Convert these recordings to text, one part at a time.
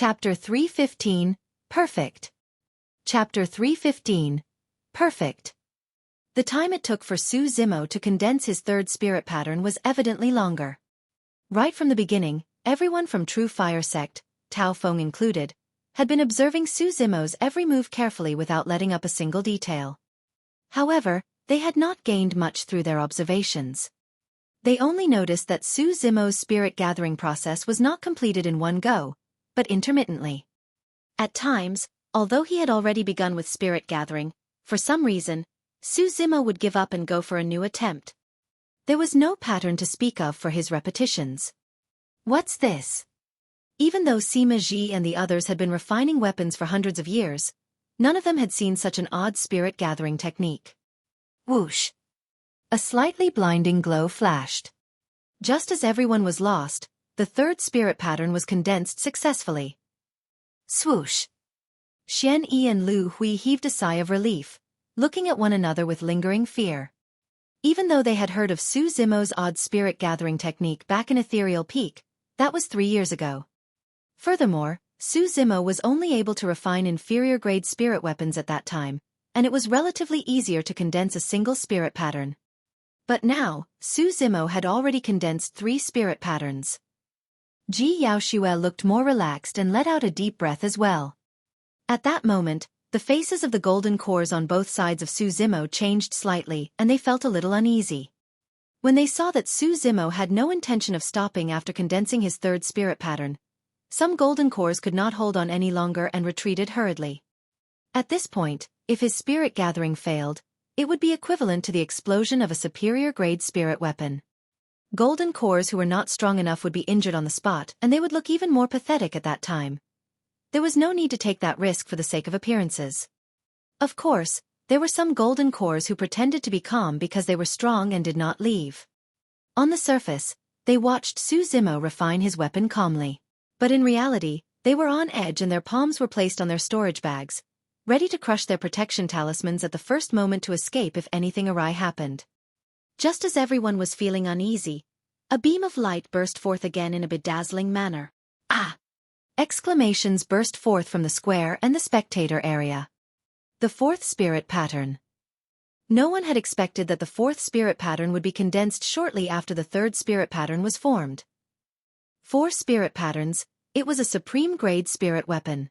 Chapter 315, Perfect. Chapter 315, Perfect. The time it took for Su Zimo to condense his third spirit pattern was evidently longer. Right from the beginning, everyone from True Fire Sect, Tao Feng included, had been observing Su Zimo's every move carefully without letting up a single detail. However, they had not gained much through their observations. They only noticed that Su Zimo's spirit gathering process was not completed in one go, but intermittently. At times, although he had already begun with spirit gathering, for some reason, Su Zimo would give up and go for a new attempt. There was no pattern to speak of for his repetitions. What's this? Even though Sima Ji and the others had been refining weapons for hundreds of years, none of them had seen such an odd spirit gathering technique. Whoosh! A slightly blinding glow flashed. Just as everyone was lost, the third spirit pattern was condensed successfully. Swoosh! Xian Yi and Lu Hui heaved a sigh of relief, looking at one another with lingering fear. Even though they had heard of Su Zimo's odd spirit gathering technique back in Ethereal Peak, that was 3 years ago. Furthermore, Su Zimo was only able to refine inferior-grade spirit weapons at that time, and it was relatively easier to condense a single spirit pattern. But now, Su Zimo had already condensed 3 spirit patterns. Ji Yaoxue looked more relaxed and let out a deep breath as well. At that moment, the faces of the golden cores on both sides of Su Zimo changed slightly and they felt a little uneasy. When they saw that Su Zimo had no intention of stopping after condensing his third spirit pattern, some golden cores could not hold on any longer and retreated hurriedly. At this point, if his spirit gathering failed, it would be equivalent to the explosion of a superior-grade spirit weapon. Golden cores who were not strong enough would be injured on the spot and they would look even more pathetic at that time. There was no need to take that risk for the sake of appearances. Of course, there were some golden cores who pretended to be calm because they were strong and did not leave. On the surface, they watched Su Zimo refine his weapon calmly. But in reality, they were on edge and their palms were placed on their storage bags, ready to crush their protection talismans at the first moment to escape if anything awry happened. Just as everyone was feeling uneasy, a beam of light burst forth again in a bedazzling manner. Ah! Exclamations burst forth from the square and the spectator area. The fourth spirit pattern. No one had expected that the fourth spirit pattern would be condensed shortly after the third spirit pattern was formed. 4 spirit patterns, it was a supreme-grade spirit weapon.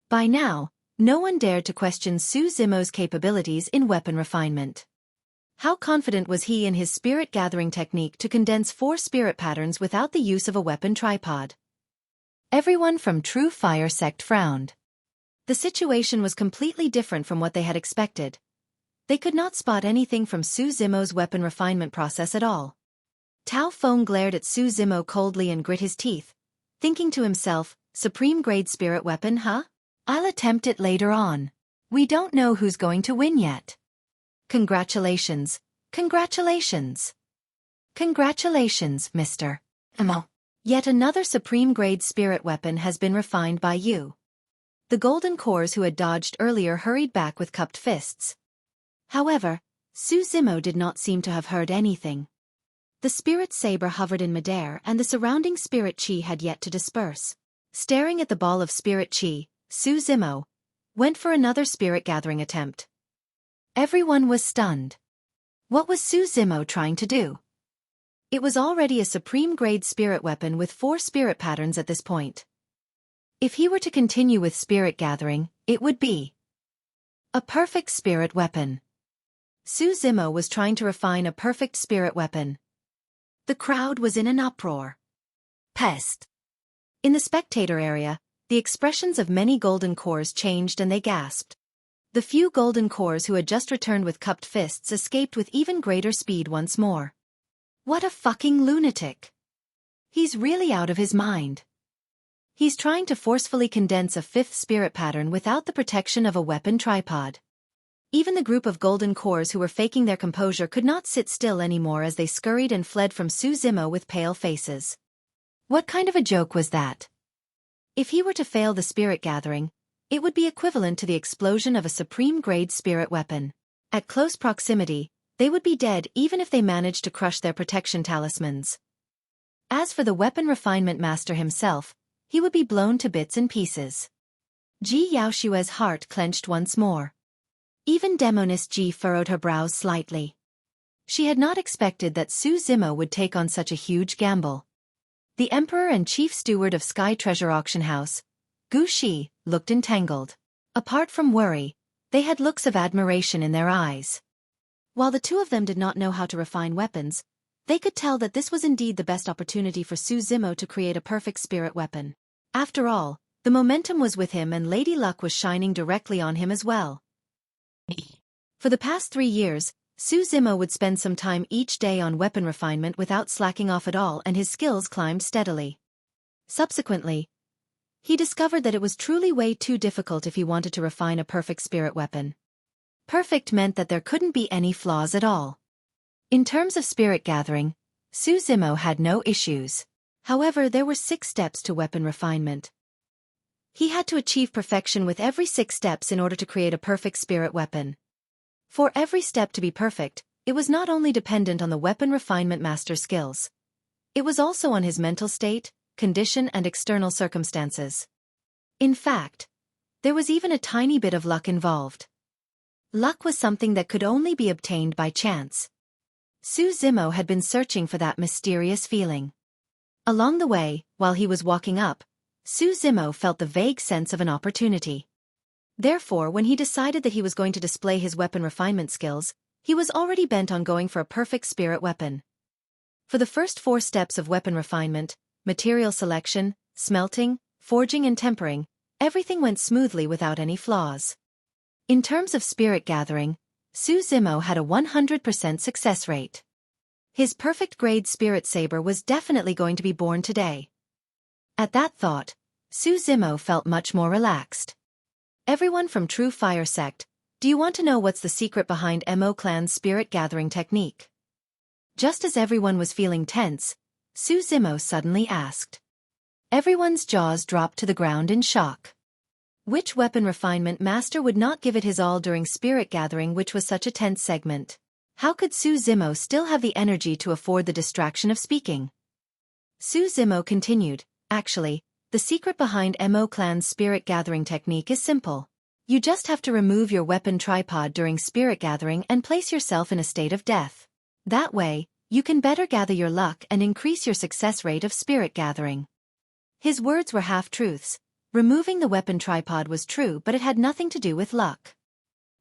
By now, no one dared to question Su Zimo's capabilities in weapon refinement. How confident was he in his spirit-gathering technique to condense 4 spirit patterns without the use of a weapon tripod? Everyone from True Fire Sect frowned. The situation was completely different from what they had expected. They could not spot anything from Su Zimo's weapon refinement process at all. Tao Feng glared at Su Zimo coldly and grit his teeth, thinking to himself, supreme-grade spirit weapon, huh? I'll attempt it later on. We don't know who's going to win yet. Congratulations. Congratulations. Congratulations, Mr. Emo. Yet another supreme-grade spirit weapon has been refined by you. The golden cores who had dodged earlier hurried back with cupped fists. However, Su Zimo did not seem to have heard anything. The spirit saber hovered in midair and the surrounding spirit chi had yet to disperse. Staring at the ball of spirit chi, Su Zimo went for another spirit-gathering attempt. Everyone was stunned. What was Su Zimo trying to do? It was already a supreme-grade spirit weapon with 4 spirit patterns at this point. If he were to continue with spirit gathering, it would be a perfect spirit weapon. Su Zimo was trying to refine a perfect spirit weapon. The crowd was in an uproar. Pest! In the spectator area, the expressions of many golden cores changed and they gasped. The few golden cores who had just returned with cupped fists escaped with even greater speed once more. What a fucking lunatic! He's really out of his mind. He's trying to forcefully condense a 5th spirit pattern without the protection of a weapon tripod. Even the group of golden cores who were faking their composure could not sit still anymore as they scurried and fled from Su Zimo with pale faces. What kind of a joke was that? If he were to fail the spirit gathering, it would be equivalent to the explosion of a supreme-grade spirit weapon. At close proximity, they would be dead even if they managed to crush their protection talismans. As for the weapon refinement master himself, he would be blown to bits and pieces. Ji Yaoshue's heart clenched once more. Even Demoness Ji furrowed her brows slightly. She had not expected that Su Zimo would take on such a huge gamble. The Emperor and Chief Steward of Sky Treasure Auction House, Gu Shi, looked entangled. Apart from worry, they had looks of admiration in their eyes. While the two of them did not know how to refine weapons, they could tell that this was indeed the best opportunity for Su Zimo to create a perfect spirit weapon. After all, the momentum was with him and Lady Luck was shining directly on him as well. For the past 3 years, Su Zimo would spend some time each day on weapon refinement without slacking off at all, and his skills climbed steadily. Subsequently, he discovered that it was truly way too difficult if he wanted to refine a perfect spirit weapon. Perfect meant that there couldn't be any flaws at all. In terms of spirit gathering, Su Zimo had no issues. However, there were 6 steps to weapon refinement. He had to achieve perfection with every 6 steps in order to create a perfect spirit weapon. For every step to be perfect, it was not only dependent on the weapon refinement master's skills. It was also on his mental state, condition and external circumstances. In fact, there was even a tiny bit of luck involved. Luck was something that could only be obtained by chance. Su Zimo had been searching for that mysterious feeling. Along the way, while he was walking up, Su Zimo felt the vague sense of an opportunity. Therefore, when he decided that he was going to display his weapon refinement skills, he was already bent on going for a perfect spirit weapon. For the first 4 steps of weapon refinement, material selection, smelting, forging and tempering, everything went smoothly without any flaws. In terms of spirit gathering, Su Zimo had a 100% success rate. His perfect grade spirit saber was definitely going to be born today. At that thought, Su Zimo felt much more relaxed. Everyone from True Fire Sect, do you want to know what's the secret behind Mo Clan's spirit gathering technique? Just as everyone was feeling tense, Su Zimo suddenly asked. Everyone's jaws dropped to the ground in shock. Which weapon refinement master would not give it his all during spirit gathering, which was such a tense segment? How could Su Zimo still have the energy to afford the distraction of speaking? Su Zimo continued, actually, the secret behind Mo Clan's spirit gathering technique is simple. You just have to remove your weapon tripod during spirit gathering and place yourself in a state of death. That way, you can better gather your luck and increase your success rate of spirit gathering. His words were half-truths. Removing the weapon tripod was true, but it had nothing to do with luck.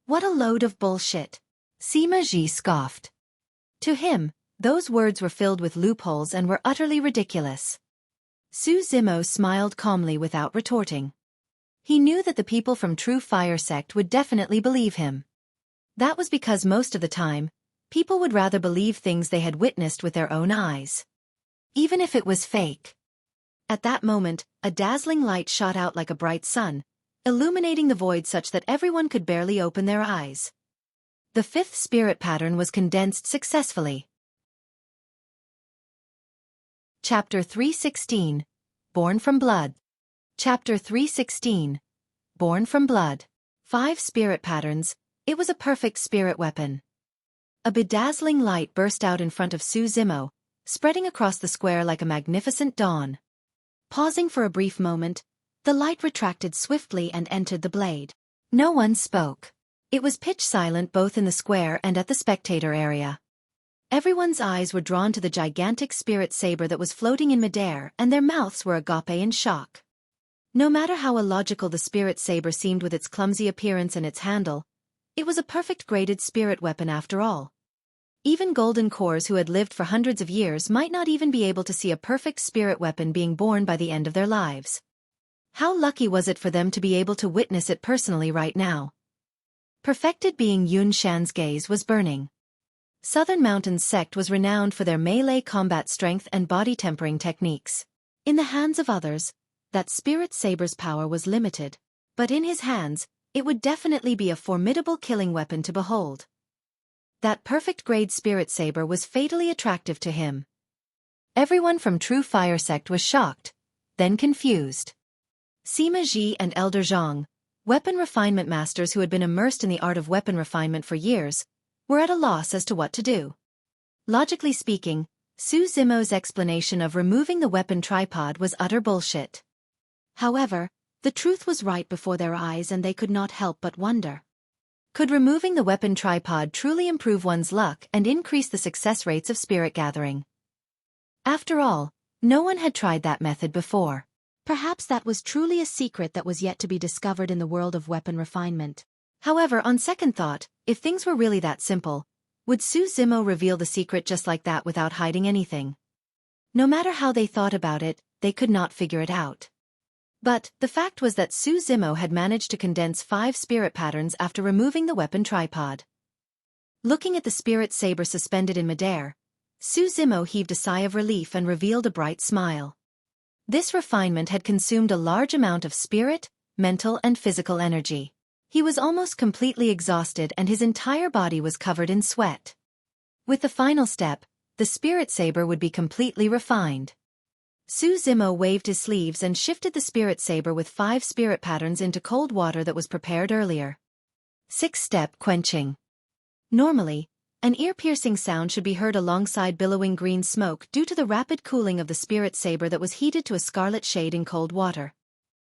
What a load of bullshit. Sima Ji scoffed. To him, those words were filled with loopholes and were utterly ridiculous. Su Zimo smiled calmly without retorting. He knew that the people from True Fire Sect would definitely believe him. That was because most of the time, people would rather believe things they had witnessed with their own eyes, even if it was fake. At that moment, a dazzling light shot out like a bright sun, illuminating the void such that everyone could barely open their eyes. The 5th spirit pattern was condensed successfully. Chapter 316, Born from Blood. Chapter 316, Born from Blood. 5 spirit patterns, it was a perfect spirit weapon. A bedazzling light burst out in front of Su Zimo, spreading across the square like a magnificent dawn. Pausing for a brief moment, the light retracted swiftly and entered the blade. No one spoke. It was pitch silent both in the square and at the spectator area. Everyone's eyes were drawn to the gigantic spirit saber that was floating in midair, and their mouths were agape in shock. No matter how illogical the spirit saber seemed with its clumsy appearance and its handle, it was a perfect graded spirit weapon after all. Even golden cores who had lived for hundreds of years might not even be able to see a perfect spirit weapon being born by the end of their lives. How lucky was it for them to be able to witness it personally right now? Perfected being Yun Shan's gaze was burning. Southern Mountains sect was renowned for their melee combat strength and body tempering techniques. In the hands of others, that spirit saber's power was limited, but in his hands, it would definitely be a formidable killing weapon to behold. That perfect grade spirit saber was fatally attractive to him. Everyone from True Fire Sect was shocked, then confused. Sima Ji and Elder Zhang, weapon refinement masters who had been immersed in the art of weapon refinement for years, were at a loss as to what to do. Logically speaking, Su Zimo's explanation of removing the weapon tripod was utter bullshit. However, the truth was right before their eyes and they could not help but wonder. Could removing the weapon tripod truly improve one's luck and increase the success rates of spirit gathering? After all, no one had tried that method before. Perhaps that was truly a secret that was yet to be discovered in the world of weapon refinement. However, on second thought, if things were really that simple, would Xueqi reveal the secret just like that without hiding anything? No matter how they thought about it, they could not figure it out. But the fact was that Xueqi had managed to condense 5 spirit patterns after removing the weapon tripod. Looking at the spirit saber suspended in midair, Xueqi heaved a sigh of relief and revealed a bright smile. This refinement had consumed a large amount of spirit, mental and physical energy. He was almost completely exhausted and his entire body was covered in sweat. With the final step, the spirit saber would be completely refined. Xueqi waved his sleeves and shifted the spirit saber with 5 spirit patterns into cold water that was prepared earlier. 6-step quenching. Normally, an ear-piercing sound should be heard alongside billowing green smoke due to the rapid cooling of the spirit saber that was heated to a scarlet shade in cold water.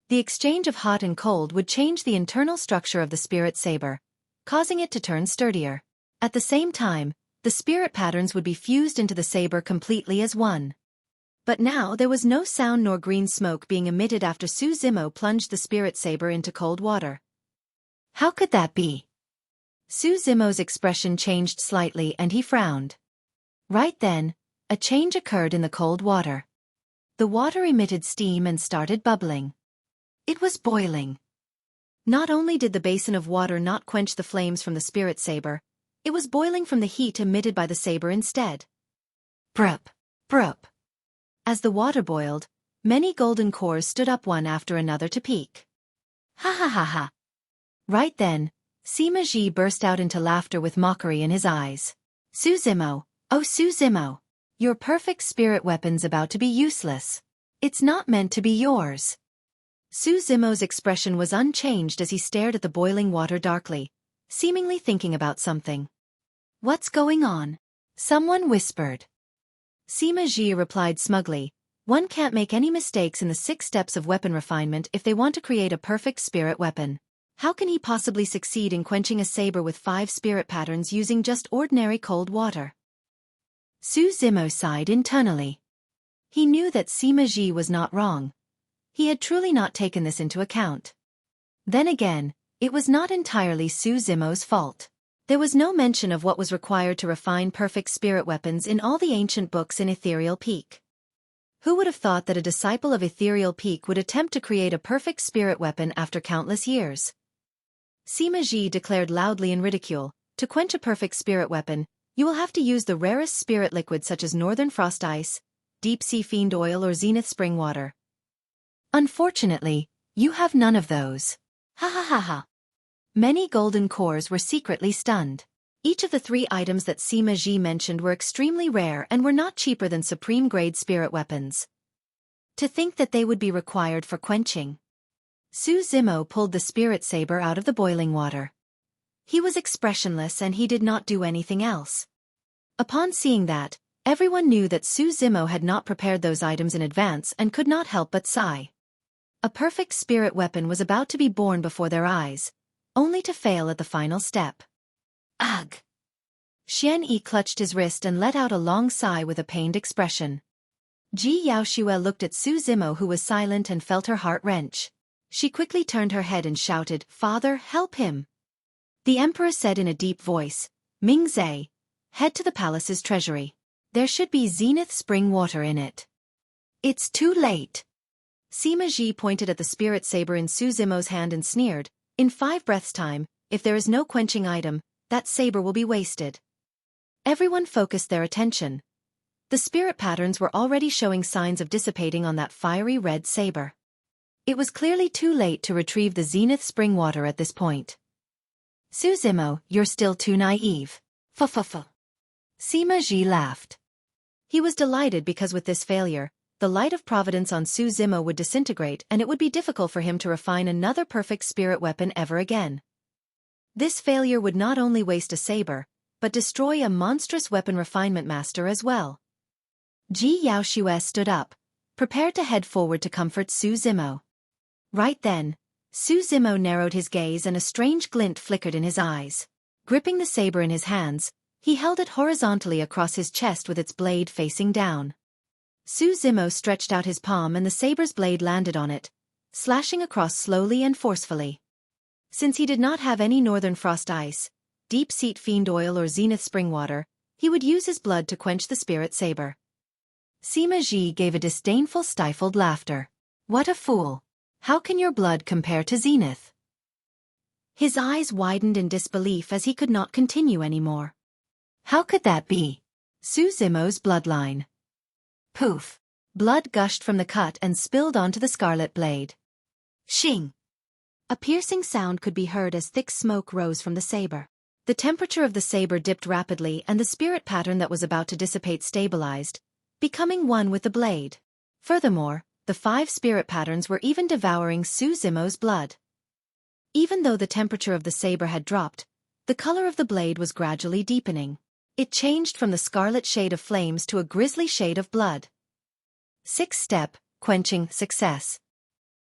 The exchange of hot and cold would change the internal structure of the spirit saber, causing it to turn sturdier. At the same time, the spirit patterns would be fused into the saber completely as one. But now there was no sound nor green smoke being emitted after Xueqi plunged the spirit saber into cold water. How could that be? Xueqi's expression changed slightly and he frowned. Right then, a change occurred in the cold water. The water emitted steam and started bubbling. It was boiling. Not only did the basin of water not quench the flames from the spirit saber, it was boiling from the heat emitted by the saber instead. Brup, brup. As the water boiled, many golden cores stood up one after another to peek. Ha ha ha ha. Right then, Sima Ji burst out into laughter with mockery in his eyes. Xueqi, oh Xueqi, your perfect spirit weapon's about to be useless. It's not meant to be yours. Xueqi's expression was unchanged as he stared at the boiling water darkly, seemingly thinking about something. What's going on? Someone whispered. Sima Ji replied smugly, one can't make any mistakes in the 6 steps of weapon refinement if they want to create a perfect spirit weapon. How can he possibly succeed in quenching a saber with 5 spirit patterns using just ordinary cold water? Xueqi sighed internally. He knew that Sima Ji was not wrong. He had truly not taken this into account. Then again, it was not entirely Xueqi's fault. There was no mention of what was required to refine perfect spirit weapons in all the ancient books in Ethereal Peak. Who would have thought that a disciple of Ethereal Peak would attempt to create a perfect spirit weapon after countless years? Sima Ji declared loudly in ridicule, to quench a perfect spirit weapon, you will have to use the rarest spirit liquid such as Northern Frost Ice, Deep Sea Fiend Oil or Zenith Spring Water. Unfortunately, you have none of those. Ha ha ha ha. Many golden cores were secretly stunned. Each of the 3 items that Sima Ji mentioned were extremely rare and were not cheaper than supreme-grade spirit weapons. To think that they would be required for quenching. Xueqi pulled the spirit saber out of the boiling water. He was expressionless and he did not do anything else. Upon seeing that, everyone knew that Xueqi had not prepared those items in advance and could not help but sigh. A perfect spirit weapon was about to be born before their eyes, only to fail at the final step. Ugh! Xueqi clutched his wrist and let out a long sigh with a pained expression. Ji Yaoxue looked at Xueqi who was silent and felt her heart wrench. She quickly turned her head and shouted, Father, help him! The emperor said in a deep voice, Mingzhe, head to the palace's treasury. There should be Zenith spring water in it. It's too late. Sima Ji pointed at the spirit saber in Xueqi's hand and sneered, in 5 breaths' time, if there is no quenching item, that saber will be wasted. Everyone focused their attention. The spirit patterns were already showing signs of dissipating on that fiery red saber. It was clearly too late to retrieve the Zenith spring water at this point. Xueqi, you're still too naive. Fa. Sima Ji laughed. He was delighted because with this failure, the light of providence on Xueqi would disintegrate and it would be difficult for him to refine another perfect spirit weapon ever again. This failure would not only waste a saber, but destroy a monstrous weapon refinement master as well. Ji Yaoxue stood up, prepared to head forward to comfort Xueqi. Right then, Su Zimo narrowed his gaze and a strange glint flickered in his eyes. Gripping the saber in his hands, he held it horizontally across his chest with its blade facing down. Su Zimo stretched out his palm and the saber's blade landed on it, slashing across slowly and forcefully. Since he did not have any northern frost ice, deep sea fiend oil or zenith spring water, he would use his blood to quench the spirit saber. Sima Ji gave a disdainful stifled laughter. What a fool! How can your blood compare to zenith? His eyes widened in disbelief as he could not continue anymore. How could that be? Su Zimo's bloodline. Poof! Blood gushed from the cut and spilled onto the scarlet blade. Shing! A piercing sound could be heard as thick smoke rose from the saber. The temperature of the saber dipped rapidly and the spirit pattern that was about to dissipate stabilized, becoming one with the blade. Furthermore, the 5 spirit patterns were even devouring Su Zimo's blood. Even though the temperature of the saber had dropped, the color of the blade was gradually deepening. It changed from the scarlet shade of flames to a grisly shade of blood. 6th step, quenching, success.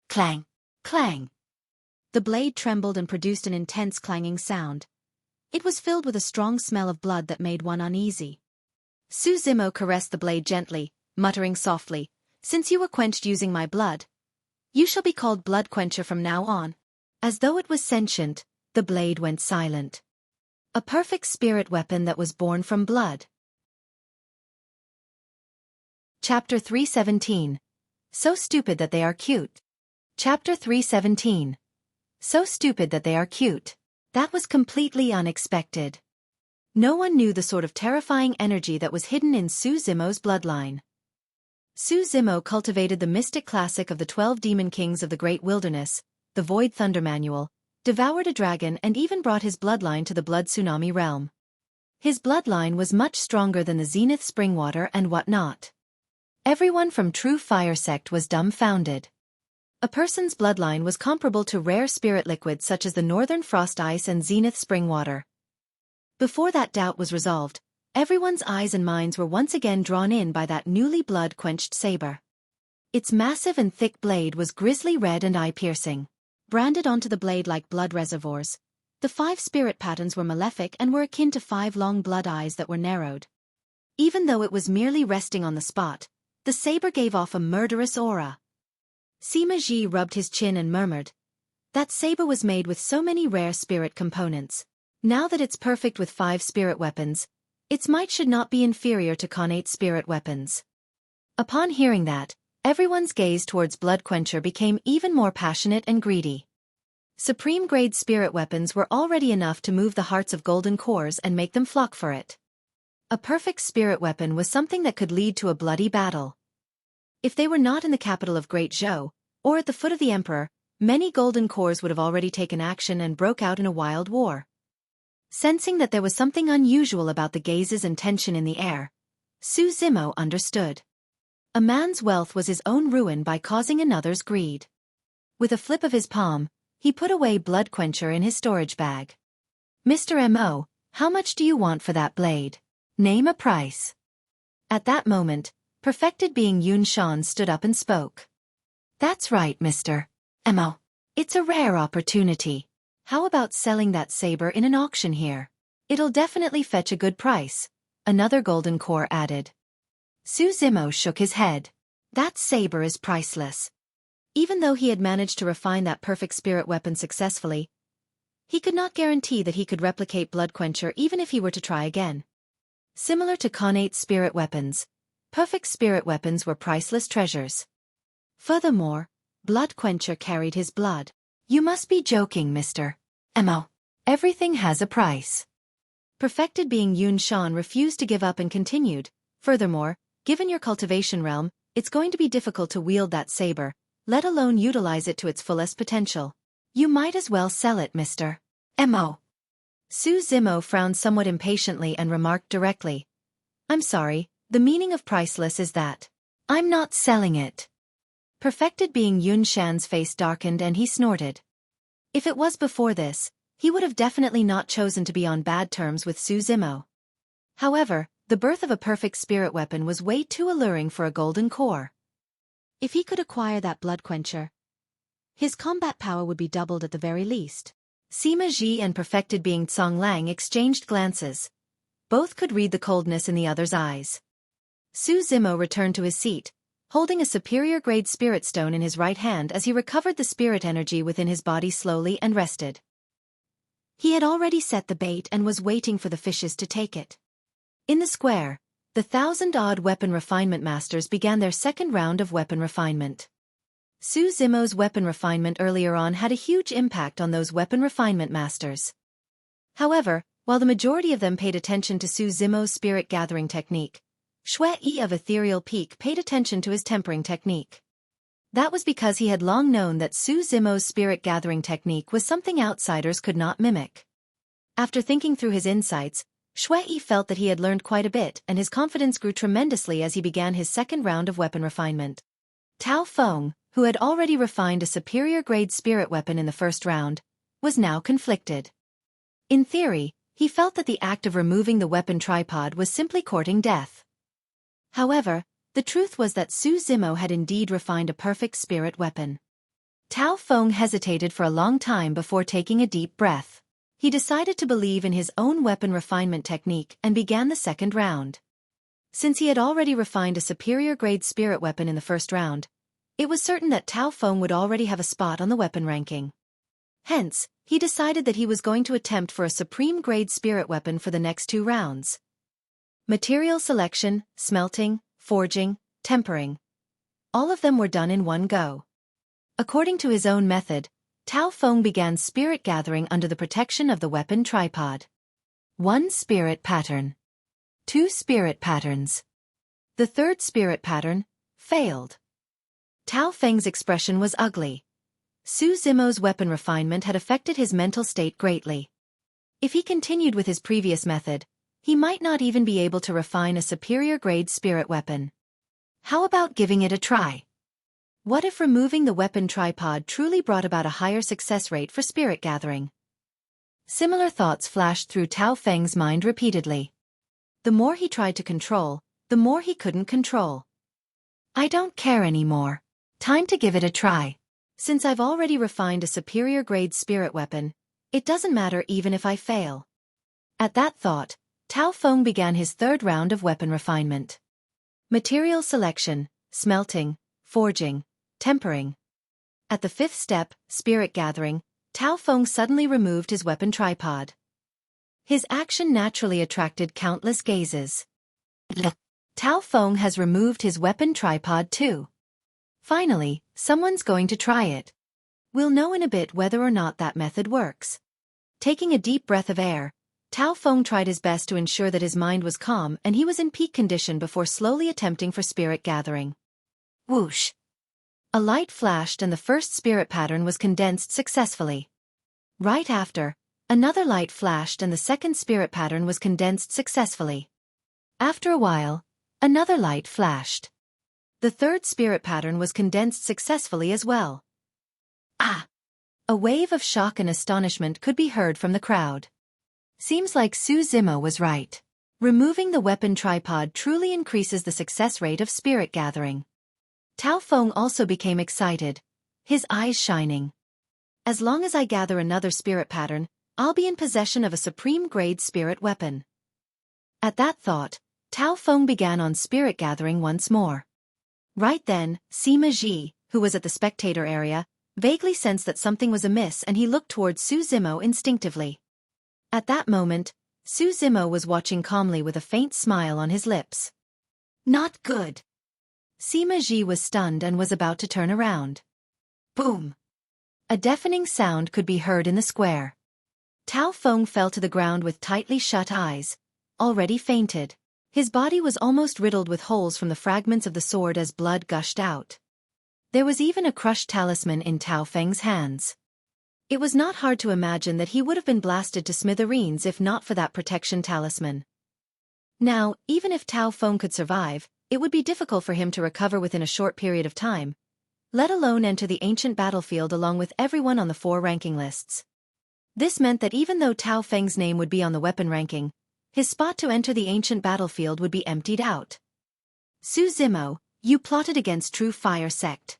Clang! Clang! The blade trembled and produced an intense clanging sound. It was filled with a strong smell of blood that made one uneasy. Su Zimo caressed the blade gently, muttering softly, "Since you were quenched using my blood, you shall be called Blood Quencher from now on." As though it was sentient, the blade went silent. A perfect spirit weapon that was born from blood. Chapter 317. So stupid that they are cute. Chapter 317. So stupid that they are cute. That was completely unexpected. No one knew the sort of terrifying energy that was hidden in Su Zimo's bloodline. Su Zimo cultivated the mystic classic of the 12 demon kings of the Great Wilderness, the Void Thunder Manual, devoured a dragon and even brought his bloodline to the Blood Tsunami realm. His bloodline was much stronger than the Zenith Springwater and whatnot. Everyone from True Fire Sect was dumbfounded. A person's bloodline was comparable to rare spirit liquids such as the Northern Frost Ice and Zenith Springwater. Before that doubt was resolved, everyone's eyes and minds were once again drawn in by that newly blood-quenched saber. Its massive and thick blade was grisly red and eye-piercing. Branded onto the blade like blood reservoirs, the 5 spirit patterns were malefic and were akin to 5 long blood eyes that were narrowed. Even though it was merely resting on the spot, the saber gave off a murderous aura. Sima Ji rubbed his chin and murmured, "That saber was made with so many rare spirit components. Now that it's perfect with 5 spirit weapons, its might should not be inferior to Connate's spirit weapons." Upon hearing that, everyone's gaze towards Blood Quencher became even more passionate and greedy. Supreme-grade spirit weapons were already enough to move the hearts of golden cores and make them flock for it. A perfect spirit weapon was something that could lead to a bloody battle. If they were not in the capital of Great Zhou, or at the foot of the Emperor, many golden cores would have already taken action and broke out in a wild war. Sensing that there was something unusual about the gazes and tension in the air, Su Zimo understood. A man's wealth was his own ruin by causing another's greed. With a flip of his palm, he put away Blood Quencher in his storage bag. "Mr. M.O., how much do you want for that blade? Name a price." At that moment, perfected being Yun Shan stood up and spoke. "That's right, Mr. M.O. It's a rare opportunity. How about selling that saber in an auction here? It'll definitely fetch a good price," another golden core added. Su Zimo shook his head. "That saber is priceless." Even though he had managed to refine that perfect spirit weapon successfully, he could not guarantee that he could replicate Blood Quencher even if he were to try again. Similar to Connate's spirit weapons, perfect spirit weapons were priceless treasures. Furthermore, Blood Quencher carried his blood. "You must be joking, Mr. M.O. Everything has a price." Perfected being Yun Shan refused to give up and continued, "Furthermore, given your cultivation realm, it's going to be difficult to wield that saber, let alone utilize it to its fullest potential. You might as well sell it, Mr. M.O. Su Zimo frowned somewhat impatiently and remarked directly, "I'm sorry, the meaning of priceless is that I'm not selling it." Perfected being Yun Shan's face darkened and he snorted. If it was before this, he would have definitely not chosen to be on bad terms with Su Zimo. However, the birth of a perfect spirit weapon was way too alluring for a golden core. If he could acquire that Blood Quencher, His combat power would be doubled at the very least. Sima Ji and perfected being Cong Lang exchanged glances. Both could read the coldness in the other's eyes. Su Zimo returned to his seat, holding a superior-grade spirit stone in his right hand as he recovered the spirit energy within his body slowly and rested. He had already set the bait and was waiting for the fishes to take it. In the square, the 1,000-odd weapon refinement masters began their second round of weapon refinement. Su Zimo's weapon refinement earlier on had a huge impact on those weapon refinement masters. However, while the majority of them paid attention to Su Zimo's spirit gathering technique, Xueqi of Ethereal Peak paid attention to his tempering technique. That was because he had long known that Su Zimo's spirit gathering technique was something outsiders could not mimic. After thinking through his insights, Xueqi felt that he had learned quite a bit and his confidence grew tremendously as he began his second round of weapon refinement. Tao Feng, who had already refined a superior-grade spirit weapon in the first round, was now conflicted. In theory, he felt that the act of removing the weapon tripod was simply courting death. However, the truth was that Su Zimo had indeed refined a perfect spirit weapon. Tao Feng hesitated for a long time before taking a deep breath. He decided to believe in his own weapon refinement technique and began the second round. Since he had already refined a superior-grade spirit weapon in the first round, it was certain that Tao Feng would already have a spot on the weapon ranking. Hence, he decided that he was going to attempt for a supreme-grade spirit weapon for the next 2 rounds. Material selection, smelting, forging, tempering. All of them were done in one go. According to his own method, Tao Feng began spirit gathering under the protection of the weapon tripod. 1 spirit pattern. 2 spirit patterns. The 3rd spirit pattern failed. Tao Feng's expression was ugly. Su Zimo's weapon refinement had affected his mental state greatly. If he continued with his previous method, he might not even be able to refine a superior-grade spirit weapon. How about giving it a try? What if removing the weapon tripod truly brought about a higher success rate for spirit gathering? Similar thoughts flashed through Tao Feng's mind repeatedly. The more he tried to control, the more he couldn't control. I don't care anymore. Time to give it a try. Since I've already refined a superior-grade spirit weapon, it doesn't matter even if I fail. At that thought, Tao Feng began his 3rd round of weapon refinement. Material selection, smelting, forging, tempering. At the 5th step, spirit gathering, Tao Feng suddenly removed his weapon tripod. His action naturally attracted countless gazes. Tao Feng has removed his weapon tripod too. Finally, someone's going to try it. We'll know in a bit whether or not that method works. Taking a deep breath of air, Tao Feng tried his best to ensure that his mind was calm and he was in peak condition before slowly attempting for spirit gathering. Whoosh! A light flashed and the first spirit pattern was condensed successfully. Right after, another light flashed and the second spirit pattern was condensed successfully. After a while, another light flashed. The 3rd spirit pattern was condensed successfully as well. Ah! A wave of shock and astonishment could be heard from the crowd. Seems like Su Zimo was right. Removing the weapon tripod truly increases the success rate of spirit gathering. Tao Feng also became excited, his eyes shining. As long as I gather another spirit pattern, I'll be in possession of a supreme-grade spirit weapon. At that thought, Tao Feng began on spirit gathering once more. Right then, Sima Ji, who was at the spectator area, vaguely sensed that something was amiss and he looked towards Su Zimo instinctively. At that moment, Su Zimo was watching calmly with a faint smile on his lips. Not good. Sima Ji was stunned and was about to turn around. Boom! A deafening sound could be heard in the square. Tao Feng fell to the ground with tightly shut eyes, already fainted. His body was almost riddled with holes from the fragments of the sword as blood gushed out. There was even a crushed talisman in Tao Feng's hands. It was not hard to imagine that he would have been blasted to smithereens if not for that protection talisman. Now, even if Tao Feng could survive, it would be difficult for him to recover within a short period of time, let alone enter the ancient battlefield along with everyone on the 4 ranking lists. This meant that even though Tao Feng's name would be on the weapon ranking, his spot to enter the ancient battlefield would be emptied out. Su Zimo, you plotted against True Fire Sect.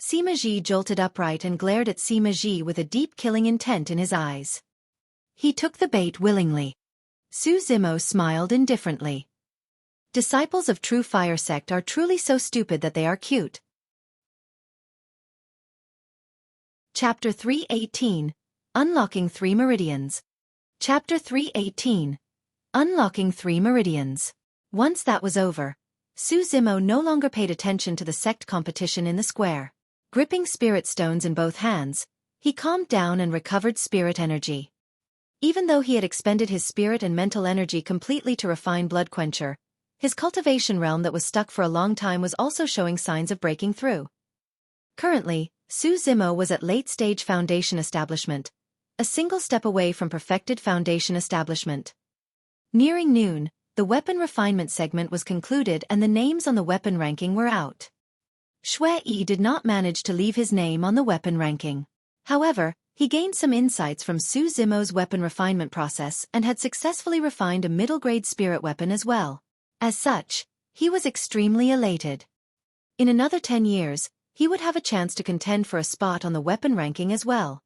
Sima Ji jolted upright and glared at Sima Ji with a deep killing intent in his eyes. He took the bait willingly. Su Zimo smiled indifferently. Disciples of true fire sect are truly so stupid that they are cute. Chapter 318. Unlocking 3 Meridians. Chapter 318. Unlocking 3 Meridians. Once that was over, Su Zimo no longer paid attention to the sect competition in the square. Gripping spirit stones in both hands, he calmed down and recovered spirit energy. Even though he had expended his spirit and mental energy completely to refine Blood Quencher, his cultivation realm that was stuck for a long time was also showing signs of breaking through. Currently, Su Zimo was at late-stage foundation establishment, a single step away from perfected foundation establishment. Nearing noon, the weapon refinement segment was concluded and the names on the weapon ranking were out. Xueqi did not manage to leave his name on the weapon ranking. However, he gained some insights from Su Zimo's weapon refinement process and had successfully refined a middle-grade spirit weapon as well. As such, he was extremely elated. In another 10 years, he would have a chance to contend for a spot on the weapon ranking as well.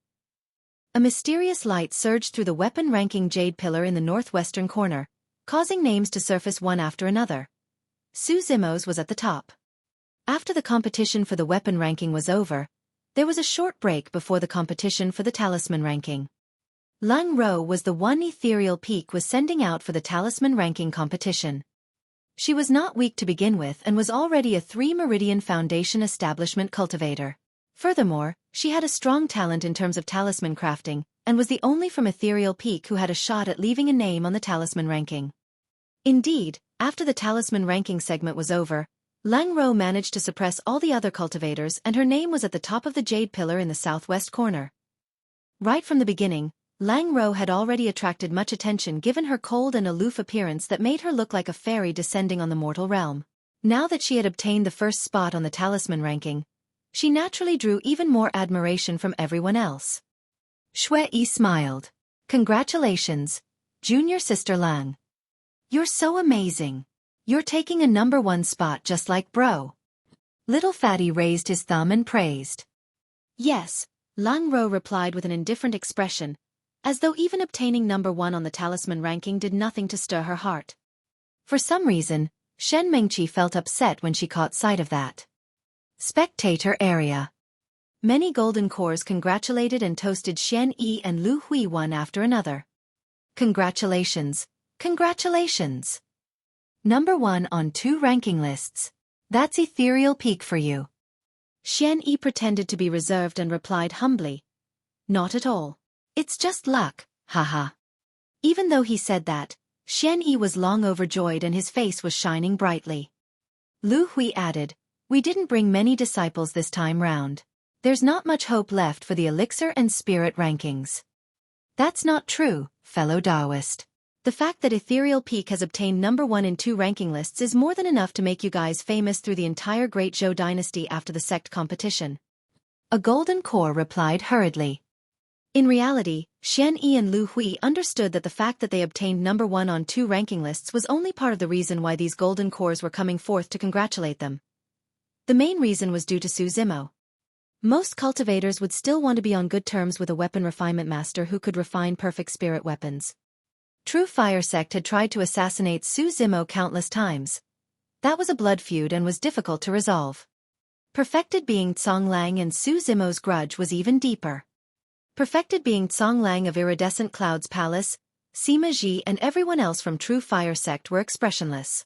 A mysterious light surged through the weapon ranking jade pillar in the northwestern corner, causing names to surface one after another. Su Zimo's was at the top. After the competition for the weapon ranking was over, there was a short break before the competition for the talisman ranking. Lang Ro was the one ethereal peak was sending out for the talisman ranking competition. She was not weak to begin with and was already a 3 Meridian Foundation establishment cultivator. Furthermore, she had a strong talent in terms of talisman crafting, and was the only from Ethereal Peak who had a shot at leaving a name on the talisman ranking. Indeed, after the talisman ranking segment was over, Lang Ro managed to suppress all the other cultivators and her name was at the top of the jade pillar in the southwest corner. Right from the beginning, Lang Ro had already attracted much attention given her cold and aloof appearance that made her look like a fairy descending on the mortal realm. Now that she had obtained the first spot on the talisman ranking, she naturally drew even more admiration from everyone else. Xueqi smiled. Congratulations, junior sister Lang. You're so amazing. You're taking a number 1 spot just like bro. Little Fatty raised his thumb and praised. Yes, Lang Ro replied with an indifferent expression, as though even obtaining number 1 on the talisman ranking did nothing to stir her heart. For some reason, Shen Mengqi felt upset when she caught sight of that. Spectator area. Many golden cores congratulated and toasted Xian Yi and Lu Hui one after another. Congratulations, congratulations. Number 1 on 2 ranking lists. That's Ethereal Peak for you. Xian Yi pretended to be reserved and replied humbly. Not at all. It's just luck, haha. Even though he said that, Xian Yi was long overjoyed and his face was shining brightly. Lu Hui added, we didn't bring many disciples this time round. There's not much hope left for the elixir and spirit rankings. That's not true, fellow Taoist. The fact that Ethereal Peak has obtained number 1 in 2 ranking lists is more than enough to make you guys famous through the entire Great Zhou dynasty after the sect competition. A golden core replied hurriedly. In reality, Xian Yi and Lu Hui understood that the fact that they obtained number 1 on 2 ranking lists was only part of the reason why these golden cores were coming forth to congratulate them. The main reason was due to Su Zimo. Most cultivators would still want to be on good terms with a weapon refinement master who could refine perfect spirit weapons. True Fire Sect had tried to assassinate Su Zimo countless times. That was a blood feud and was difficult to resolve. Perfected being Tsong Lang and Su Zimo's grudge was even deeper. Perfected being Tsong Lang of Iridescent Clouds Palace, Sima Ji and everyone else from True Fire Sect were expressionless.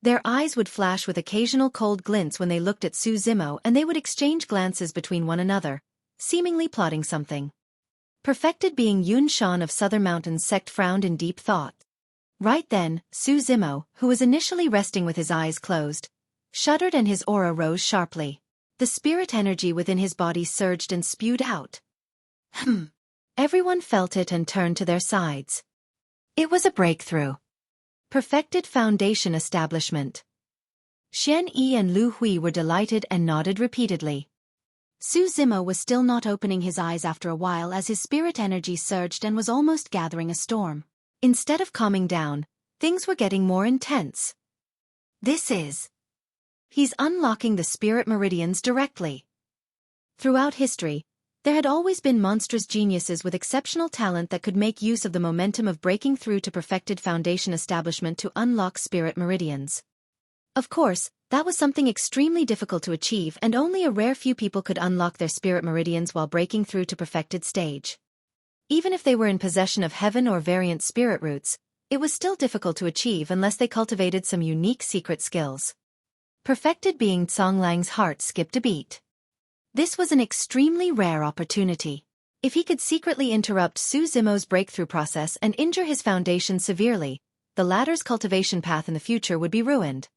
Their eyes would flash with occasional cold glints when they looked at Su Zimo and they would exchange glances between one another, seemingly plotting something. Perfected being Yun Shan of Southern Mountains Sect frowned in deep thought. Right then, Su Zimo, who was initially resting with his eyes closed, shuddered and his aura rose sharply. The spirit energy within his body surged and spewed out. Everyone felt it and turned to their sides. It was a breakthrough. Perfected foundation establishment. Xian Yi and Lu Hui were delighted and nodded repeatedly. Su Zimo was still not opening his eyes after a while as his spirit energy surged and was almost gathering a storm. Instead of calming down, things were getting more intense. He's unlocking the spirit meridians directly. Throughout history, there had always been monstrous geniuses with exceptional talent that could make use of the momentum of breaking through to perfected foundation establishment to unlock spirit meridians. Of course, that was something extremely difficult to achieve, and only a rare few people could unlock their spirit meridians while breaking through to perfected stage. Even if they were in possession of heaven or variant spirit roots, it was still difficult to achieve unless they cultivated some unique secret skills. Perfected being Songlang's heart skipped a beat. This was an extremely rare opportunity. If he could secretly interrupt Su Zimo's breakthrough process and injure his foundation severely, the latter's cultivation path in the future would be ruined.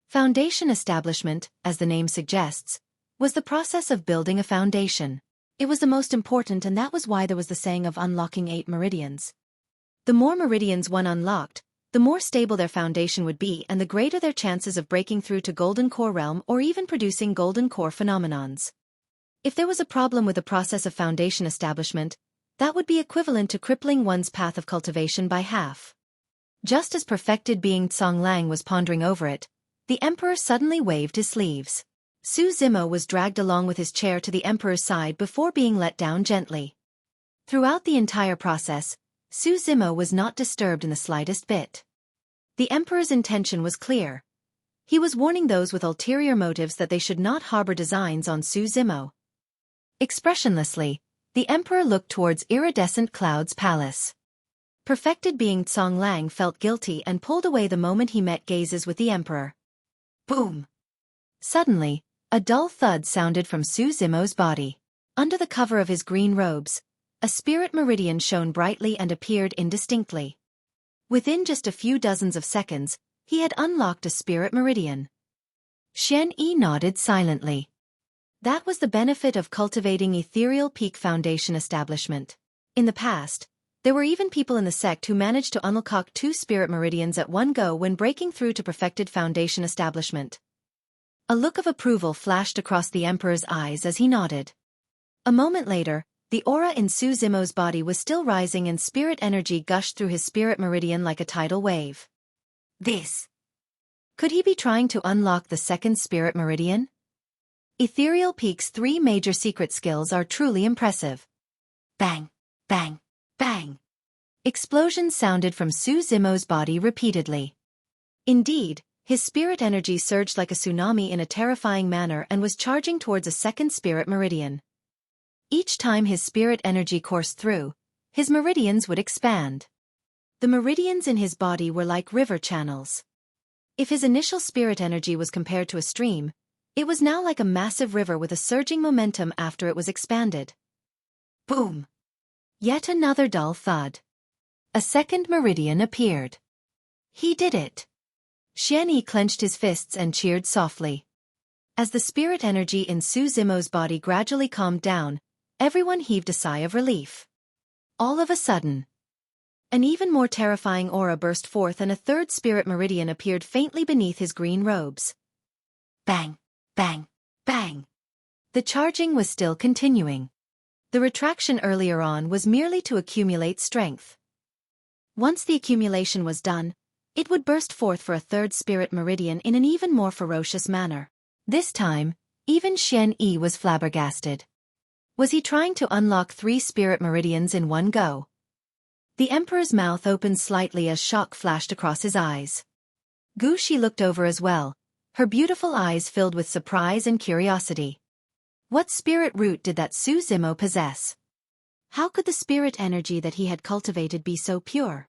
Foundation establishment, as the name suggests, was the process of building a foundation. It was the most important, and that was why there was the saying of unlocking 8 meridians. The more meridians one unlocked, the more stable their foundation would be and the greater their chances of breaking through to Golden Core realm or even producing Golden Core phenomenons. If there was a problem with the process of foundation establishment, that would be equivalent to crippling one's path of cultivation by half. Just as perfected being Songlang was pondering over it, the Emperor suddenly waved his sleeves. Su Zimo was dragged along with his chair to the Emperor's side before being let down gently. Throughout the entire process, Su Zimo was not disturbed in the slightest bit. The Emperor's intention was clear. He was warning those with ulterior motives that they should not harbor designs on Su Zimo. Expressionlessly, the Emperor looked towards Iridescent Cloud's palace. Perfected being Songlang felt guilty and pulled away the moment he met gazes with the Emperor. Boom! Suddenly, a dull thud sounded from Su Zimo's body. Under the cover of his green robes, a spirit meridian shone brightly and appeared indistinctly. Within just a few dozens of seconds, he had unlocked a spirit meridian. Xueqi nodded silently. That was the benefit of cultivating Ethereal Peak Foundation establishment. In the past, there were even people in the sect who managed to unlock 2 spirit meridians at one go when breaking through to perfected foundation establishment. A look of approval flashed across the Emperor's eyes as he nodded. A moment later, the aura in Su Zimo's body was still rising and spirit energy gushed through his spirit meridian like a tidal wave. This. Could he be trying to unlock the second spirit meridian? Ethereal Peak's 3 major secret skills are truly impressive. Bang, bang, bang. Explosions sounded from Su Zimo's body repeatedly. Indeed, his spirit energy surged like a tsunami in a terrifying manner and was charging towards a second spirit meridian. Each time his spirit energy coursed through, his meridians would expand. The meridians in his body were like river channels. If his initial spirit energy was compared to a stream, it was now like a massive river with a surging momentum after it was expanded. Boom! Yet another dull thud. A second meridian appeared. He did it! Xueqi clenched his fists and cheered softly. As the spirit energy in Su Zimo's body gradually calmed down, everyone heaved a sigh of relief. All of a sudden, an even more terrifying aura burst forth and a third spirit meridian appeared faintly beneath his green robes. Bang, bang, bang. The charging was still continuing. The retraction earlier on was merely to accumulate strength. Once the accumulation was done, it would burst forth for a third spirit meridian in an even more ferocious manner. This time, even Xueqi was flabbergasted. Was he trying to unlock 3 spirit meridians in one go? The Emperor's mouth opened slightly as shock flashed across his eyes. Xueqi looked over as well, her beautiful eyes filled with surprise and curiosity. What spirit root did that Su Zimo possess? How could the spirit energy that he had cultivated be so pure?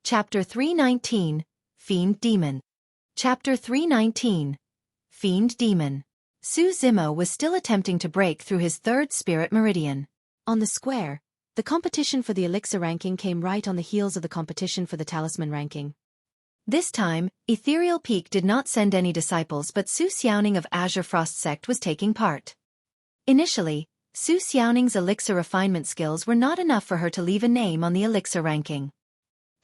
Chapter 319, Fiend Demon. Chapter 319, Fiend Demon. Su Zimo was still attempting to break through his third spirit meridian. On the square, the competition for the elixir ranking came right on the heels of the competition for the talisman ranking. This time, Ethereal Peak did not send any disciples, but Su Xiaoning of Azure Frost Sect was taking part. Initially, Su Xiaoning's elixir refinement skills were not enough for her to leave a name on the elixir ranking.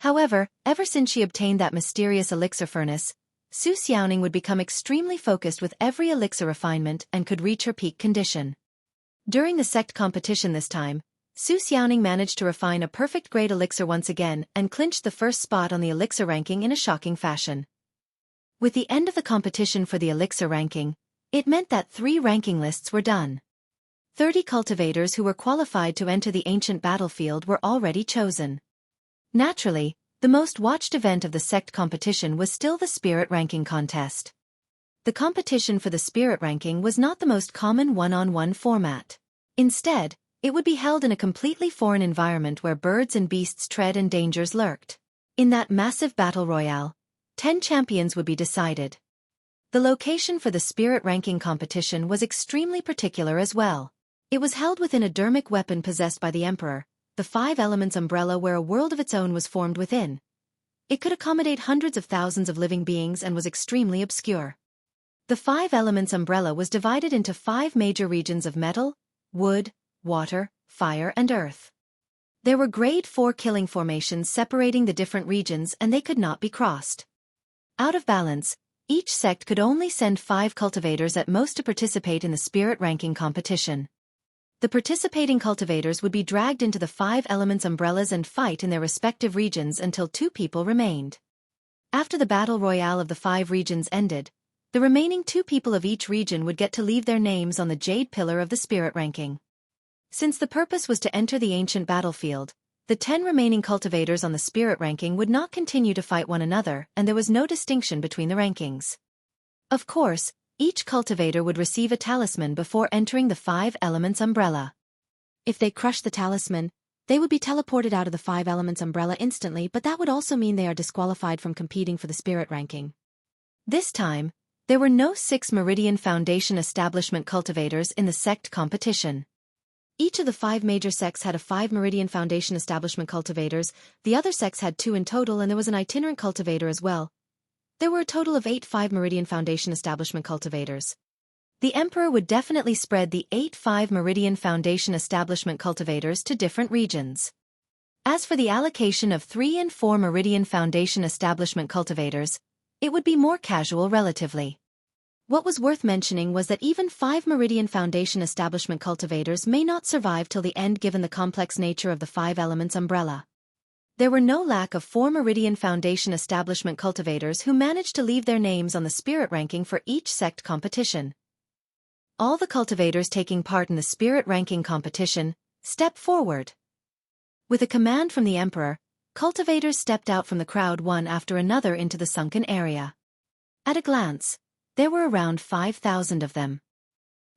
However, ever since she obtained that mysterious elixir furnace, Su Xiaoning would become extremely focused with every elixir refinement and could reach her peak condition. During the sect competition this time, Su Xiaoning managed to refine a perfect grade elixir once again and clinched the first spot on the elixir ranking in a shocking fashion. With the end of the competition for the elixir ranking, it meant that 3 ranking lists were done. 30 cultivators who were qualified to enter the ancient battlefield were already chosen. Naturally, the most watched event of the sect competition was still the spirit ranking contest. The competition for the spirit ranking was not the most common one-on-one format. Instead, it would be held in a completely foreign environment where birds and beasts tread and dangers lurked. In that massive battle royale, 10 champions would be decided. The location for the spirit ranking competition was extremely particular as well. It was held within a dermic weapon possessed by the Emperor, the 5 Elements umbrella, where a world of its own was formed within. It could accommodate hundreds of thousands of living beings and was extremely obscure. The 5 Elements umbrella was divided into 5 major regions of metal, wood, water, fire and earth. There were grade 4 killing formations separating the different regions, and they could not be crossed. Out of balance, each sect could only send 5 cultivators at most to participate in the spirit ranking competition. The participating cultivators would be dragged into the 5 Elements umbrellas and fight in their respective regions until 2 people remained. After the battle royale of the 5 regions ended, the remaining 2 people of each region would get to leave their names on the jade pillar of the spirit ranking. Since the purpose was to enter the ancient battlefield, the 10 remaining cultivators on the spirit ranking would not continue to fight one another, and there was no distinction between the rankings. Of course, each cultivator would receive a talisman before entering the 5 Elements umbrella. If they crushed the talisman, they would be teleported out of the 5 Elements umbrella instantly, but that would also mean they are disqualified from competing for the spirit ranking. This time, there were no 6 Meridian Foundation establishment cultivators in the sect competition. Each of the 5 major sects had a 5 Meridian Foundation establishment cultivators, the other sects had 2 in total, and there was an itinerant cultivator as well. There were a total of 8 5 Meridian Foundation establishment cultivators. The Emperor would definitely spread the 8 5 Meridian Foundation establishment cultivators to different regions. As for the allocation of 3 and 4 Meridian Foundation establishment cultivators, it would be more casual relatively. What was worth mentioning was that even 5 Meridian Foundation establishment cultivators may not survive till the end given the complex nature of the 5 Elements umbrella. There were no lack of 4 Meridian Foundation establishment cultivators who managed to leave their names on the spirit ranking for each sect competition. All the cultivators taking part in the spirit ranking competition, step forward. With a command from the Emperor, cultivators stepped out from the crowd one after another into the sunken area. At a glance, there were around 5,000 of them.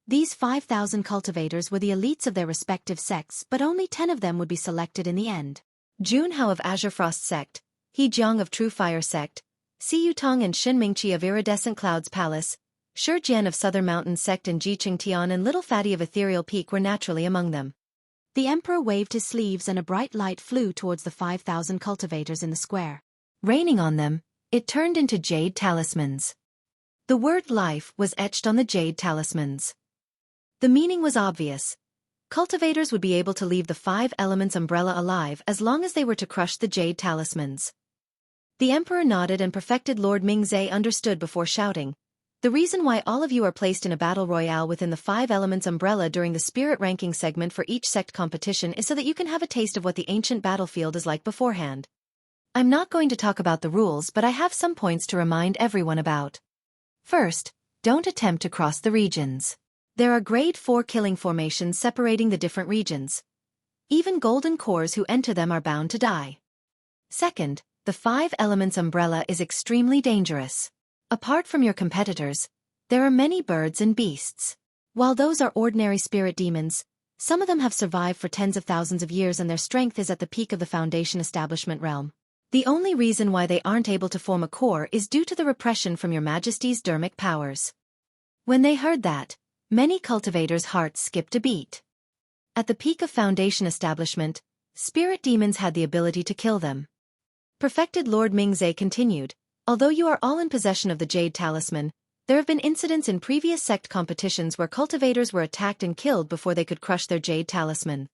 These 5,000 cultivators were the elites of their respective sects, but only 10 of them would be selected in the end. Junhao of Azure Frost sect, He Jiang of True Fire sect, Si Yutong and Shin Mingqi of Iridescent Clouds Palace, Shi Jian of Southern Mountain sect and Ji Qingtian and Little Fatty of Ethereal Peak were naturally among them. The Emperor waved his sleeves and a bright light flew towards the 5,000 cultivators in the square. Raining on them, it turned into jade talismans. The word life was etched on the jade talismans. The meaning was obvious. Cultivators would be able to leave the 5 Elements umbrella alive as long as they were to crush the jade talismans. The Emperor nodded and Perfected Lord Mingzhe understood before shouting, "The reason why all of you are placed in a battle royale within the 5 Elements umbrella during the spirit ranking segment for each sect competition is so that you can have a taste of what the ancient battlefield is like beforehand. I'm not going to talk about the rules, but I have some points to remind everyone about. First, don't attempt to cross the regions. There are grade 4 killing formations separating the different regions. Even golden cores who enter them are bound to die. Second, the 5 Elements umbrella is extremely dangerous. Apart from your competitors, there are many birds and beasts. While those are ordinary spirit demons, some of them have survived for tens of thousands of years and their strength is at the peak of the Foundation establishment realm. The only reason why they aren't able to form a core is due to the repression from your Majesty's dermic powers." When they heard that, many cultivators' hearts skipped a beat. At the peak of Foundation establishment, spirit demons had the ability to kill them. Perfected Lord Mingzhe continued, "Although you are all in possession of the Jade Talisman, there have been incidents in previous sect competitions where cultivators were attacked and killed before they could crush their Jade Talisman."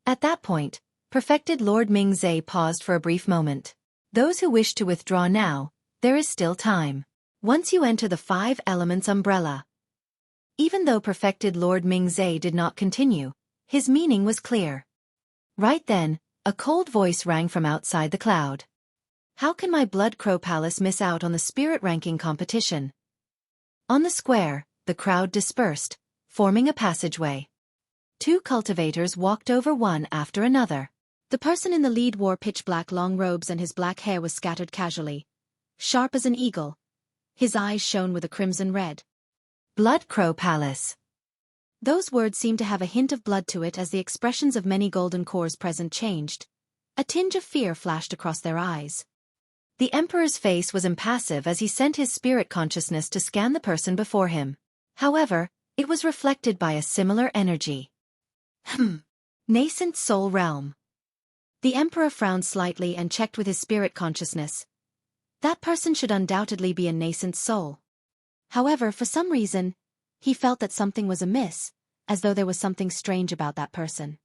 At that point, Perfected Lord Mingzhe paused for a brief moment. "Those who wish to withdraw now, there is still time. Once you enter the 5 Elements umbrella." Even though Perfected Lord Mingzhe did not continue, his meaning was clear. Right then, a cold voice rang from outside the cloud. How can my Blood Crow Palace miss out on the spirit ranking competition? On the square, the crowd dispersed, forming a passageway. Two cultivators walked over one after another. The person in the lead wore pitch-black long robes and his black hair was scattered casually, sharp as an eagle. His eyes shone with a crimson red. Blood Crow Palace. Those words seemed to have a hint of blood to it as the expressions of many golden cores present changed. A tinge of fear flashed across their eyes. The Emperor's face was impassive as he sent his spirit consciousness to scan the person before him. However, it was reflected by a similar energy. Nascent soul realm. The Emperor frowned slightly and checked with his spirit consciousness. That person should undoubtedly be a nascent soul. However, for some reason, he felt that something was amiss, as though there was something strange about that person.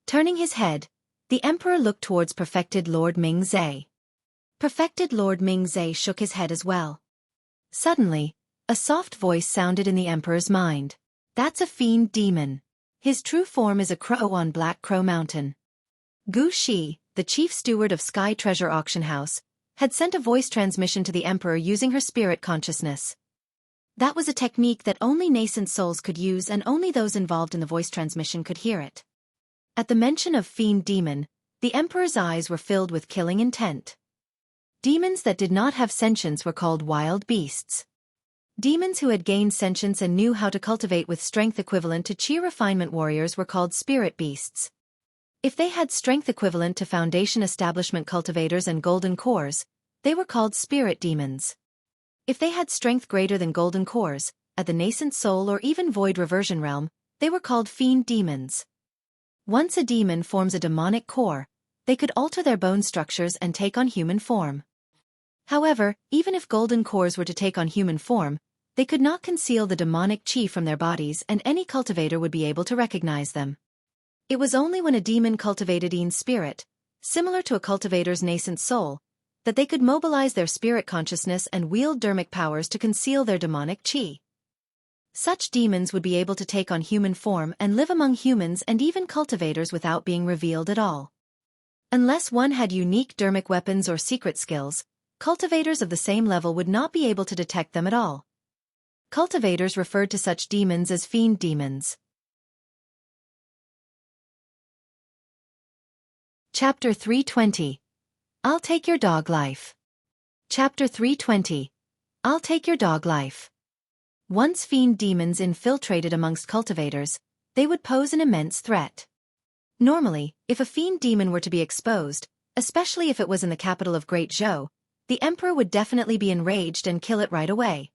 Turning his head, the Emperor looked towards Perfected Lord Ming-Zhe. Perfected Lord Ming-Zhe shook his head as well. Suddenly, a soft voice sounded in the Emperor's mind. That's a fiend demon. His true form is a crow on Black Crow Mountain. Gu Shi, the chief steward of Sky Treasure Auction House, had sent a voice transmission to the Emperor using her spirit consciousness. That was a technique that only nascent souls could use and only those involved in the voice transmission could hear it. At the mention of fiend demon, the Emperor's eyes were filled with killing intent. Demons that did not have sentience were called wild beasts. Demons who had gained sentience and knew how to cultivate with strength equivalent to Chi refinement warriors were called spirit beasts. If they had strength equivalent to Foundation Establishment cultivators and golden cores, they were called spirit demons. If they had strength greater than golden cores, at the nascent soul or even void reversion realm, they were called fiend demons. Once a demon forms a demonic core, they could alter their bone structures and take on human form. However, even if golden cores were to take on human form, they could not conceal the demonic chi from their bodies and any cultivator would be able to recognize them. It was only when a demon cultivated in spirit, similar to a cultivator's nascent soul, that they could mobilize their spirit consciousness and wield dermic powers to conceal their demonic chi. Such demons would be able to take on human form and live among humans and even cultivators without being revealed at all. Unless one had unique dermic weapons or secret skills, cultivators of the same level would not be able to detect them at all. Cultivators referred to such demons as fiend demons. Chapter 320. I'll take your dog life. Chapter 320. I'll take your dog life. Once fiend demons infiltrated amongst cultivators, they would pose an immense threat. Normally, if a fiend demon were to be exposed, especially if it was in the capital of Great Zhou, the Emperor would definitely be enraged and kill it right away.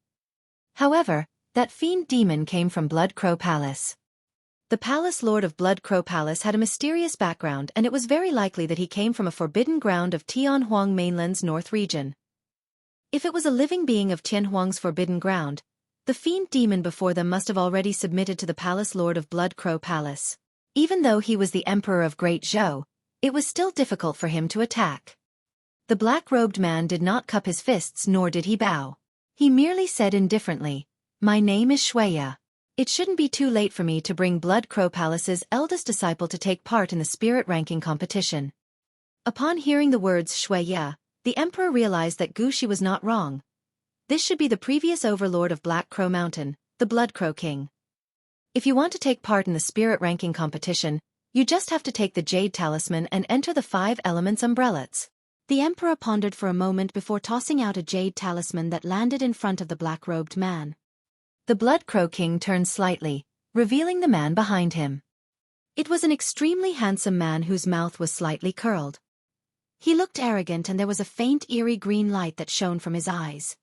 However, that fiend demon came from Blood Crow Palace. The Palace Lord of Blood Crow Palace had a mysterious background and it was very likely that he came from a forbidden ground of Tianhuang Mainland's north region. If it was a living being of Tianhuang's forbidden ground, the fiend demon before them must have already submitted to the Palace Lord of Blood Crow Palace. Even though he was the Emperor of Great Zhou, it was still difficult for him to attack. The black-robed man did not cup his fists nor did he bow. He merely said indifferently, "My name is Xueqi. It shouldn't be too late for me to bring Blood Crow Palace's eldest disciple to take part in the spirit ranking competition." Upon hearing the words Xueqi, the Emperor realized that Gu Shi was not wrong. This should be the previous overlord of Black Crow Mountain, the Blood Crow King. If you want to take part in the spirit ranking competition, you just have to take the Jade Talisman and enter the 5 elements umbrellas. The Emperor pondered for a moment before tossing out a Jade Talisman that landed in front of the black-robed man. The Blood Crow King turned slightly, revealing the man behind him. It was an extremely handsome man whose mouth was slightly curled. He looked arrogant and there was a faint eerie green light that shone from his eyes.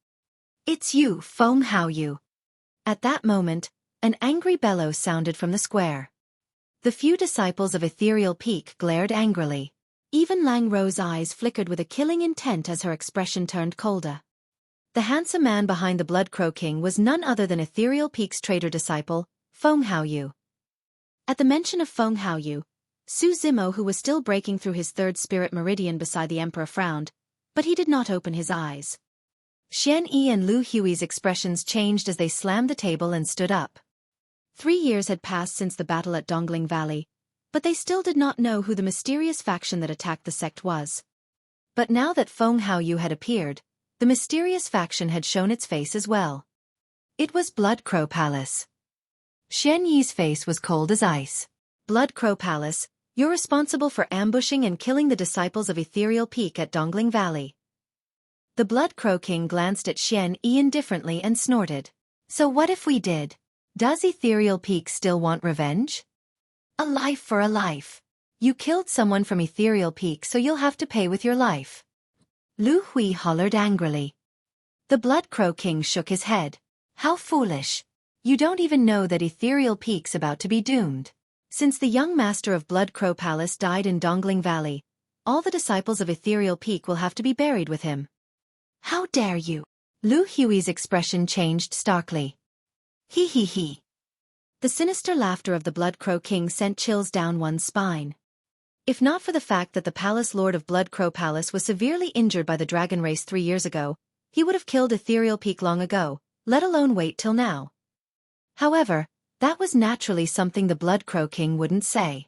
"It's you, Feng Haoyu." At that moment, an angry bellow sounded from the square. The few disciples of Ethereal Peak glared angrily. Even Lang Ro's eyes flickered with a killing intent as her expression turned colder. The handsome man behind the Blood Crow King was none other than Ethereal Peak's traitor disciple, Feng Haoyu. At the mention of Feng Haoyu, Su Zimo, who was still breaking through his third spirit meridian beside the Emperor, frowned, but he did not open his eyes. Xian Yi and Lu Hui's expressions changed as they slammed the table and stood up. 3 years had passed since the battle at Dongling Valley, but they still did not know who the mysterious faction that attacked the sect was. But now that Feng Haoyu had appeared, the mysterious faction had shown its face as well. It was Blood Crow Palace. Xian Yi's face was cold as ice. Blood Crow Palace, you're responsible for ambushing and killing the disciples of Ethereal Peak at Dongling Valley. The Blood Crow King glanced at Xian Yi indifferently and snorted. So what if we did? Does Ethereal Peak still want revenge? A life for a life. You killed someone from Ethereal Peak, so you'll have to pay with your life. Lu Hui hollered angrily. The Blood Crow King shook his head. How foolish. You don't even know that Ethereal Peak's about to be doomed. Since the young master of Blood Crow Palace died in Dongling Valley, all the disciples of Ethereal Peak will have to be buried with him. How dare you? Lu Hui's expression changed starkly. He he he. The sinister laughter of the Blood Crow King sent chills down one's spine. If not for the fact that the Palace Lord of Blood Crow Palace was severely injured by the dragon race 3 years ago, he would have killed Ethereal Peak long ago, let alone wait till now. However, that was naturally something the Blood Crow King wouldn't say.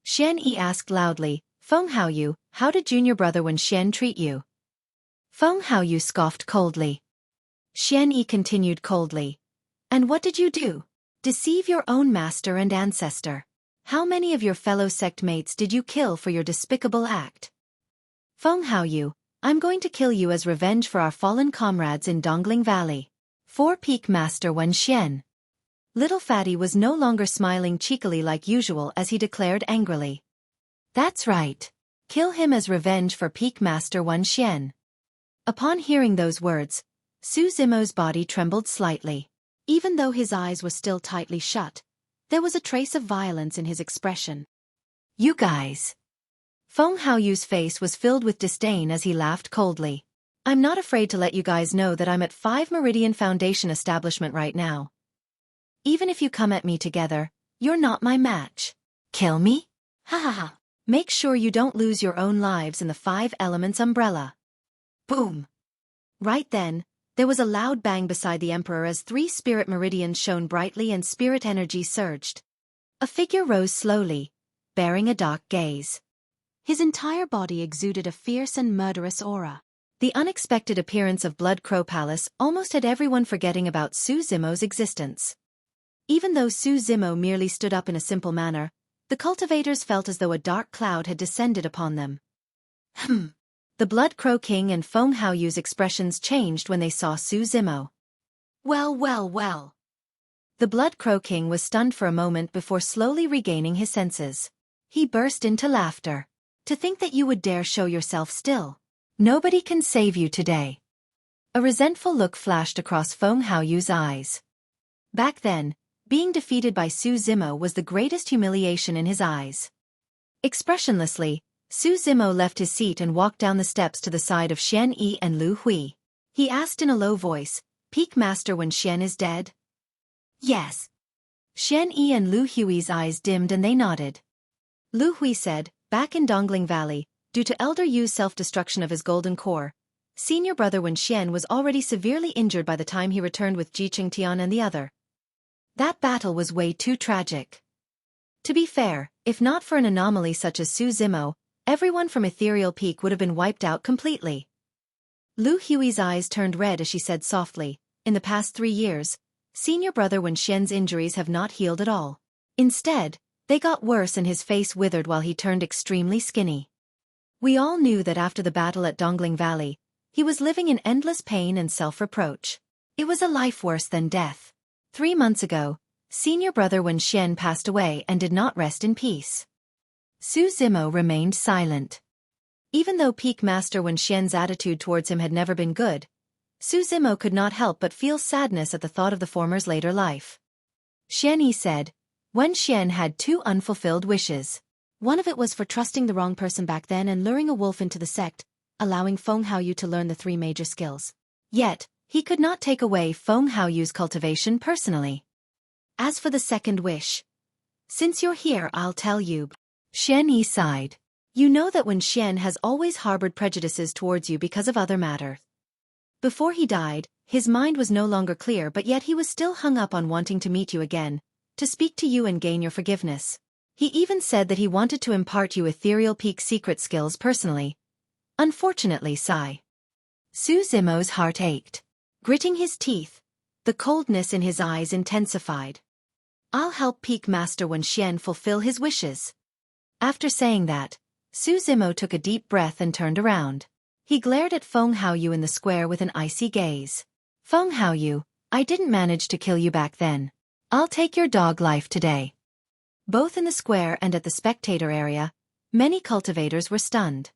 Xian Yi asked loudly, Feng Haoyu, how did junior brother Wen Xian treat you? Feng Haoyu scoffed coldly. Xian Yi continued coldly. And what did you do? Deceive your own master and ancestor. How many of your fellow sect mates did you kill for your despicable act? Feng Haoyu, I'm going to kill you as revenge for our fallen comrades in Dongling Valley. 4 Peak Master Wen Xian. Little Fatty was no longer smiling cheekily like usual as he declared angrily. That's right. Kill him as revenge for Peak Master Wen Xian. Upon hearing those words, Su Zimo's body trembled slightly. Even though his eyes were still tightly shut, there was a trace of violence in his expression. You guys. Feng Haoyu's face was filled with disdain as he laughed coldly. I'm not afraid to let you guys know that I'm at 5 Meridian Foundation establishment right now. Even if you come at me together, you're not my match. Kill me? Ha ha ha. Make sure you don't lose your own lives in the 5 Elements umbrella. Boom. Right then, there was a loud bang beside the Emperor as 3 spirit meridians shone brightly and spirit energy surged. A figure rose slowly, bearing a dark gaze. His entire body exuded a fierce and murderous aura. The unexpected appearance of Blood Crow Palace almost had everyone forgetting about Su Zimo's existence. Even though Su Zimo merely stood up in a simple manner, the cultivators felt as though a dark cloud had descended upon them. The Blood Crow King and Feng Haoyu's expressions changed when they saw Su Zimo. Well well well. The Blood Crow King was stunned for a moment before slowly regaining his senses. He burst into laughter. To think that you would dare show yourself still. Nobody can save you today. A resentful look flashed across Feng Haoyu's eyes. Back then, being defeated by Su Zimo was the greatest humiliation in his eyes. Expressionlessly, Su Zimo left his seat and walked down the steps to the side of Xian Yi and Lu Hui. He asked in a low voice, Peak Master Wen Xian is dead? Yes. Xian Yi and Lu Hui's eyes dimmed and they nodded. Lu Hui said, back in Dongling Valley, due to Elder Yu's self-destruction of his golden core, senior brother Wen Xian was already severely injured by the time he returned with Ji Qingtian and the other. That battle was way too tragic. To be fair, if not for an anomaly such as Su Zimo, everyone from Ethereal Peak would have been wiped out completely. Lu Hui's eyes turned red as she said softly, in the past 3 years, senior brother Wen Xian's injuries have not healed at all. Instead, they got worse and his face withered while he turned extremely skinny. We all knew that after the battle at Dongling Valley, he was living in endless pain and self-reproach. It was a life worse than death. 3 months ago, senior brother Wen Xian passed away and did not rest in peace. Su Zimo remained silent. Even though Peak Master Wen Xian's attitude towards him had never been good, Su Zimo could not help but feel sadness at the thought of the former's later life. Xian Yi said, Wen Xian had 2 unfulfilled wishes. One of it was for trusting the wrong person back then and luring a wolf into the sect, allowing Feng Haoyu to learn the 3 major skills. Yet, he could not take away Feng Haoyu's cultivation personally. As for the second wish, since you're here I'll tell you. Xian Yi sighed. You know that Wen Xian has always harbored prejudices towards you because of other matters. Before he died, his mind was no longer clear but yet he was still hung up on wanting to meet you again, to speak to you and gain your forgiveness. He even said that he wanted to impart you Ethereal Peak secret skills personally. Unfortunately, sigh. Su Zimo's heart ached. Gritting his teeth, the coldness in his eyes intensified. I'll help Peak Master Wen Xian fulfill his wishes. After saying that, Su Zimo took a deep breath and turned around. He glared at Feng Haoyu in the square with an icy gaze. Feng Haoyu, I didn't manage to kill you back then. I'll take your dog life today. Both in the square and at the spectator area, many cultivators were stunned.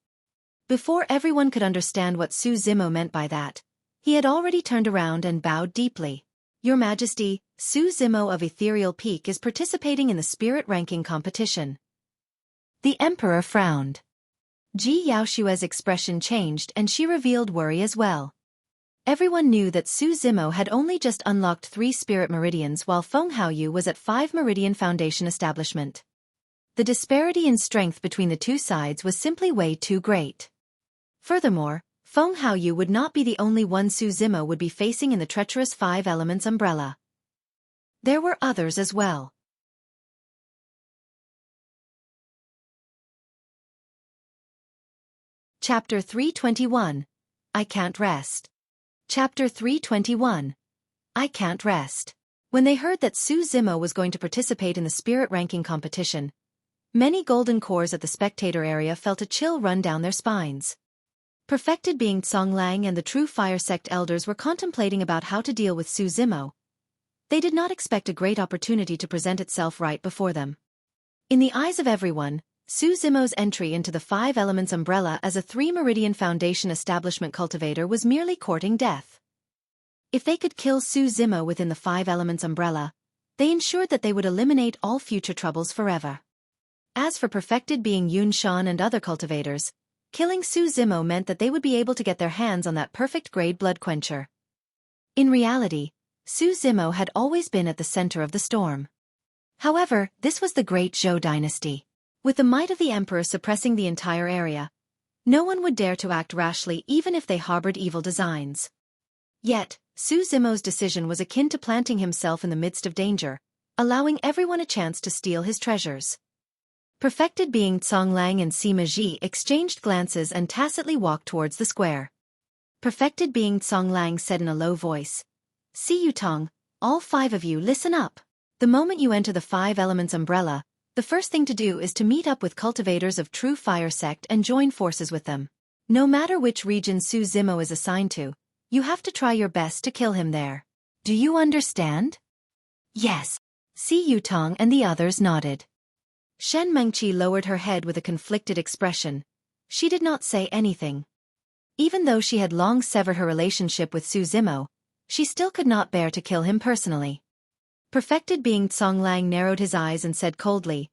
Before everyone could understand what Su Zimo meant by that, he had already turned around and bowed deeply. Your Majesty, Su Zimo of Ethereal Peak is participating in the spirit ranking competition. The Emperor frowned. Ji Yaoshue's expression changed and she revealed worry as well. Everyone knew that Su Zimo had only just unlocked 3 spirit meridians while Feng Haoyu was at 5 Meridian Foundation establishment. The disparity in strength between the two sides was simply way too great. Furthermore, Feng Haoyu would not be the only one Su Zimo would be facing in the treacherous 5 Elements umbrella. There were others as well. Chapter 321. I Can't Rest. Chapter 321. I Can't Rest. When they heard that Su Zimo was going to participate in the spirit ranking competition, many golden cores at the spectator area felt a chill run down their spines. Perfected being Songlang and the true fire sect elders were contemplating about how to deal with Su Zimo. They did not expect a great opportunity to present itself right before them. In the eyes of everyone, Su Zimo's entry into the 5 Elements umbrella as a 3 Meridian Foundation establishment cultivator was merely courting death. If they could kill Su Zimo within the 5 Elements umbrella, they ensured that they would eliminate all future troubles forever. As for perfected being Yun Shan and other cultivators, killing Su Zimo meant that they would be able to get their hands on that perfect grade blood quencher. In reality, Su Zimo had always been at the center of the storm. However, this was the Great Zhou dynasty. With the might of the Emperor suppressing the entire area, no one would dare to act rashly even if they harbored evil designs. Yet, Su Zimo's decision was akin to planting himself in the midst of danger, allowing everyone a chance to steal his treasures. Perfected being Songlang and Sima Ji exchanged glances and tacitly walked towards the square. Perfected being Songlang said in a low voice, "See you Tong, all 5 of you listen up. The moment you enter the 5 Elements umbrella, the first thing to do is to meet up with cultivators of true fire sect and join forces with them. No matter which region Su Zimo is assigned to, you have to try your best to kill him there. Do you understand?" Yes. Si Yutong and the others nodded. Shen Mengqi lowered her head with a conflicted expression. She did not say anything. Even though she had long severed her relationship with Su Zimo, she still could not bear to kill him personally. Perfected being Songlang narrowed his eyes and said coldly,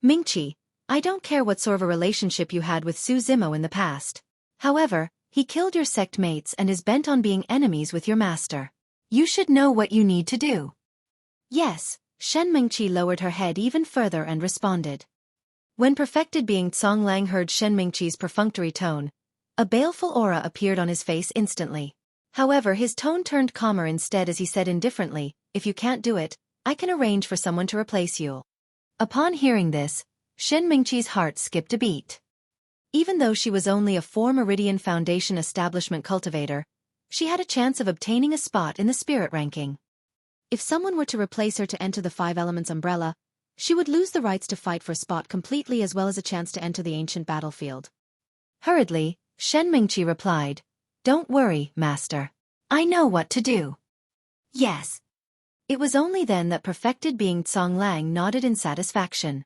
"Mingqi, I don't care what sort of a relationship you had with Su Zimo in the past. However, he killed your sect mates and is bent on being enemies with your master. You should know what you need to do." Yes, Shen Mingqi lowered her head even further and responded. When perfected being Songlang heard Shen Mingqi's perfunctory tone, a baleful aura appeared on his face instantly. However, his tone turned calmer instead as he said indifferently, "If you can't do it, I can arrange for someone to replace you." Upon hearing this, Shen Mingqi's heart skipped a beat. Even though she was only a 4 Meridian Foundation establishment cultivator, she had a chance of obtaining a spot in the spirit ranking. If someone were to replace her to enter the 5 Elements umbrella, she would lose the rights to fight for a spot completely as well as a chance to enter the ancient battlefield. Hurriedly, Shen Mingqi replied, "Don't worry, Master. I know what to do." Yes. It was only then that perfected being Songlang nodded in satisfaction.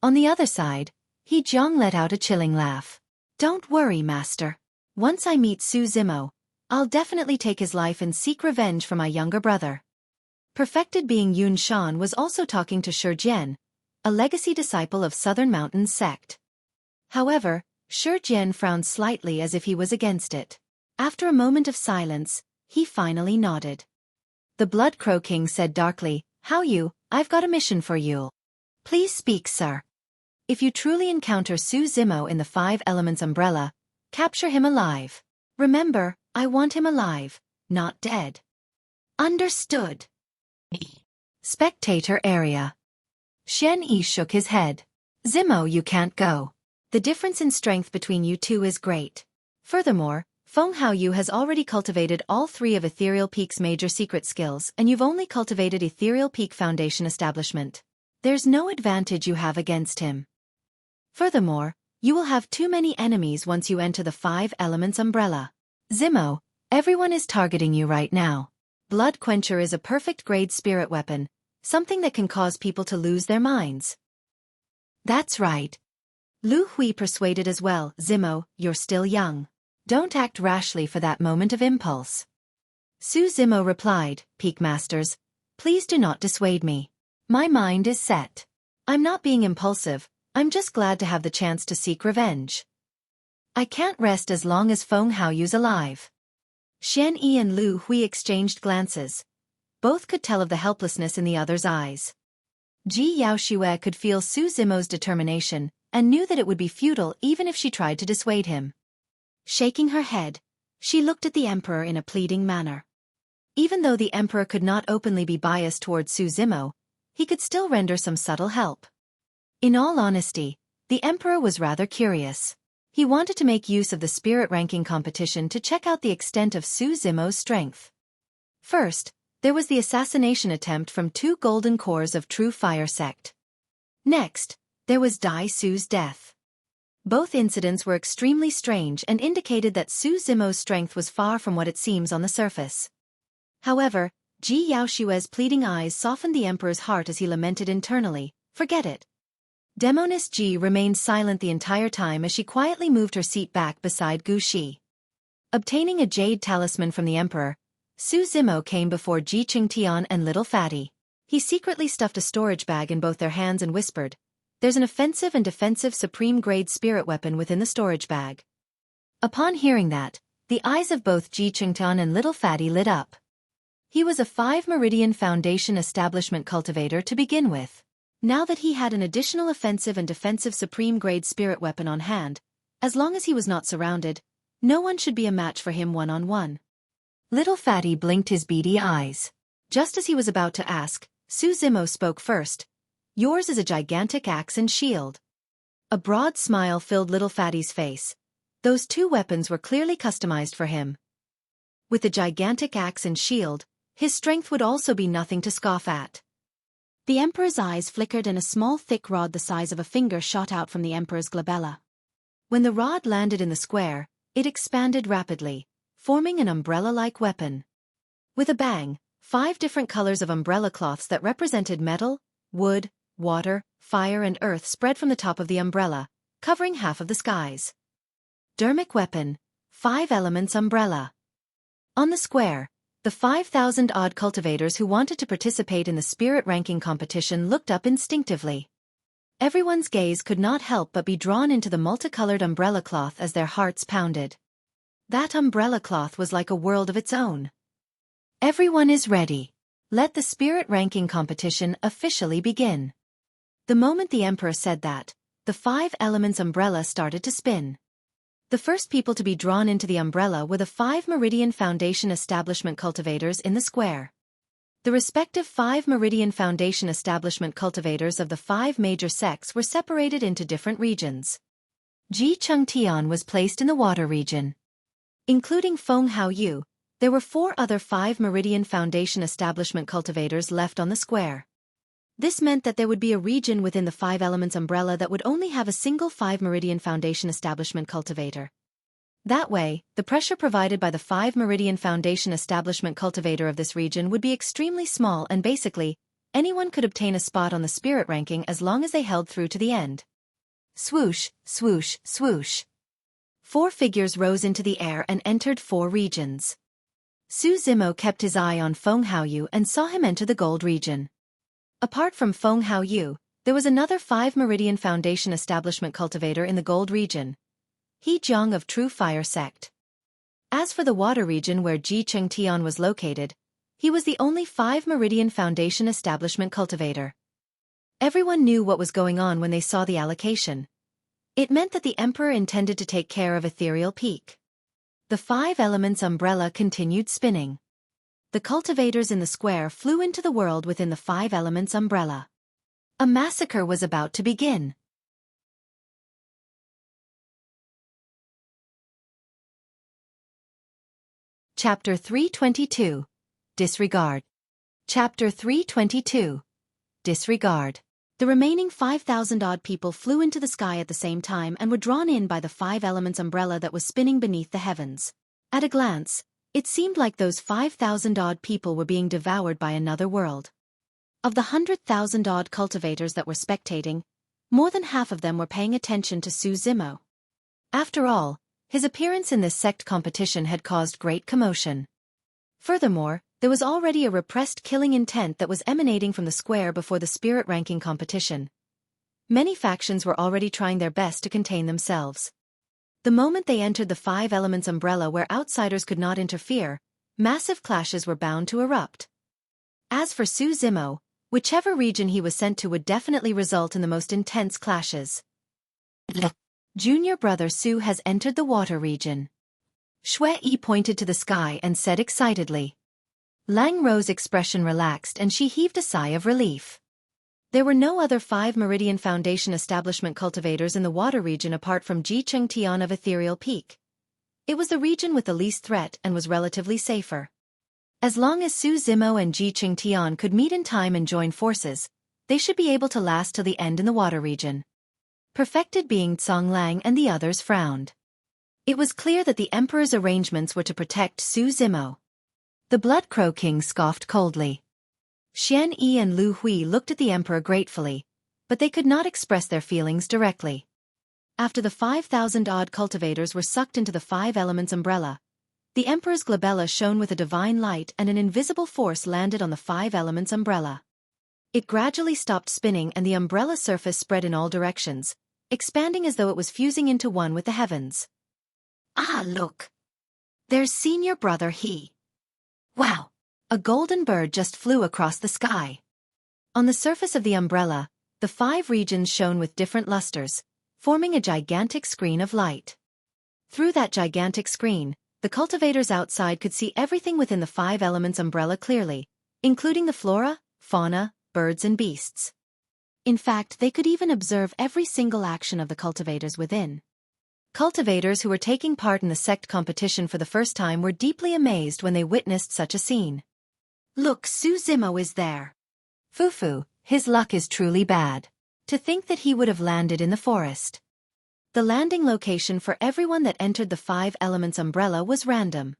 On the other side, He Jiang let out a chilling laugh. "Don't worry, Master. Once I meet Su Zimo, I'll definitely take his life and seek revenge for my younger brother." Perfected being Yun Shan was also talking to Shi Jian, a legacy disciple of Southern Mountains sect. However, Shi Jian frowned slightly as if he was against it. After a moment of silence, he finally nodded. The Blood Crow King said darkly, I've got a mission for you. Please speak, sir. If you truly encounter Su Zimo in the 5 Elements umbrella, capture him alive. Remember, I want him alive, not dead. Understood. Spectator area. Shen Yi shook his head. "Zimo, you can't go. The difference in strength between you two is great. Furthermore, Feng Haoyu has already cultivated all 3 of Ethereal Peak's major secret skills and you've only cultivated Ethereal Peak Foundation Establishment. There's no advantage you have against him. Furthermore, you will have too many enemies once you enter the 5 Elements umbrella. Zimo, everyone is targeting you right now. Blood Quencher is a perfect grade spirit weapon, something that can cause people to lose their minds. That's right. Lu Hui persuaded as well. Zimo, you're still young. Don't act rashly for that moment of impulse. Su Zimo replied, Peak Masters, please do not dissuade me. My mind is set. I'm not being impulsive, I'm just glad to have the chance to seek revenge. I can't rest as long as Feng Haoyu's alive. Xian Yi and Lu Hui exchanged glances. Both could tell of the helplessness in the other's eyes. Ji Yaoxue could feel Su Zimo's determination, and knew that it would be futile even if she tried to dissuade him. Shaking her head, she looked at the Emperor in a pleading manner. Even though the Emperor could not openly be biased towards Su Zimo, he could still render some subtle help. In all honesty, the Emperor was rather curious. He wanted to make use of the spirit ranking competition to check out the extent of Su Zimo's strength. First, there was the assassination attempt from 2 golden cores of True Fire sect. Next, there was Dai Su's death. Both incidents were extremely strange and indicated that Su Zimo's strength was far from what it seems on the surface. However, Ji Yaoxue's pleading eyes softened the Emperor's heart as he lamented internally, forget it. Demoness Ji remained silent the entire time as she quietly moved her seat back beside Gu Shi. Obtaining a jade talisman from the Emperor, Su Zimo came before Ji Qingtian and Little Fatty. He secretly stuffed a storage bag in both their hands and whispered, there's an offensive and defensive supreme-grade spirit weapon within the storage bag. Upon hearing that, the eyes of both Ji Qingtian and Little Fatty lit up. He was a 5 Meridian Foundation establishment cultivator to begin with. Now that he had an additional offensive and defensive supreme-grade spirit weapon on hand, as long as he was not surrounded, no one should be a match for him one-on-one. Little Fatty blinked his beady eyes. Just as he was about to ask, Su Zimo spoke first. Yours is a gigantic axe and shield. A broad smile filled Little Fatty's face. Those 2 weapons were clearly customized for him. With the gigantic axe and shield, his strength would also be nothing to scoff at. The Emperor's eyes flickered and a small thick rod the size of a finger shot out from the Emperor's glabella. When the rod landed in the square, it expanded rapidly, forming an umbrella-like weapon. With a bang, 5 different colors of umbrella cloths that represented metal, wood, water, fire and earth spread from the top of the umbrella, covering half of the skies. Dermic weapon, 5 Elements umbrella. On the square, the 5,000-odd cultivators who wanted to participate in the spirit ranking competition looked up instinctively. Everyone's gaze could not help but be drawn into the multicolored umbrella cloth as their hearts pounded. That umbrella cloth was like a world of its own. Everyone is ready. Let the spirit ranking competition officially begin. The moment the Emperor said that, the 5 Elements umbrella started to spin. The first people to be drawn into the umbrella were the 5 Meridian Foundation establishment cultivators in the square. The respective 5 Meridian Foundation establishment cultivators of the 5 major sects were separated into different regions. Ji Qingtian was placed in the water region. Including Feng Haoyu, there were 4 other 5 Meridian Foundation establishment cultivators left on the square. This meant that there would be a region within the 5 Elements umbrella that would only have a single 5 Meridian Foundation establishment cultivator. That way, the pressure provided by the 5 Meridian Foundation establishment cultivator of this region would be extremely small and basically, anyone could obtain a spot on the spirit ranking as long as they held through to the end. Swoosh, swoosh, swoosh. 4 figures rose into the air and entered 4 regions. Su Zimo kept his eye on Feng Haoyu and saw him enter the gold region. Apart from Feng Haoyu, there was another 5 Meridian Foundation establishment cultivator in the gold region. He Jiang of True Fire sect. As for the water region where Ji Qingtian was located, he was the only 5 Meridian Foundation establishment cultivator. Everyone knew what was going on when they saw the allocation. It meant that the Emperor intended to take care of Ethereal Peak. The 5 Elements umbrella continued spinning. The cultivators in the square flew into the world within the 5 Elements umbrella. A massacre was about to begin. Chapter 322. Disregard. Chapter 322. Disregard. The remaining 5,000-odd people flew into the sky at the same time and were drawn in by the five elements umbrella that was spinning beneath the heavens. At a glance, it seemed like those 5,000-odd people were being devoured by another world. Of the 100,000-odd cultivators that were spectating, more than half of them were paying attention to Su Zimo. After all, his appearance in this sect competition had caused great commotion. Furthermore, there was already a repressed killing intent that was emanating from the square before the spirit ranking competition. Many factions were already trying their best to contain themselves. The moment they entered the five elements umbrella where outsiders could not interfere, massive clashes were bound to erupt. As for Su Zimo, whichever region he was sent to would definitely result in the most intense clashes. Junior brother Su has entered the water region. Xueqi pointed to the sky and said excitedly. Lang Ro's expression relaxed and she heaved a sigh of relief. There were no other 5 Meridian Foundation establishment cultivators in the water region apart from Jicheng Tian of Ethereal Peak. It was the region with the least threat and was relatively safer. As long as Su Zimo and Jicheng Tian could meet in time and join forces, they should be able to last till the end in the water region. Perfected being Tsang Lang and the others frowned. It was clear that the Emperor's arrangements were to protect Su Zimo. The Blood Crow King scoffed coldly. Xian Yi and Lu Hui looked at the Emperor gratefully, but they could not express their feelings directly. After the 5,000-odd cultivators were sucked into the five elements umbrella, the Emperor's glabella shone with a divine light and an invisible force landed on the five elements umbrella. It gradually stopped spinning and the umbrella surface spread in all directions, expanding as though it was fusing into one with the heavens. Ah, look! There's senior brother He. Wow! A golden bird just flew across the sky. On the surface of the umbrella, the 5 regions shone with different lusters, forming a gigantic screen of light. Through that gigantic screen, the cultivators outside could see everything within the 5 elements umbrella clearly, including the flora, fauna, birds and beasts. In fact, they could even observe every single action of the cultivators within. Cultivators who were taking part in the sect competition for the first time were deeply amazed when they witnessed such a scene. Look, Su Zimo is there. Fufu, his luck is truly bad. To think that he would have landed in the forest. The landing location for everyone that entered the 5 elements umbrella was random.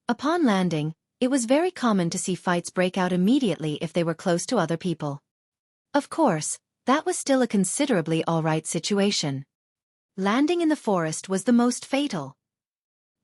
Upon landing, it was very common to see fights break out immediately if they were close to other people. Of course, that was still a considerably alright situation. Landing in the forest was the most fatal.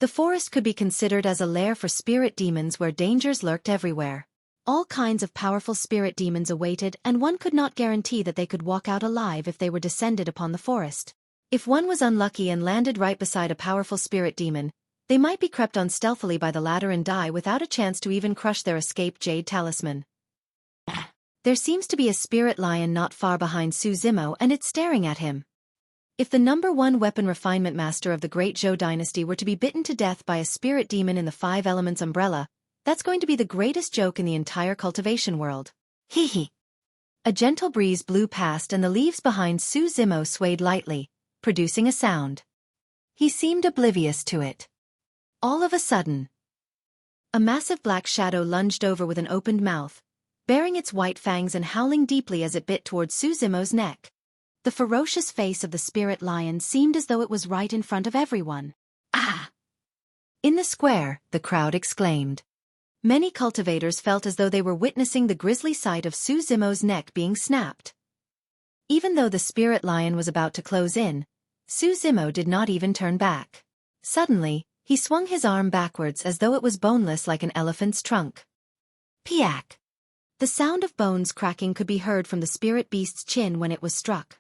The forest could be considered as a lair for spirit demons where dangers lurked everywhere. All kinds of powerful spirit demons awaited and one could not guarantee that they could walk out alive if they were descended upon the forest. If one was unlucky and landed right beside a powerful spirit demon, they might be crept on stealthily by the ladder and die without a chance to even crush their escaped jade talisman. There seems to be a spirit lion not far behind Su Zimo and it's staring at him. If the #1 weapon refinement master of the Great Zhou dynasty were to be bitten to death by a spirit demon in the 5 elements umbrella, that's going to be the greatest joke in the entire cultivation world. Hee hee. A gentle breeze blew past and the leaves behind Su Zimo swayed lightly, producing a sound. He seemed oblivious to it. All of a sudden, a massive black shadow lunged over with an opened mouth, baring its white fangs and howling deeply as it bit towards Su Zimo's neck. The ferocious face of the spirit lion seemed as though it was right in front of everyone. Ah! In the square, the crowd exclaimed. Many cultivators felt as though they were witnessing the grisly sight of Su Zimo's neck being snapped. Even though the spirit lion was about to close in, Su Zimo did not even turn back. Suddenly, he swung his arm backwards as though it was boneless like an elephant's trunk. Piak! The sound of bones cracking could be heard from the spirit beast's chin when it was struck.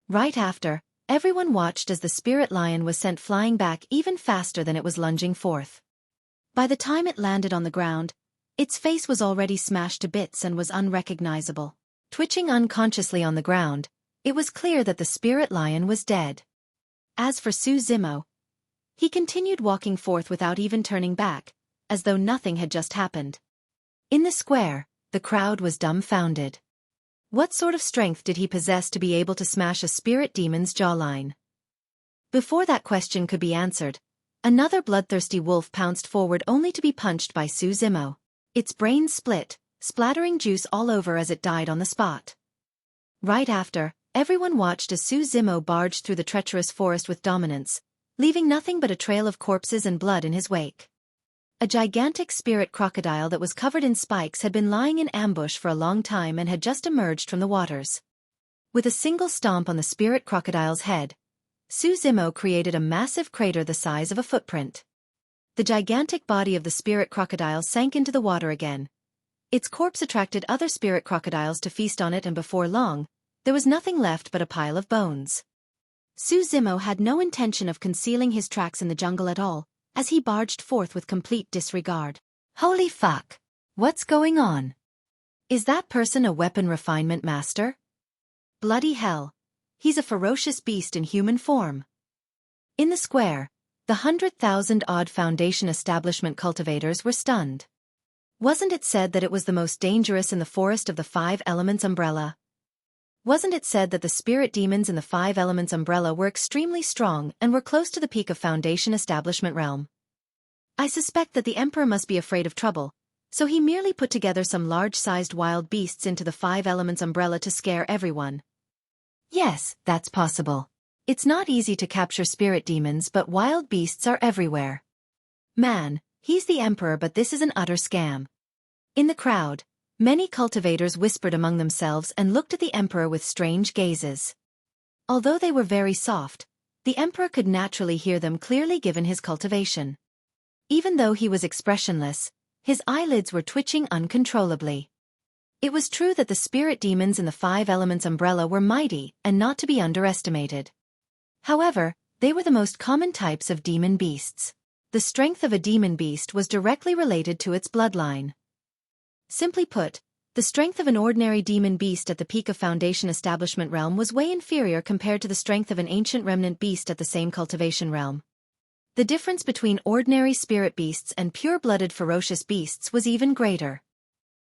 Right after, everyone watched as the spirit lion was sent flying back even faster than it was lunging forth. By the time it landed on the ground, its face was already smashed to bits and was unrecognizable. Twitching unconsciously on the ground, it was clear that the spirit lion was dead. As for Su Zimo, he continued walking forth without even turning back, as though nothing had just happened. In the square, the crowd was dumbfounded. What sort of strength did he possess to be able to smash a spirit demon's jawline? Before that question could be answered, Another bloodthirsty wolf pounced forward only to be punched by Su Zimo. Its brains split, splattering juice all over as it died on the spot. Right after, everyone watched as Su Zimo barged through the treacherous forest with dominance, leaving nothing but a trail of corpses and blood in his wake. A gigantic spirit crocodile that was covered in spikes had been lying in ambush for a long time and had just emerged from the waters. With a single stomp on the spirit crocodile's head, Su Zimo created a massive crater the size of a footprint. The gigantic body of the spirit crocodile sank into the water again. Its corpse attracted other spirit crocodiles to feast on it, and before long, there was nothing left but a pile of bones. Su Zimo had no intention of concealing his tracks in the jungle at all, as he barged forth with complete disregard. Holy fuck! What's going on? Is that person a weapon refinement master? Bloody hell! He's a ferocious beast in human form. In the square, the 100,000-odd Foundation establishment cultivators were stunned. Wasn't it said that it was the most dangerous in the forest of the Five Elements umbrella? Wasn't it said that the spirit demons in the Five Elements umbrella were extremely strong and were close to the peak of Foundation establishment realm? I suspect that the Emperor must be afraid of trouble, so he merely put together some large-sized wild beasts into the Five Elements umbrella to scare everyone. Yes, that's possible. It's not easy to capture spirit demons, but wild beasts are everywhere. Man, he's the Emperor, but this is an utter scam. In the crowd, many cultivators whispered among themselves and looked at the Emperor with strange gazes. Although they were very soft, the Emperor could naturally hear them clearly given his cultivation. Even though he was expressionless, his eyelids were twitching uncontrollably. It was true that the spirit demons in the Five Elements umbrella were mighty and not to be underestimated. However, they were the most common types of demon beasts. The strength of a demon beast was directly related to its bloodline. Simply put, the strength of an ordinary demon beast at the peak of Foundation establishment realm was way inferior compared to the strength of an ancient remnant beast at the same cultivation realm. The difference between ordinary spirit beasts and pure-blooded ferocious beasts was even greater.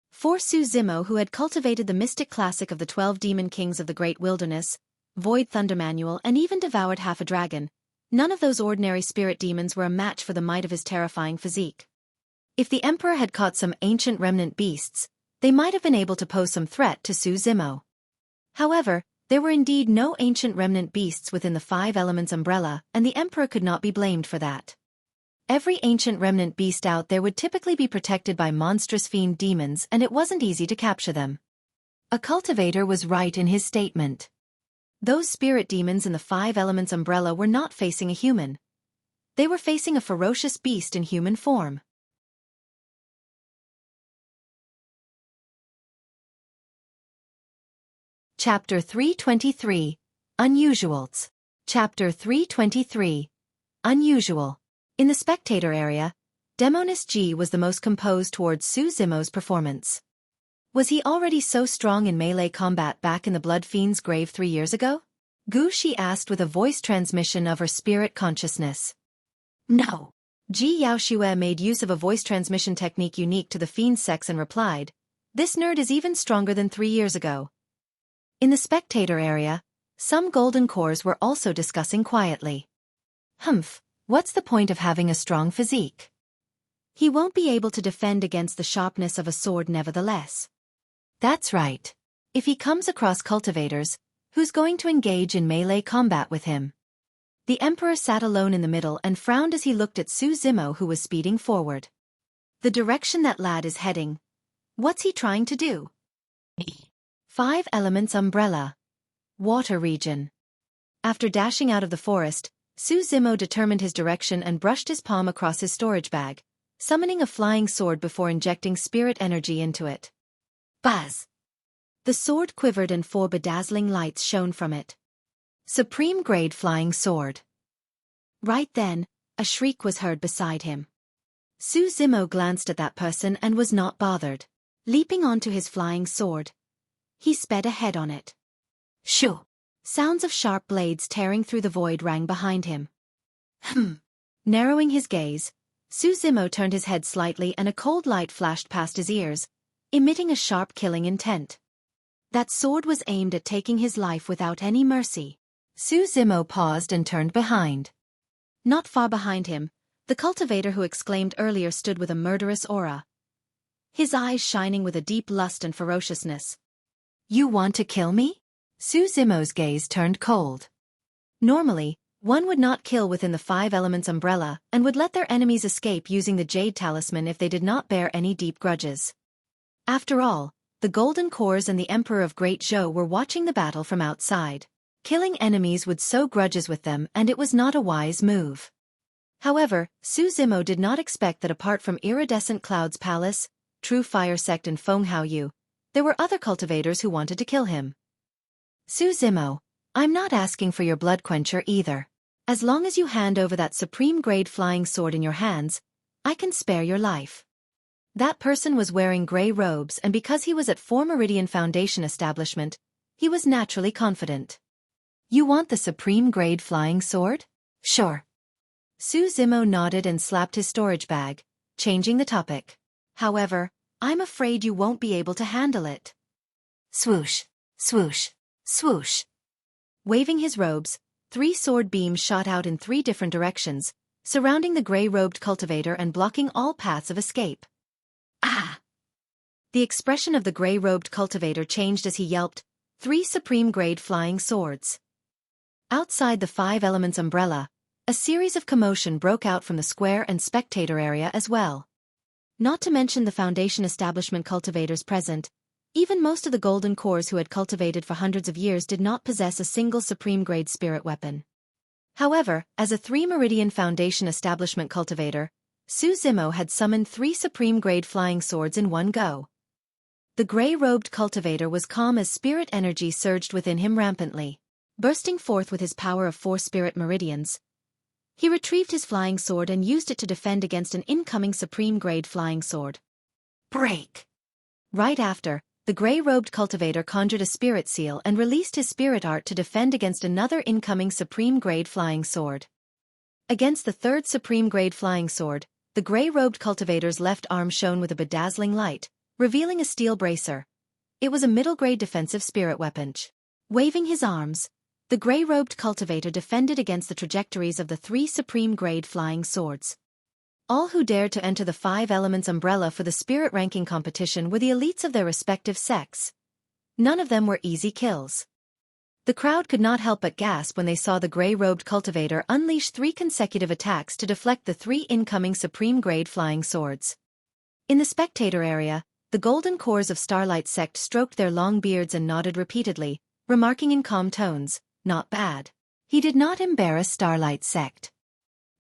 For Su Zimo, who had cultivated the mystic classic of the 12 demon kings of the Great Wilderness, Void Thunder Manual, and even devoured half a dragon, none of those ordinary spirit demons were a match for the might of his terrifying physique. If the Emperor had caught some ancient remnant beasts, they might have been able to pose some threat to Su Zimo. However, there were indeed no ancient remnant beasts within the Five Elements umbrella, and the Emperor could not be blamed for that. Every ancient remnant beast out there would typically be protected by monstrous fiend demons, and it wasn't easy to capture them. A cultivator was right in his statement. Those spirit demons in the Five Elements umbrella were not facing a human. They were facing a ferocious beast in human form. Chapter 323. Unusuals. Chapter 323. Unusual. In the spectator area, Demonis G was the most composed towards Su Zimo's performance. Was he already so strong in melee combat back in the Blood Fiend's grave 3 years ago? Gu Shi asked with a voice transmission of her spirit consciousness. No. Ji Yaoxue made use of a voice transmission technique unique to the Fiend's sex and replied, "This nerd is even stronger than 3 years ago." In the spectator area, some golden cores were also discussing quietly. Humph. What's the point of having a strong physique? He won't be able to defend against the sharpness of a sword nevertheless. That's right. If he comes across cultivators, who's going to engage in melee combat with him? The Emperor sat alone in the middle and frowned as he looked at Su Zimo, who was speeding forward. The direction that lad is heading. What's he trying to do? Five Elements umbrella. Water region. After dashing out of the forest, Su Zimo determined his direction and brushed his palm across his storage bag, summoning a flying sword before injecting spirit energy into it. Buzz! The sword quivered and 4 bedazzling lights shone from it. Supreme-grade flying sword. Right then, a shriek was heard beside him. Su Zimo glanced at that person and was not bothered. Leaping onto his flying sword, he sped ahead on it. Shoo! Sounds of sharp blades tearing through the void rang behind him. Narrowing his gaze, Su Zimo turned his head slightly and a cold light flashed past his ears, emitting a sharp killing intent. That sword was aimed at taking his life without any mercy. Su Zimo paused and turned behind. Not far behind him, The cultivator who exclaimed earlier stood with a murderous aura, his eyes shining with a deep lust and ferociousness. You want to kill me? Su Zimo's gaze turned cold. Normally, one would not kill within the Five Elements umbrella and would let their enemies escape using the Jade Talisman if they did not bear any deep grudges. After all, the Golden Cores and the Emperor of Great Zhou were watching the battle from outside. Killing enemies would sow grudges with them, and it was not a wise move. However, Su Zimo did not expect that apart from Iridescent Cloud's palace, True Fire Sect and Feng Haoyu, there were other cultivators who wanted to kill him. Su Zimo, I'm not asking for your blood quencher either. As long as you hand over that supreme-grade flying sword in your hands, I can spare your life. That person was wearing gray robes, and because he was at 4 Meridian Foundation establishment, he was naturally confident. You want the supreme-grade flying sword? Sure. Su Zimo nodded and slapped his storage bag, changing the topic. However, I'm afraid you won't be able to handle it. Swoosh, swoosh, swoosh. Waving his robes, 3 sword beams shot out in 3 different directions, surrounding the gray-robed cultivator and blocking all paths of escape. Ah! The expression of the gray-robed cultivator changed as he yelped, 3 supreme-grade flying swords. Outside the Five Elements umbrella, a series of commotion broke out from the square and spectator area as well. Not to mention the Foundation establishment cultivators present, even most of the Golden Cores who had cultivated for hundreds of years did not possess a single supreme-grade spirit weapon. However, as a 3 Meridian Foundation establishment cultivator, Su Zimo had summoned 3 supreme-grade flying swords in one go. The gray-robed cultivator was calm as spirit energy surged within him rampantly. Bursting forth with his power of 4 spirit meridians, he retrieved his flying sword and used it to defend against an incoming supreme-grade flying sword. Break! Right after, the gray-robed cultivator conjured a spirit seal and released his spirit art to defend against another incoming supreme-grade flying sword. Against the 3rd supreme-grade flying sword, the gray-robed cultivator's left arm shone with a bedazzling light, revealing a steel bracer. It was a middle-grade defensive spirit weapon. Waving his arms, the gray-robed cultivator defended against the trajectories of the 3 supreme-grade flying swords. All who dared to enter the Five Elements umbrella for the spirit ranking competition were the elites of their respective sects. None of them were easy kills. The crowd could not help but gasp when they saw the gray-robed cultivator unleash 3 consecutive attacks to deflect the 3 incoming supreme-grade flying swords. In the spectator area, the Golden Cores of Starlight Sect stroked their long beards and nodded repeatedly, remarking in calm tones, "Not bad." He did not embarrass Starlight Sect.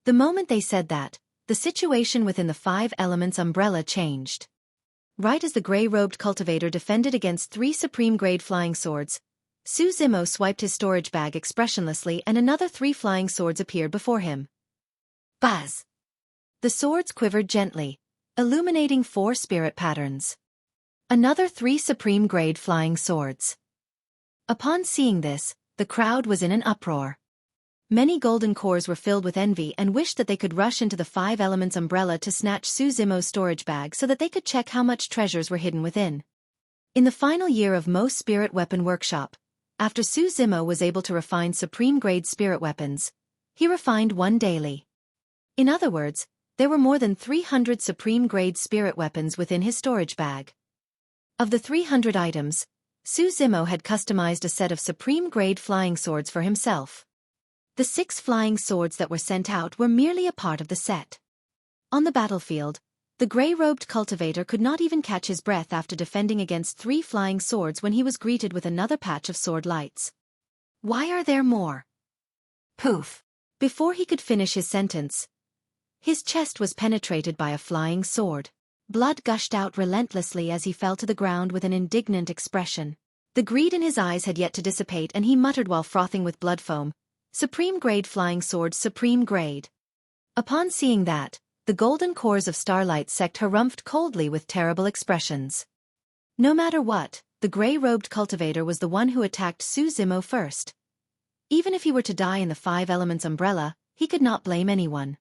The moment they said that, the situation within the Five Elements umbrella changed. Right as the gray-robed cultivator defended against 3 supreme-grade flying swords, Su Zimo swiped his storage bag expressionlessly and another 3 flying swords appeared before him. Buzz! The swords quivered gently, illuminating 4 spirit patterns. Another 3 supreme-grade flying swords. Upon seeing this, the crowd was in an uproar. Many Golden Cores were filled with envy and wished that they could rush into the Five Elements umbrella to snatch Su Zimo's storage bag so that they could check how much treasures were hidden within. In the final year of Mo's Spirit Weapon Workshop, after Su Zimo was able to refine supreme-grade spirit weapons, he refined one daily. In other words, there were more than 300 supreme-grade spirit weapons within his storage bag. Of the 300 items, Su Zimo had customized a set of supreme-grade flying swords for himself. The 6 flying swords that were sent out were merely a part of the set. On the battlefield, the gray-robed cultivator could not even catch his breath after defending against 3 flying swords when he was greeted with another patch of sword lights. Why are there more? Poof! Before he could finish his sentence, his chest was penetrated by a flying sword. Blood gushed out relentlessly as he fell to the ground with an indignant expression. The greed in his eyes had yet to dissipate and he muttered while frothing with blood foam, "Supreme-grade flying sword, supreme-grade." Upon seeing that, the Golden Cores of Starlight Sect harumphed coldly with terrible expressions. No matter what, the gray-robed cultivator was the one who attacked Su Zimo first. Even if he were to die in the Five Elements umbrella, he could not blame anyone.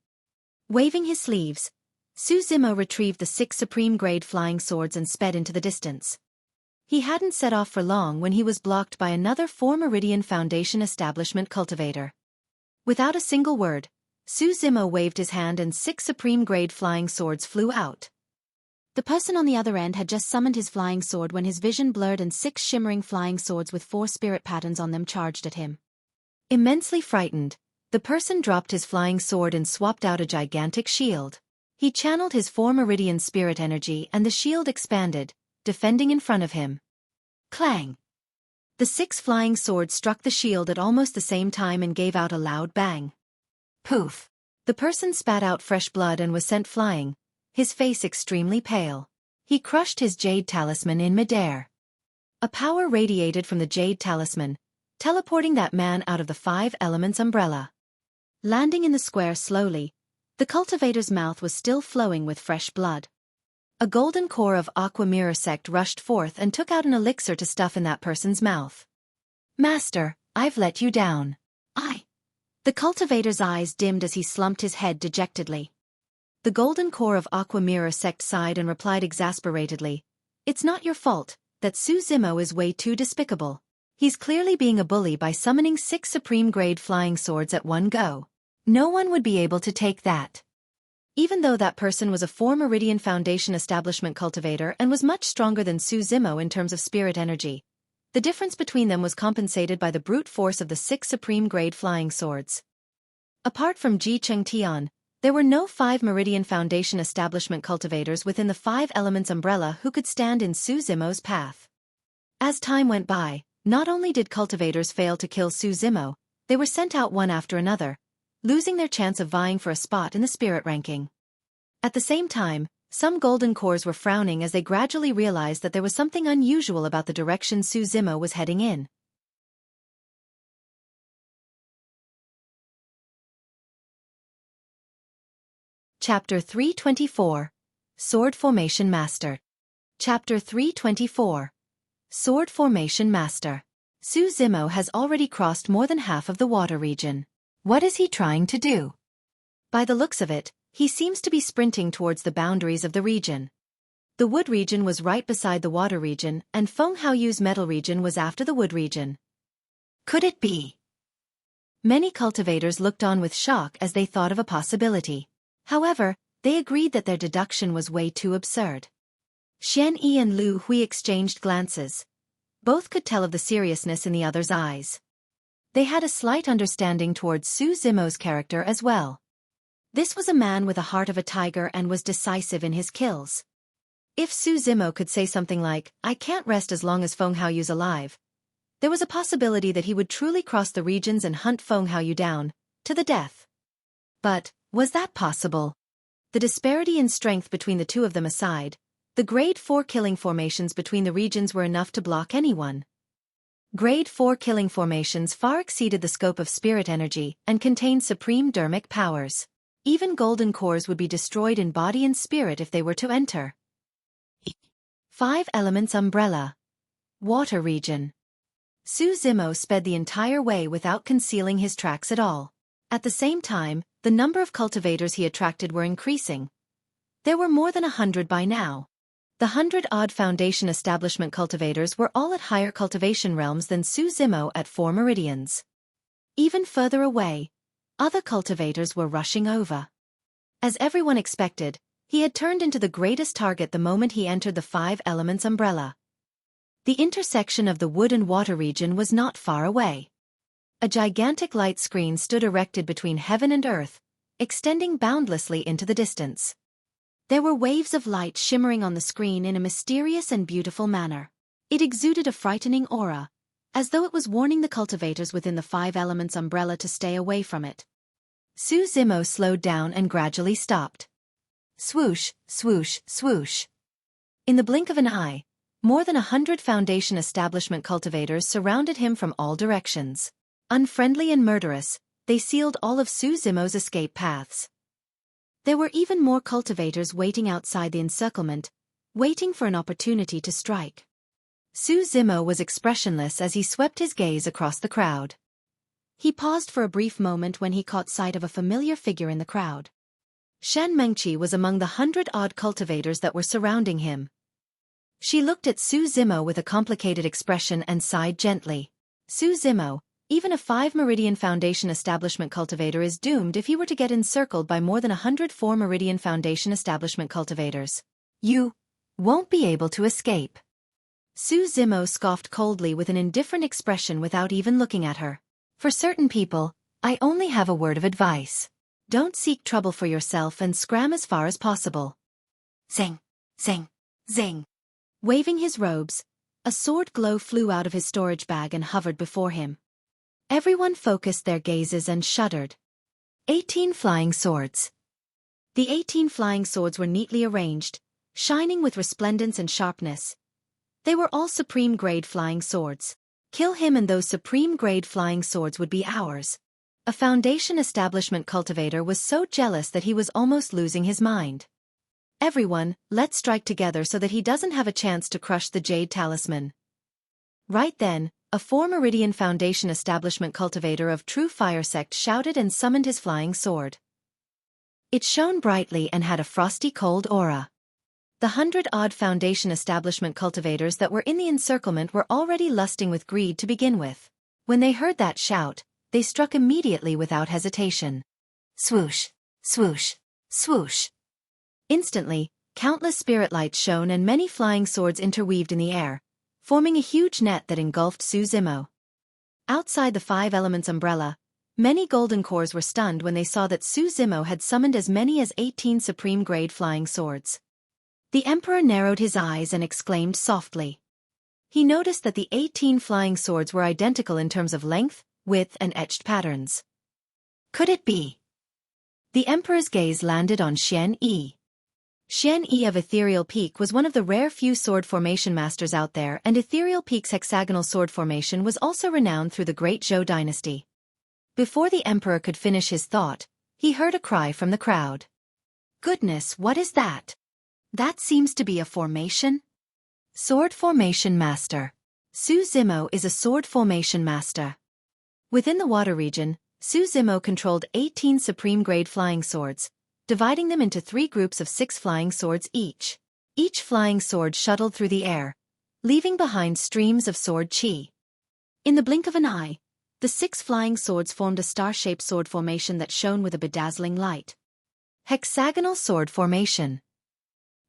Waving his sleeves, Su Zimo retrieved the 6 supreme-grade flying swords and sped into the distance. He hadn't set off for long when he was blocked by another 4 Meridian Foundation establishment cultivator. Without a single word, Su Zimo waved his hand and 6 supreme-grade flying swords flew out. The person on the other end had just summoned his flying sword when his vision blurred and 6 shimmering flying swords with 4 spirit patterns on them charged at him. Immensely frightened, the person dropped his flying sword and swapped out a gigantic shield. He channeled his 4 Meridian spirit energy and the shield expanded, defending in front of him. Clang! The 6 flying swords struck the shield at almost the same time and gave out a loud bang. Poof! The person spat out fresh blood and was sent flying, his face extremely pale. He crushed his jade talisman in midair. A power radiated from the jade talisman, teleporting that man out of the 5 elements umbrella. Landing in the square slowly, the cultivator's mouth was still flowing with fresh blood. A golden core of aqua mirror sect rushed forth and took out an elixir to stuff in that person's mouth. Master, I've let you down. The cultivator's eyes dimmed as he slumped his head dejectedly. The golden core of aqua mirror sect sighed and replied exasperatedly, "It's not your fault, that Su Zimo is way too despicable. He's clearly being a bully by summoning 6 supreme-grade flying swords at one go. No one would be able to take that." Even though that person was a 4 Meridian Foundation establishment cultivator and was much stronger than Su Zimo in terms of spirit energy, the difference between them was compensated by the brute force of the 6 supreme-grade flying swords. Apart from Ji Cheng Tian, there were no 5 Meridian Foundation establishment cultivators within the 5 elements umbrella who could stand in Su Zimo's path. As time went by, not only did cultivators fail to kill Su Zimo, they were sent out one after another, losing their chance of vying for a spot in the spirit ranking. At the same time, some golden cores were frowning as they gradually realized that there was something unusual about the direction Su Zimo was heading in. Chapter 324. Sword Formation Master. Chapter 324. Sword Formation Master. Su Zimo has already crossed more than half of the water region. What is he trying to do? By the looks of it, he seems to be sprinting towards the boundaries of the region. The wood region was right beside the water region, and Feng Haoyu's metal region was after the wood region. Could it be? Many cultivators looked on with shock as they thought of a possibility. However, they agreed that their deduction was way too absurd. Xian Yi and Lu Hui exchanged glances. Both could tell of the seriousness in the other's eyes. They had a slight understanding towards Su Zimo's character as well. This was a man with a heart of a tiger and was decisive in his kills. If Su Zimo could say something like, "I can't rest as long as Feng Haoyu's alive," there was a possibility that he would truly cross the regions and hunt Feng Haoyu down, to the death. But, was that possible? The disparity in strength between the two of them aside, the Grade 4 killing formations between the regions were enough to block anyone. Grade 4 killing formations far exceeded the scope of spirit energy and contained supreme dermic powers. Even golden cores would be destroyed in body and spirit if they were to enter. 5 Elements Umbrella. Water Region. Su Zimo sped the entire way without concealing his tracks at all. At the same time, the number of cultivators he attracted were increasing. There were more than 100 by now. The 100-odd Foundation establishment cultivators were all at higher cultivation realms than Su Zimo at 4 Meridians. Even further away, other cultivators were rushing over. As everyone expected, he had turned into the greatest target the moment he entered the 5 Elements umbrella. The intersection of the wood and water region was not far away. A gigantic light screen stood erected between heaven and earth, extending boundlessly into the distance. There were waves of light shimmering on the screen in a mysterious and beautiful manner. It exuded a frightening aura, as though it was warning the cultivators within the 5 Elements umbrella to stay away from it. Su Zimo slowed down and gradually stopped. Swoosh, swoosh, swoosh. In the blink of an eye, more than 100 Foundation establishment cultivators surrounded him from all directions. Unfriendly and murderous, they sealed all of Su Zimo's escape paths. There were even more cultivators waiting outside the encirclement, waiting for an opportunity to strike. Su Zimo was expressionless as he swept his gaze across the crowd. He paused for a brief moment when he caught sight of a familiar figure in the crowd. Shen Mengqi was among the 100-odd cultivators that were surrounding him. She looked at Su Zimo with a complicated expression and sighed gently. Su Zimo, Even a 5-Meridian Foundation Establishment cultivator is doomed if he were to get encircled by more than 104 Meridian Foundation Establishment cultivators. You won't be able to escape. Su Zimo scoffed coldly with an indifferent expression without even looking at her. For certain people, I only have a word of advice. Don't seek trouble for yourself and scram as far as possible. Zing, zing, zing. Waving his robes, a sword glow flew out of his storage bag and hovered before him. Everyone focused their gazes and shuddered. 18 flying swords. The 18 flying swords were neatly arranged, shining with resplendence and sharpness. They were all supreme-grade flying swords. Kill him and those supreme-grade flying swords would be ours. A Foundation Establishment cultivator was so jealous that he was almost losing his mind. Everyone, let's strike together so that he doesn't have a chance to crush the Jade Talisman. Right then, a 4-Meridian Foundation Establishment cultivator of True Fire Sect shouted and summoned his flying sword. It shone brightly and had a frosty cold aura. The 100-odd Foundation Establishment cultivators that were in the encirclement were already lusting with greed to begin with. When they heard that shout, they struck immediately without hesitation. Swoosh, swoosh, swoosh. Instantly, countless spirit lights shone and many flying swords interweaved in the air, forming a huge net that engulfed Su Zimo. Outside the 5 Elements umbrella, many golden cores were stunned when they saw that Su Zimo had summoned as many as 18 supreme-grade flying swords. The Emperor narrowed his eyes and exclaimed softly. He noticed that the 18 flying swords were identical in terms of length, width and etched patterns. Could it be? The Emperor's gaze landed on Xueqi. Xueqi of Ethereal Peak was one of the rare few sword formation masters out there, and Ethereal Peak's hexagonal sword formation was also renowned through the Great Zhou dynasty. Before the Emperor could finish his thought, he heard a cry from the crowd. Goodness, what is that? That seems to be a formation? Sword Formation Master. Su Zimo is a sword formation master. Within the water region, Su Zimo controlled 18 supreme-grade flying swords, dividing them into 3 groups of 6 flying swords each. Each flying sword shuttled through the air, leaving behind streams of sword chi. In the blink of an eye, the 6 flying swords formed a star-shaped sword formation that shone with a bedazzling light. Hexagonal sword formation.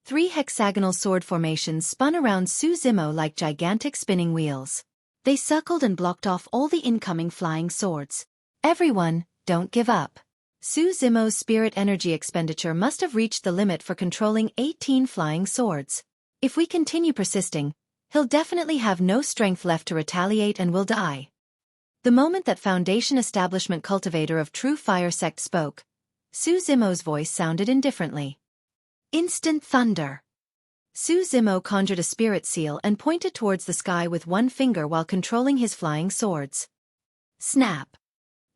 3 hexagonal sword formations spun around Su Zimo like gigantic spinning wheels. They circled and blocked off all the incoming flying swords. Everyone, don't give up. Su Zimo's spirit energy expenditure must have reached the limit for controlling 18 flying swords. If we continue persisting, he'll definitely have no strength left to retaliate and will die. The moment that Foundation Establishment cultivator of True Fire Sect spoke, Su Zimo's voice sounded indifferently. Instant thunder. Su Zimo conjured a spirit seal and pointed towards the sky with one finger while controlling his flying swords. Snap.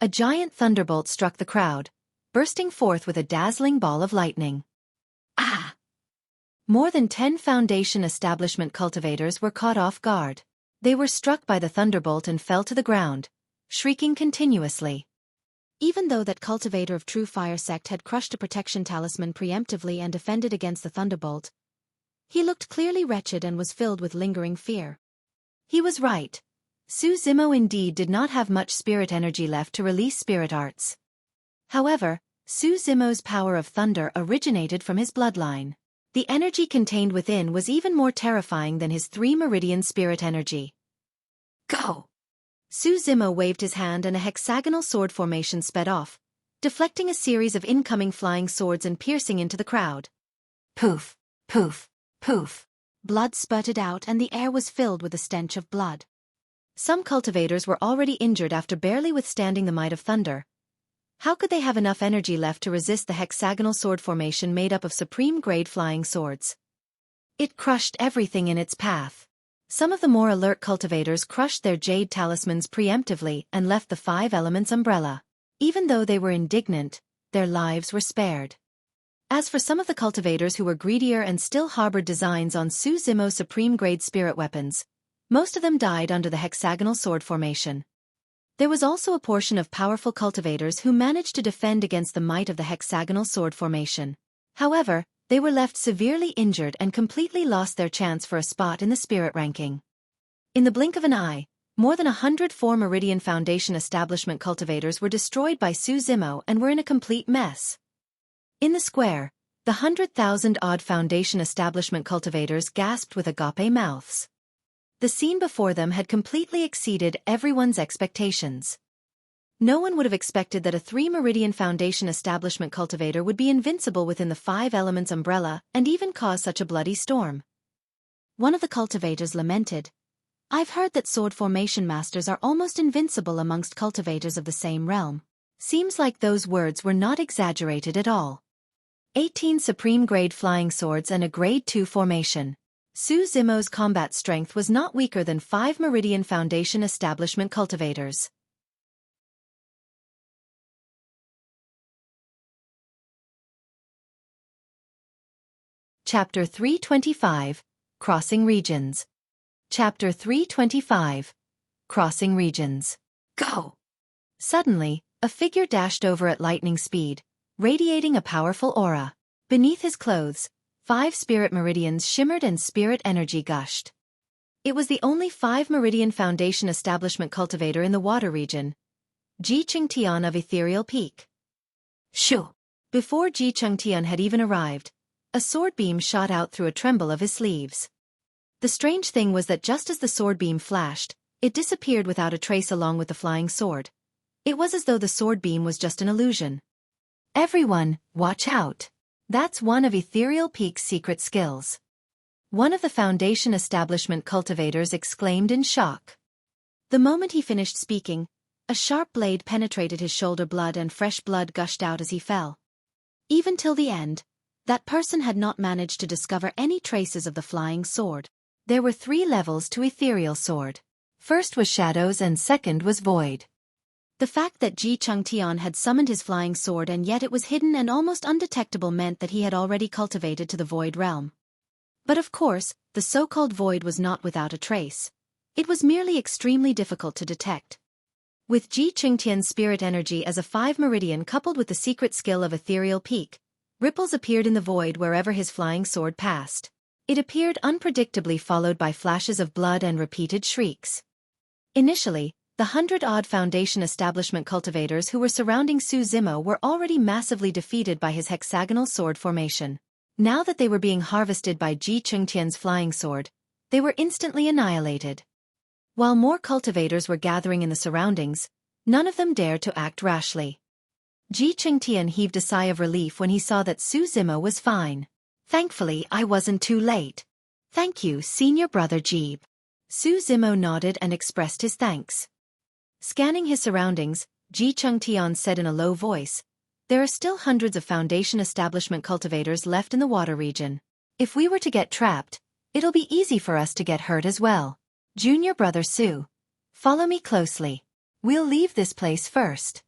A giant thunderbolt struck the crowd, bursting forth with a dazzling ball of lightning. Ah! More than 10 Foundation Establishment cultivators were caught off guard. They were struck by the thunderbolt and fell to the ground, shrieking continuously. Even though that cultivator of True Fire Sect had crushed a protection talisman preemptively and defended against the thunderbolt, he looked clearly wretched and was filled with lingering fear. He was right. Su Zimo indeed did not have much spirit energy left to release spirit arts. However, Su Zimo's power of thunder originated from his bloodline. The energy contained within was even more terrifying than his 3 Meridian spirit energy. Go! Su Zimo waved his hand and a hexagonal sword formation sped off, deflecting a series of incoming flying swords and piercing into the crowd. Poof, poof, poof. Blood spurted out and the air was filled with the stench of blood. Some cultivators were already injured after barely withstanding the might of thunder. How could they have enough energy left to resist the hexagonal sword formation made up of supreme-grade flying swords? It crushed everything in its path. Some of the more alert cultivators crushed their jade talismans preemptively and left the 5 Elements umbrella. Even though they were indignant, their lives were spared. As for some of the cultivators who were greedier and still harbored designs on Su Zimo's supreme-grade spirit weapons, most of them died under the hexagonal sword formation. There was also a portion of powerful cultivators who managed to defend against the might of the hexagonal sword formation. However, they were left severely injured and completely lost their chance for a spot in the spirit ranking. In the blink of an eye, More than 104 Meridian Foundation establishment cultivators were destroyed by Su Zimo and were in a complete mess. In the square, the 100,000-odd Foundation establishment cultivators gasped with agape mouths. The scene before them had completely exceeded everyone's expectations. No one would have expected that a 3 Meridian Foundation establishment cultivator would be invincible within the 5 elements umbrella and even cause such a bloody storm. One of the cultivators lamented, "I've heard that sword formation masters are almost invincible amongst cultivators of the same realm. Seems like those words were not exaggerated at all." 18 Supreme Grade Flying Swords and a Grade 2 formation. Su Zimo's combat strength was not weaker than 5 Meridian Foundation establishment cultivators. Chapter 325, Crossing Regions. Chapter 325, Crossing Regions. Go! Suddenly, a figure dashed over at lightning speed, radiating a powerful aura. Beneath his clothes, 5 spirit meridians shimmered and spirit energy gushed. It was the only 5 Meridian Foundation establishment cultivator in the water region, Ji Chengtian of Ethereal Peak. Shoo! Before Ji Chengtian had even arrived, a sword beam shot out through a tremble of his sleeves. The strange thing was that just as the sword beam flashed, it disappeared without a trace along with the flying sword. It was as though the sword beam was just an illusion. "Everyone, watch out. That's one of Ethereal Peak's secret skills." One of the Foundation establishment cultivators exclaimed in shock. The moment he finished speaking, a sharp blade penetrated his shoulder blood and fresh blood gushed out as he fell. Even till the end, that person had not managed to discover any traces of the flying sword. There were 3 levels to Ethereal Sword. First was Shadows and second was Void. The fact that Ji Chengtian had summoned his flying sword and yet it was hidden and almost undetectable meant that he had already cultivated to the Void realm. But of course, the so-called Void was not without a trace. It was merely extremely difficult to detect. With Ji Chengtian's spirit energy as a 5 Meridian coupled with the secret skill of Ethereal Peak, ripples appeared in the void wherever his flying sword passed. It appeared unpredictably followed by flashes of blood and repeated shrieks. Initially, the 100-odd Foundation establishment cultivators who were surrounding Su Zimo were already massively defeated by his hexagonal sword formation. Now that they were being harvested by Ji Chengtian's flying sword, they were instantly annihilated. While more cultivators were gathering in the surroundings, none of them dared to act rashly. Ji Chengtian heaved a sigh of relief when he saw that Su Zimo was fine. "Thankfully I wasn't too late. Thank you, senior brother Jeeb." Su Zimo nodded and expressed his thanks. Scanning his surroundings, Ji Chengtian said in a low voice, "There are still hundreds of Foundation establishment cultivators left in the water region. If we were to get trapped, it'll be easy for us to get hurt as well. Junior brother Su, follow me closely. We'll leave this place first."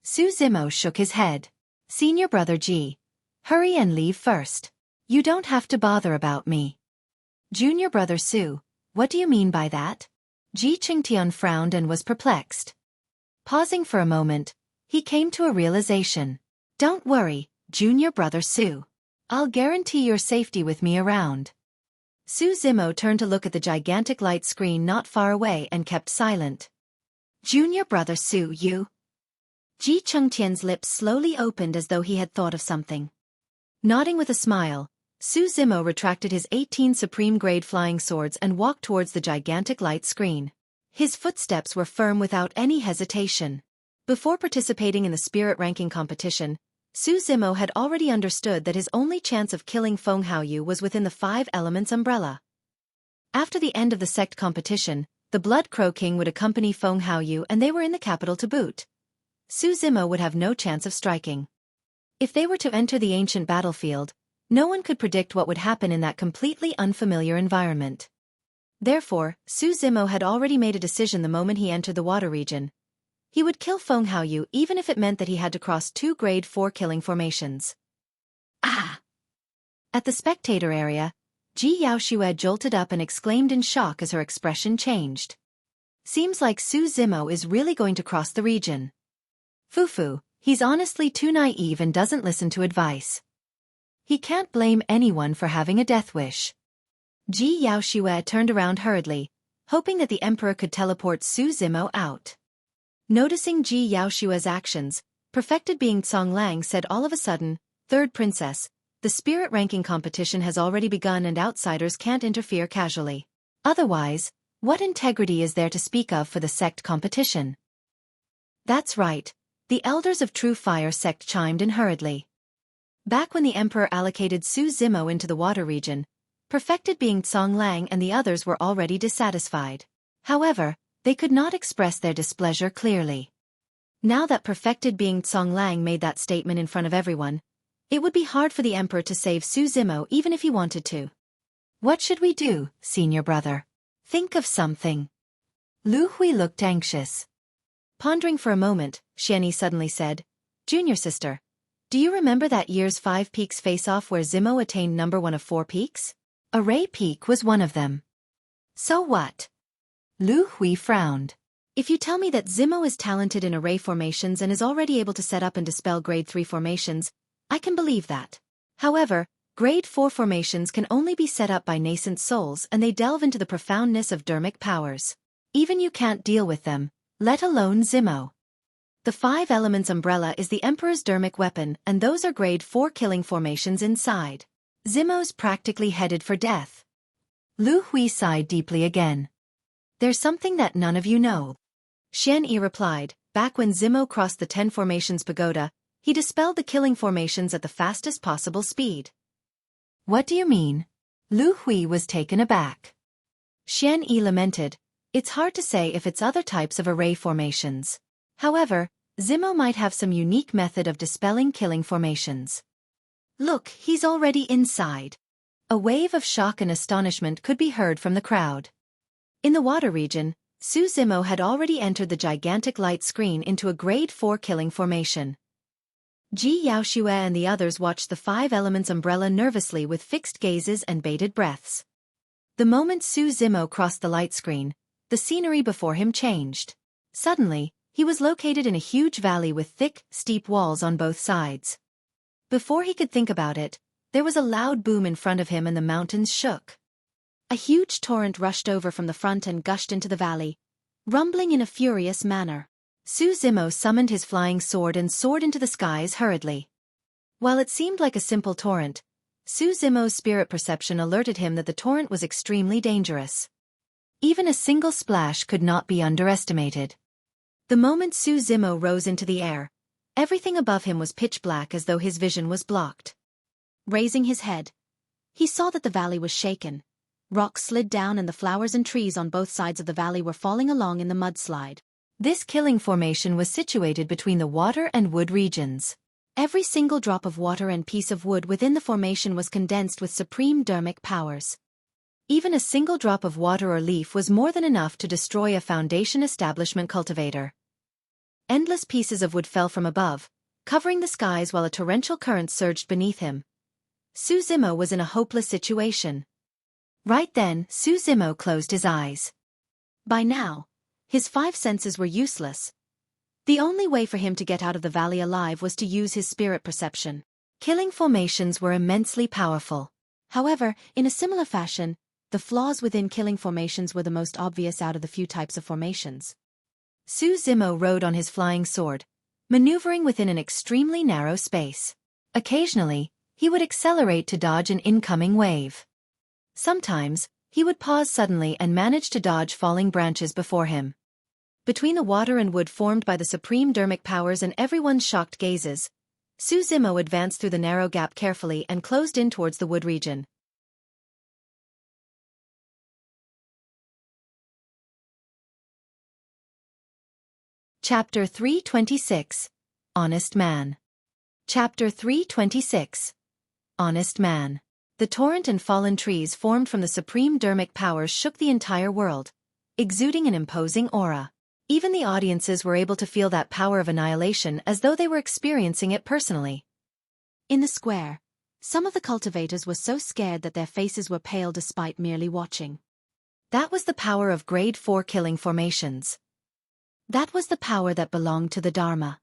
Su Zimo shook his head. "Senior brother Ji, hurry and leave first. You don't have to bother about me." "Junior brother Su, what do you mean by that?" Ji Chengtian frowned and was perplexed. Pausing for a moment, he came to a realization. "Don't worry, junior brother Su. I'll guarantee your safety with me around." Su Zimo turned to look at the gigantic light screen not far away and kept silent. "Junior brother Su, you..." Ji Chengtian's lips slowly opened as though he had thought of something. Nodding with a smile, Su Zimo retracted his 18 Supreme Grade flying swords and walked towards the gigantic light screen. His footsteps were firm without any hesitation. Before participating in the spirit ranking competition, Su Zimo had already understood that his only chance of killing Feng Haoyu was within the 5 elements umbrella. After the end of the sect competition, the Blood Crow King would accompany Feng Haoyu and they were in the capital to boot. Su Zimo would have no chance of striking. If they were to enter the ancient battlefield, no one could predict what would happen in that completely unfamiliar environment. Therefore, Su Zimo had already made a decision the moment he entered the water region. He would kill Feng Haoyu even if it meant that he had to cross 2 grade 4 killing formations. Ah! At the spectator area, Ji Yaoxue jolted up and exclaimed in shock as her expression changed. "Seems like Su Zimo is really going to cross the region. Fufu, he's honestly too naive and doesn't listen to advice. He can't blame anyone for having a death wish." Ji Yaoxue turned around hurriedly, hoping that the emperor could teleport Su Zimo out. Noticing Ji Yaoshua's actions, perfected being Lang said all of a sudden, "Third princess, the spirit ranking competition has already begun and outsiders can't interfere casually. Otherwise, what integrity is there to speak of for the sect competition?" "That's right," the elders of True Fire sect chimed in hurriedly. Back when the emperor allocated Su Zimo into the water region, perfected being Lang and the others were already dissatisfied. However, they could not express their displeasure clearly. Now that perfected being Lang made that statement in front of everyone, it would be hard for the emperor to save Su Zimo even if he wanted to. "What should we do, senior brother? Think of something." Lu Hui looked anxious. Pondering for a moment, Xueqi suddenly said, "Junior sister, do you remember that year's 5 peaks face-off where Zimo attained number 1 of 4 peaks? Array Peak was one of them." "So what?" Lu Hui frowned. "If you tell me that Zimo is talented in array formations and is already able to set up and dispel grade 3 formations, I can believe that. However, grade 4 formations can only be set up by nascent souls and they delve into the profoundness of dermic powers. Even you can't deal with them, let alone Zimo. The 5 elements umbrella is the Emperor's dermic weapon and those are grade 4 killing formations inside. Zimo's practically headed for death." Lu Hui sighed deeply again. "There's something that none of you know." Xueqi replied, "Back when Zimo crossed the 10 formations pagoda, he dispelled the killing formations at the fastest possible speed." "What do you mean?" Lu Hui was taken aback. Xueqi lamented, "It's hard to say if it's other types of array formations. However, Zimo might have some unique method of dispelling killing formations." "Look, he's already inside." A wave of shock and astonishment could be heard from the crowd. In the water region, Su Zimo had already entered the gigantic light screen into a grade 4 killing formation. Ji Yaoshua and the others watched the 5 elements umbrella nervously with fixed gazes and bated breaths. The moment Su Zimo crossed the light screen, the scenery before him changed. Suddenly, he was located in a huge valley with thick, steep walls on both sides. Before he could think about it, there was a loud boom in front of him and the mountains shook. A huge torrent rushed over from the front and gushed into the valley, rumbling in a furious manner. Su Zimo summoned his flying sword and soared into the skies hurriedly. While it seemed like a simple torrent, Su Zimo's spirit perception alerted him that the torrent was extremely dangerous. Even a single splash could not be underestimated. The moment Su Zimo rose into the air, everything above him was pitch black as though his vision was blocked. Raising his head, he saw that the valley was shaken. Rocks slid down and the flowers and trees on both sides of the valley were falling along in the mudslide. This killing formation was situated between the water and wood regions. Every single drop of water and piece of wood within the formation was condensed with supreme dermic powers. Even a single drop of water or leaf was more than enough to destroy a foundation establishment cultivator. Endless pieces of wood fell from above, covering the skies while a torrential current surged beneath him. Su Zimo was in a hopeless situation. Right then, Su Zimo closed his eyes. By now, his 5 senses were useless. The only way for him to get out of the valley alive was to use his spirit perception. Killing formations were immensely powerful. However, in a similar fashion, the flaws within killing formations were the most obvious out of the few types of formations. Su Zimo rode on his flying sword, maneuvering within an extremely narrow space. Occasionally, he would accelerate to dodge an incoming wave. Sometimes, he would pause suddenly and manage to dodge falling branches before him. Between the water and wood formed by the supreme dermic powers and everyone's shocked gazes, Su Zimo advanced through the narrow gap carefully and closed in towards the wood region. Chapter 326. Honest Man. Chapter 326. Honest Man. The torrent and fallen trees formed from the supreme dermic powers shook the entire world, exuding an imposing aura. Even the audiences were able to feel that power of annihilation as though they were experiencing it personally. In the square, some of the cultivators were so scared that their faces were pale despite merely watching. That was the power of grade 4 killing formations. That was the power that belonged to the Dharma.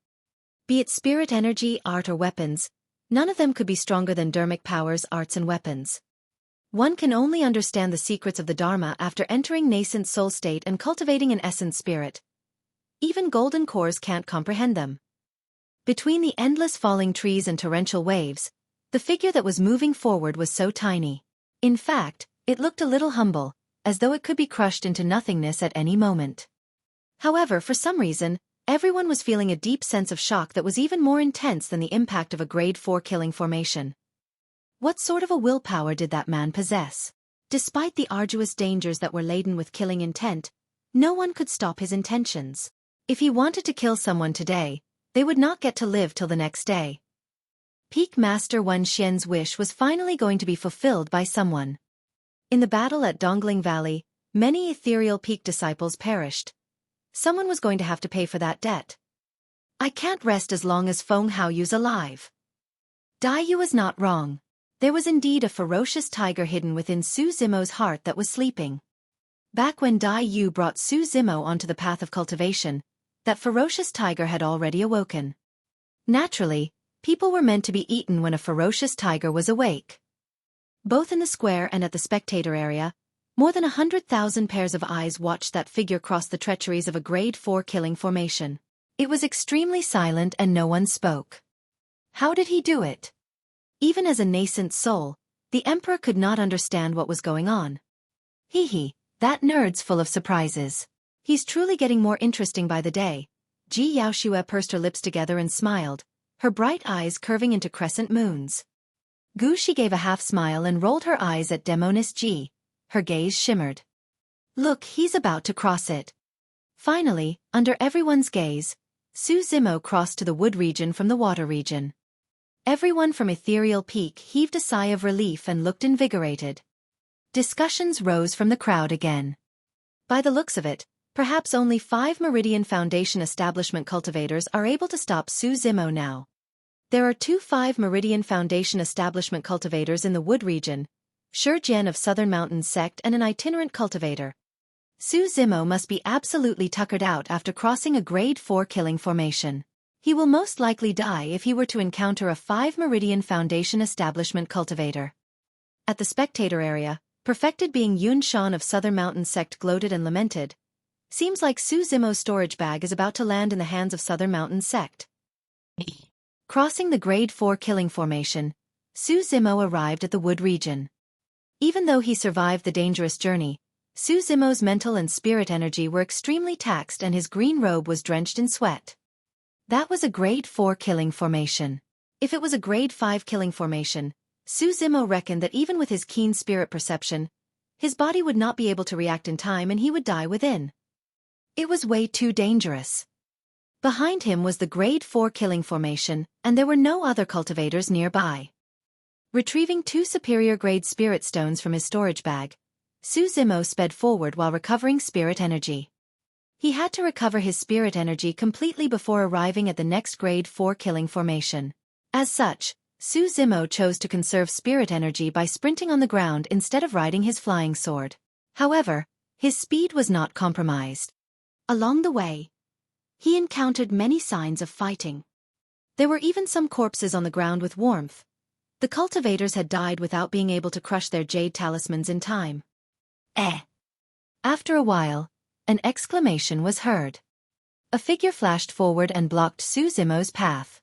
Be it spirit energy, art or weapons, none of them could be stronger than dermic powers, arts and weapons. One can only understand the secrets of the Dharma after entering nascent soul state and cultivating an essence spirit. Even golden cores can't comprehend them. Between the endless falling trees and torrential waves, the figure that was moving forward was so tiny. In fact, it looked a little humble, as though it could be crushed into nothingness at any moment. However, for some reason, everyone was feeling a deep sense of shock that was even more intense than the impact of a grade 4 killing formation. What sort of a willpower did that man possess? Despite the arduous dangers that were laden with killing intent, no one could stop his intentions. If he wanted to kill someone today, they would not get to live till the next day. Peak Master Wen Xian's wish was finally going to be fulfilled by someone. In the battle at Dongling Valley, many ethereal peak disciples perished. Someone was going to have to pay for that debt. I can't rest as long as Feng Haoyu's alive. Dai Yu was not wrong. There was indeed a ferocious tiger hidden within Su Zimo's heart that was sleeping. Back when Dai Yu brought Su Zimo onto the path of cultivation, that ferocious tiger had already awoken. Naturally, people were meant to be eaten when a ferocious tiger was awake. Both in the square and at the spectator area, more than 100,000 pairs of eyes watched that figure cross the treacheries of a grade 4 killing formation. It was extremely silent and no one spoke. How did he do it? Even as a nascent soul, the Emperor could not understand what was going on. That nerd's full of surprises. He's truly getting more interesting by the day. Ji Yaoshue pursed her lips together and smiled, her bright eyes curving into crescent moons. Gu Shi gave a half smile and rolled her eyes at Demonis Ji. Her gaze shimmered. Look, he's about to cross it. Finally, under everyone's gaze, Su Zimo crossed to the wood region from the water region. Everyone from Ethereal Peak heaved a sigh of relief and looked invigorated. Discussions rose from the crowd again. By the looks of it, perhaps only 5 Meridian Foundation establishment cultivators are able to stop Su Zimo now. There are 2 5 Meridian Foundation establishment cultivators in the wood region, Shi Jian of Southern Mountains sect and an itinerant cultivator. Su Zimo must be absolutely tuckered out after crossing a grade 4 killing formation. He will most likely die if he were to encounter a 5 Meridian Foundation establishment cultivator. At the spectator area, Perfected Being Yun Shan of Southern Mountains sect gloated and lamented. Seems like Su Zimo's storage bag is about to land in the hands of Southern Mountains sect. Crossing the grade 4 killing formation, Su Zimo arrived at the wood region. Even though he survived the dangerous journey, Su Zimo's mental and spirit energy were extremely taxed and his green robe was drenched in sweat. That was a grade 4 killing formation. If it was a grade 5 killing formation, Su Zimo reckoned that even with his keen spirit perception, his body would not be able to react in time and he would die within. It was way too dangerous. Behind him was the grade 4 killing formation, and there were no other cultivators nearby. Retrieving 2 superior grade spirit stones from his storage bag, Su Zimo sped forward while recovering spirit energy. He had to recover his spirit energy completely before arriving at the next grade 4 killing formation. As such, Su Zimo chose to conserve spirit energy by sprinting on the ground instead of riding his flying sword. However, his speed was not compromised. Along the way, he encountered many signs of fighting. There were even some corpses on the ground with warmth. The cultivators had died without being able to crush their jade talismans in time. After a while, an exclamation was heard. A figure flashed forward and blocked Su Zimo's path.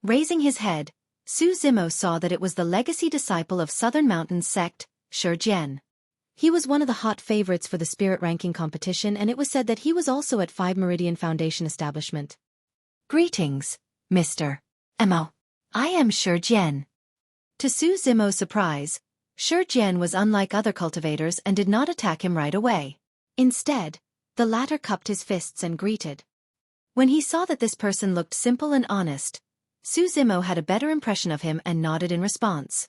Raising his head, Su Zimo saw that it was the legacy disciple of Southern Mountains sect, Shi Jian. He was one of the hot favorites for the spirit ranking competition, and it was said that he was also at 5 Meridian Foundation establishment. Greetings, Mr. Mo. I am Shi Jian. To Su Zimo's surprise, Shi Jian was unlike other cultivators and did not attack him right away. Instead, the latter cupped his fists and greeted. When he saw that this person looked simple and honest, Su Zimo had a better impression of him and nodded in response.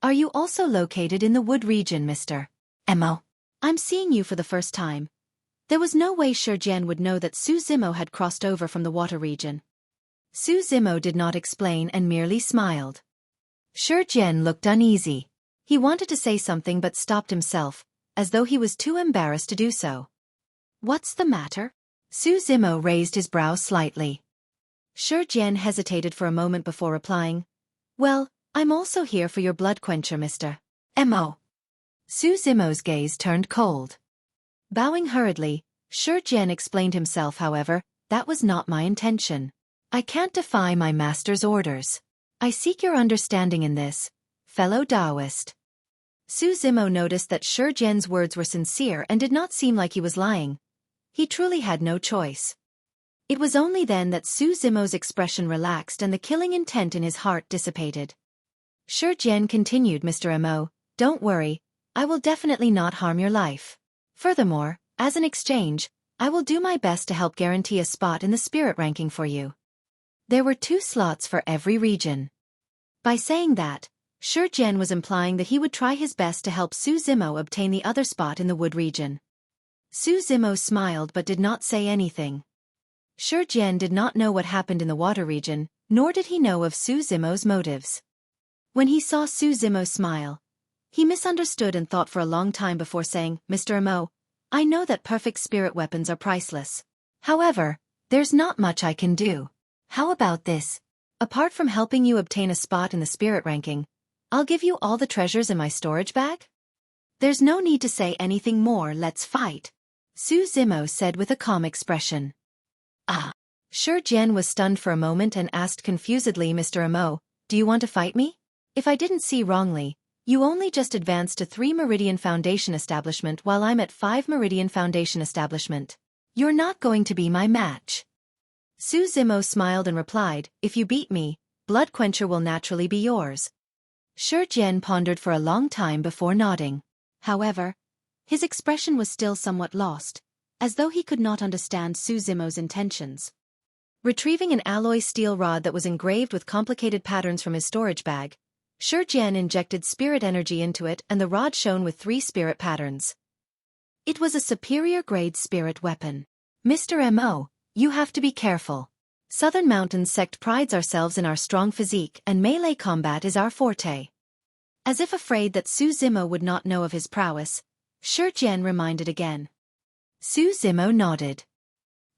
Are you also located in the wood region, Mr. Mo? I'm seeing you for the first time. There was no way Shi Jian would know that Su Zimo had crossed over from the water region. Su Zimo did not explain and merely smiled. Shi Jian looked uneasy. He wanted to say something but stopped himself, as though he was too embarrassed to do so. What's the matter? Su Zimo raised his brow slightly. Shi Jian hesitated for a moment before replying. Well, I'm also here for your blood quencher, Mr. Mo. Su Zimo's gaze turned cold. Bowing hurriedly, Xueqi explained himself. However, that was not my intention. I can't defy my master's orders. I seek your understanding in this, fellow Taoist. Su Zimo noticed that Xueqi's words were sincere and did not seem like he was lying. He truly had no choice. It was only then that Su Zimo's expression relaxed and the killing intent in his heart dissipated. Xueqi continued, Mr. Mo, don't worry, I will definitely not harm your life. Furthermore, as an exchange, I will do my best to help guarantee a spot in the spirit ranking for you. There were 2 slots for every region. By saying that, Xueqi was implying that he would try his best to help Su Zimo obtain the other spot in the wood region. Su Zimo smiled but did not say anything. Xueqi did not know what happened in the water region, nor did he know of Su Zimo's motives. When he saw Su Zimo smile, he misunderstood and thought for a long time before saying, Mr. Mo, I know that perfect spirit weapons are priceless. However, there's not much I can do. How about this? Apart from helping you obtain a spot in the spirit ranking, I'll give you all the treasures in my storage bag? There's no need to say anything more, let's fight. Su Zimo said with a calm expression. Ah. Xueqi was stunned for a moment and asked confusedly, Mr. Mo, do you want to fight me? If I didn't see wrongly, you only just advanced to 3 Meridian Foundation Establishment while I'm at 5 Meridian Foundation Establishment. You're not going to be my match. Su Zimo smiled and replied, if you beat me, Blood Quencher will naturally be yours. Xueqi pondered for a long time before nodding. However, his expression was still somewhat lost, as though he could not understand Su Zimo's intentions. Retrieving an alloy steel rod that was engraved with complicated patterns from his storage bag, Xueqi injected spirit energy into it and the rod shone with 3 spirit patterns. It was a superior grade spirit weapon. Mr. Mo, you have to be careful. Southern Mountains sect prides ourselves in our strong physique and melee combat is our forte. As if afraid that Su Zimo would not know of his prowess, Xueqi reminded again. Su Zimo nodded.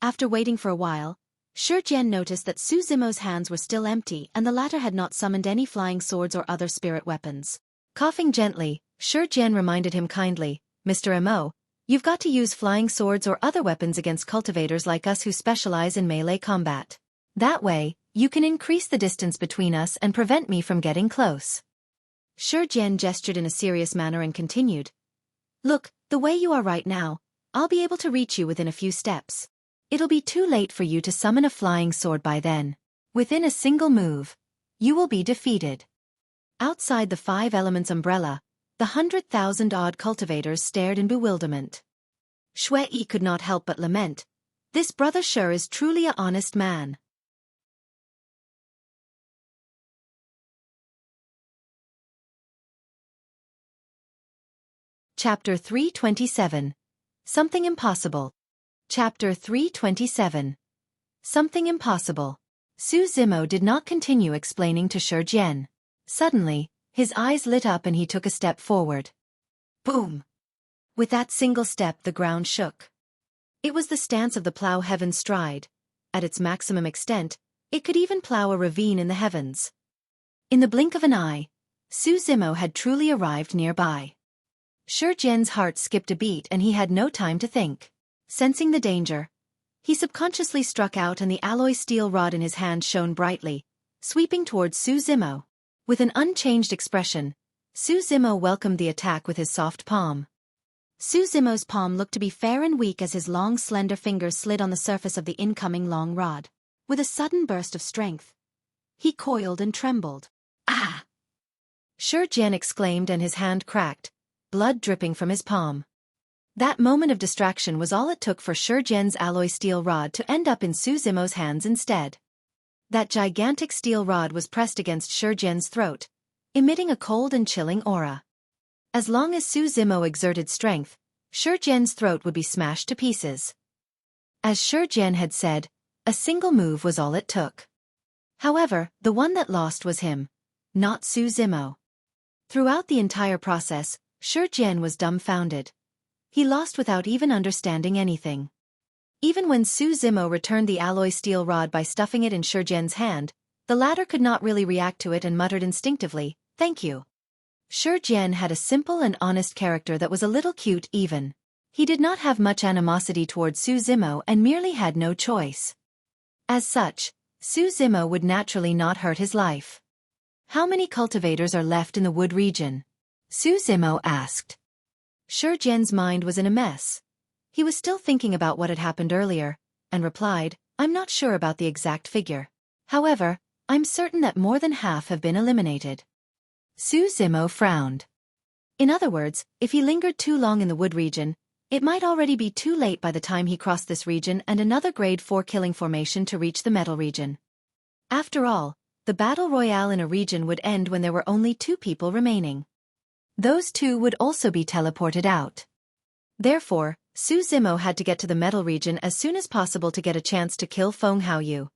After waiting for a while, Xueqi noticed that Su Zimo's hands were still empty and the latter had not summoned any flying swords or other spirit weapons. Coughing gently, Xueqi reminded him kindly, Mr. Mo, you've got to use flying swords or other weapons against cultivators like us who specialize in melee combat. That way, you can increase the distance between us and prevent me from getting close. Xueqi gestured in a serious manner and continued. Look, the way you are right now, I'll be able to reach you within a few steps. It'll be too late for you to summon a flying sword by then. Within a single move, you will be defeated. Outside the 5 elements umbrella, the 100,000-odd cultivators stared in bewilderment. Xueqi could not help but lament. This brother sure is truly a honest man. Chapter 327. Something Impossible. Chapter 327. Something Impossible. Su Zimo did not continue explaining to Xueqi. Suddenly, his eyes lit up and he took a step forward. Boom! With that single step the ground shook. It was the stance of the plow heaven's stride. At its maximum extent, it could even plow a ravine in the heavens. In the blink of an eye, Su Zimo had truly arrived nearby. Xueqi's heart skipped a beat and he had no time to think. Sensing the danger, he subconsciously struck out and the alloy steel rod in his hand shone brightly, sweeping towards Su Zimo. With an unchanged expression, Su Zimo welcomed the attack with his soft palm. Su Zimo's palm looked to be fair and weak as his long slender fingers slid on the surface of the incoming long rod. With a sudden burst of strength, he coiled and trembled. Ah! Xueqi exclaimed and his hand cracked, blood dripping from his palm. That moment of distraction was all it took for Xueqi's alloy steel rod to end up in Su Zimo's hands instead. That gigantic steel rod was pressed against Xueqi's throat, emitting a cold and chilling aura. As long as Su Zimo exerted strength, Xueqi's throat would be smashed to pieces. As Xueqi had said, a single move was all it took. However, the one that lost was him, not Su Zimo. Throughout the entire process, Xueqi was dumbfounded. He lost without even understanding anything. Even when Su Zimo returned the alloy steel rod by stuffing it in Xueqi's hand, the latter could not really react to it and muttered instinctively, "Thank you." Xueqi had a simple and honest character that was a little cute even. He did not have much animosity towards Su Zimo and merely had no choice. As such, Su Zimo would naturally not hurt his life. How many cultivators are left in the wood region? Su Zimo asked. Xueqi's mind was in a mess. He was still thinking about what had happened earlier, and replied, I'm not sure about the exact figure. However, I'm certain that more than half have been eliminated. Su Zimo frowned. In other words, if he lingered too long in the wood region, it might already be too late by the time he crossed this region and another grade 4 killing formation to reach the metal region. After all, the battle royale in a region would end when there were only 2 people remaining. Those 2 would also be teleported out. Therefore, Su Zimo had to get to the metal region as soon as possible to get a chance to kill Feng Haoyu.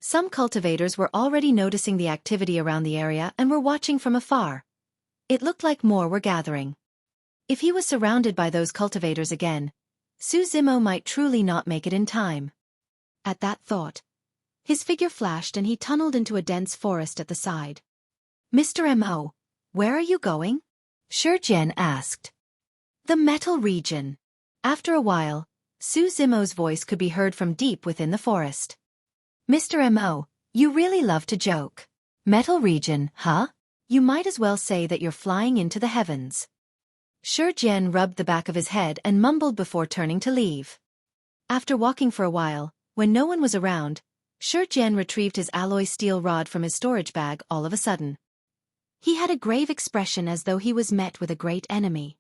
Some cultivators were already noticing the activity around the area and were watching from afar. It looked like more were gathering. If he was surrounded by those cultivators again, Su Zimo might truly not make it in time. At that thought, his figure flashed and he tunneled into a dense forest at the side. Mr. Mo, where are you going? Xueqi asked. The metal region. After a while, Su Zimo's voice could be heard from deep within the forest. Mr. Mo, you really love to joke. Metal region, huh? You might as well say that you're flying into the heavens. Xueqi rubbed the back of his head and mumbled before turning to leave. After walking for a while, when no one was around, Xueqi retrieved his alloy steel rod from his storage bag all of a sudden. He had a grave expression as though he was met with a great enemy.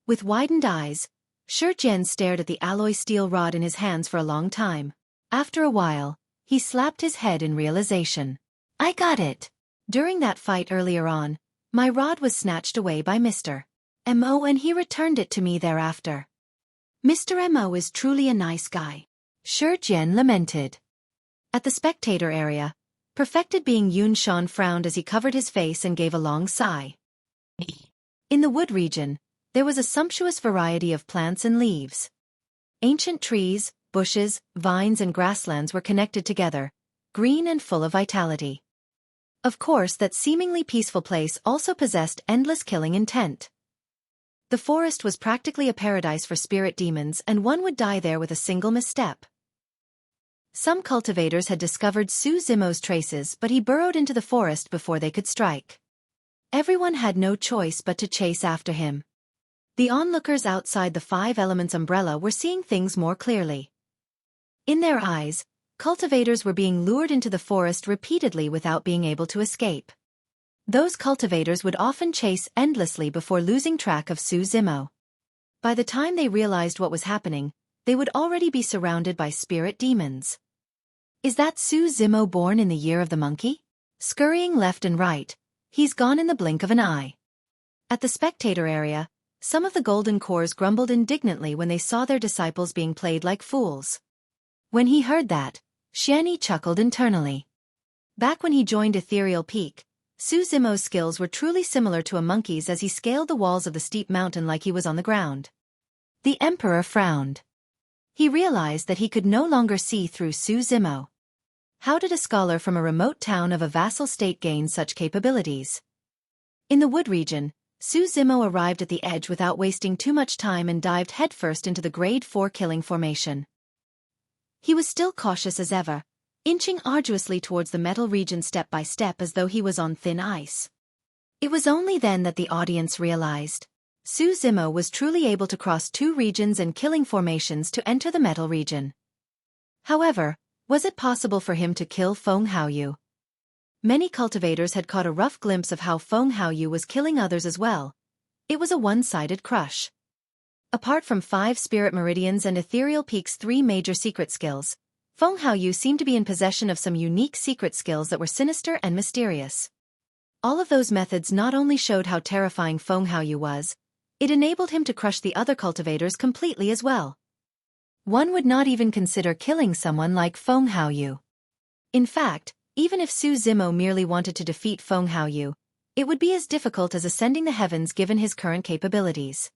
With widened eyes, Xueqi stared at the alloy steel rod in his hands for a long time. After a while, he slapped his head in realization. I got it. During that fight earlier on, my rod was snatched away by Mr. Mo and he returned it to me thereafter. Mr. Mo is truly a nice guy. Xueqi lamented. At the spectator area, Perfected Being Yun Shan frowned as he covered his face and gave a long sigh. In the wood region, there was a sumptuous variety of plants and leaves. Ancient trees, bushes, vines and grasslands were connected together, green and full of vitality. Of course, that seemingly peaceful place also possessed endless killing intent. The forest was practically a paradise for spirit demons and one would die there with a single misstep. Some cultivators had discovered Su Zimo's traces but he burrowed into the forest before they could strike. Everyone had no choice but to chase after him. The onlookers outside the 5 Elements umbrella were seeing things more clearly. In their eyes, cultivators were being lured into the forest repeatedly without being able to escape. Those cultivators would often chase endlessly before losing track of Su Zimo. By the time they realized what was happening, they would already be surrounded by spirit demons. Is that Su Zimo born in the year of the monkey? Scurrying left and right, he's gone in the blink of an eye. At the spectator area, some of the golden cores grumbled indignantly when they saw their disciples being played like fools. When he heard that, Xueqi chuckled internally. Back when he joined Ethereal Peak, Su Zimo's skills were truly similar to a monkey's as he scaled the walls of the steep mountain like he was on the ground. The Emperor frowned. He realized that he could no longer see through Su Zimo. How did a scholar from a remote town of a vassal state gain such capabilities? In the wood region, Su Zimo arrived at the edge without wasting too much time and dived headfirst into the grade 4 killing formation. He was still cautious as ever, inching arduously towards the metal region step by step as though he was on thin ice. It was only then that the audience realized. Su Zimo was truly able to cross 2 regions and killing formations to enter the metal region. However, was it possible for him to kill Feng Haoyu? Many cultivators had caught a rough glimpse of how Feng Haoyu was killing others as well. It was a one-sided crush. Apart from 5 spirit meridians and Ethereal Peak's 3 major secret skills, Feng Haoyu seemed to be in possession of some unique secret skills that were sinister and mysterious. All of those methods not only showed how terrifying Feng Haoyu was, it enabled him to crush the other cultivators completely as well. One would not even consider killing someone like Feng Haoyu. In fact, even if Su Zimo merely wanted to defeat Feng Haoyu, it would be as difficult as ascending the heavens given his current capabilities.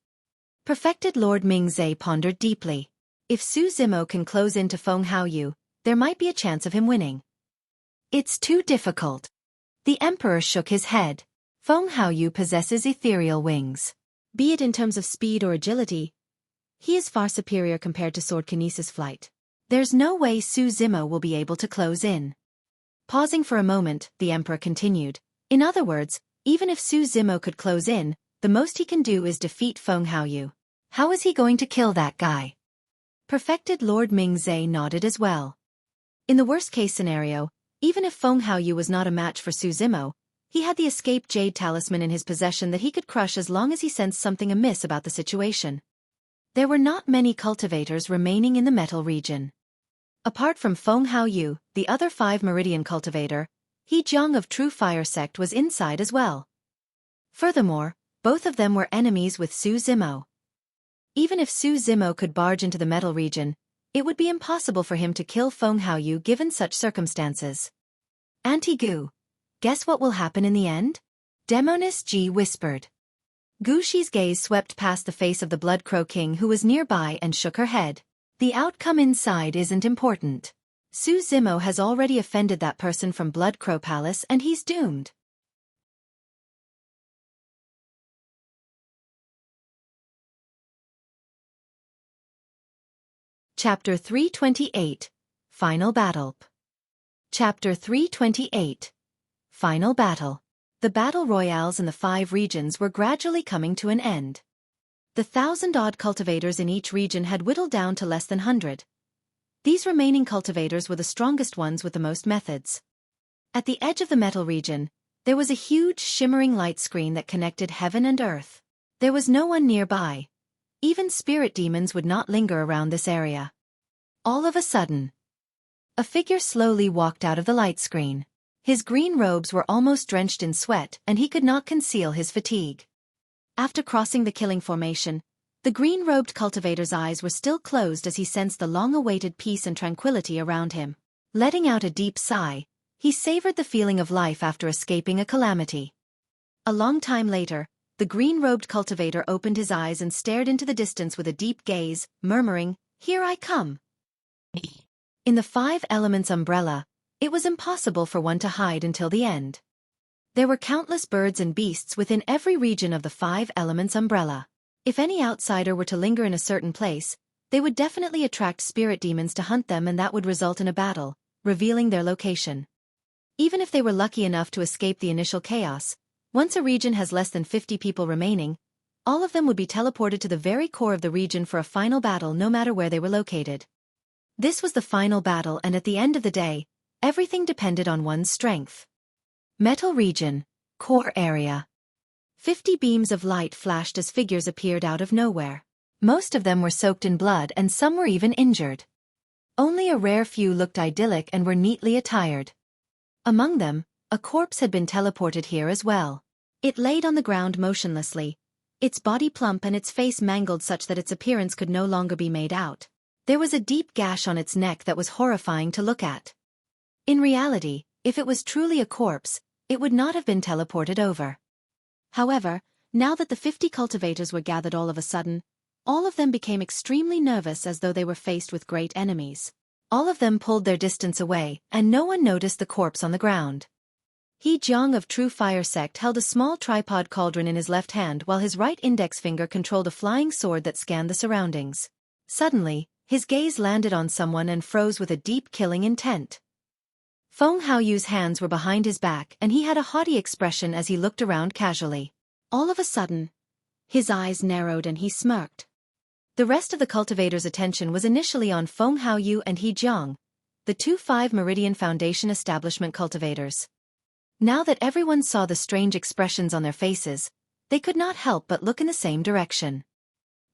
Perfected Lord Mingze pondered deeply. If Su Zimo can close into Feng Haoyu, there might be a chance of him winning. It's too difficult. The Emperor shook his head. Feng Haoyu possesses ethereal wings. Be it in terms of speed or agility, he is far superior compared to sword kinesis flight. There's no way Su Zimo will be able to close in. Pausing for a moment, the Emperor continued. In other words, even if Su Zimo could close in, the most he can do is defeat Feng Haoyu. How is he going to kill that guy? Perfected Lord Mingzhe nodded as well. In the worst-case scenario, even if Feng Haoyu was not a match for Su Zimo, he had the escaped Jade Talisman in his possession that he could crush as long as he sensed something amiss about the situation. There were not many cultivators remaining in the metal region. Apart from Feng Haoyu, the other 5 Meridian cultivator, He Jiang of True Fire Sect was inside as well. Furthermore, both of them were enemies with Su Zimo. Even if Su Zimo could barge into the metal region, it would be impossible for him to kill Feng Haoyu given such circumstances. Auntie Gu, guess what will happen in the end? Demoness Ji whispered. Gu Shi's gaze swept past the face of the Blood Crow King who was nearby and shook her head. The outcome inside isn't important. Su Zimo has already offended that person from Blood Crow Palace and he's doomed. Chapter 328, Final Battle. Chapter 328, Final Battle. The battle royales in the 5 regions were gradually coming to an end. The 1,000-odd cultivators in each region had whittled down to less than 100. These remaining cultivators were the strongest ones with the most methods. At the edge of the metal region, there was a huge shimmering light screen that connected heaven and earth. There was no one nearby. Even spirit demons would not linger around this area. All of a sudden, a figure slowly walked out of the light screen. His green robes were almost drenched in sweat and he could not conceal his fatigue. After crossing the killing formation, the green-robed cultivator's eyes were still closed as he sensed the long-awaited peace and tranquility around him. Letting out a deep sigh, he savored the feeling of life after escaping a calamity. A long time later, the green-robed cultivator opened his eyes and stared into the distance with a deep gaze, murmuring, "Here I come." In the 5 elements umbrella, it was impossible for one to hide until the end. There were countless birds and beasts within every region of the 5 elements umbrella. If any outsider were to linger in a certain place, they would definitely attract spirit demons to hunt them and that would result in a battle, revealing their location. Even if they were lucky enough to escape the initial chaos, once a region has less than 50 people remaining, all of them would be teleported to the very core of the region for a final battle no matter where they were located. This was the final battle and at the end of the day, everything depended on one's strength. Metal region, core area. 50 beams of light flashed as figures appeared out of nowhere. Most of them were soaked in blood and some were even injured. Only a rare few looked idyllic and were neatly attired. Among them, a corpse had been teleported here as well. It laid on the ground motionlessly, its body plump and its face mangled such that its appearance could no longer be made out. There was a deep gash on its neck that was horrifying to look at. In reality, if it was truly a corpse, it would not have been teleported over. However, now that the 50 cultivators were gathered all of a sudden, all of them became extremely nervous as though they were faced with great enemies. All of them pulled their distance away, and no one noticed the corpse on the ground. He Jiang of True Fire Sect held a small tripod cauldron in his left hand while his right index finger controlled a flying sword that scanned the surroundings. Suddenly, his gaze landed on someone and froze with a deep killing intent. Feng Haoyu's hands were behind his back and he had a haughty expression as he looked around casually. All of a sudden, his eyes narrowed and he smirked. The rest of the cultivators' attention was initially on Feng Haoyu and He Jiang, the 2-5 Meridian Foundation establishment cultivators. Now that everyone saw the strange expressions on their faces, they could not help but look in the same direction.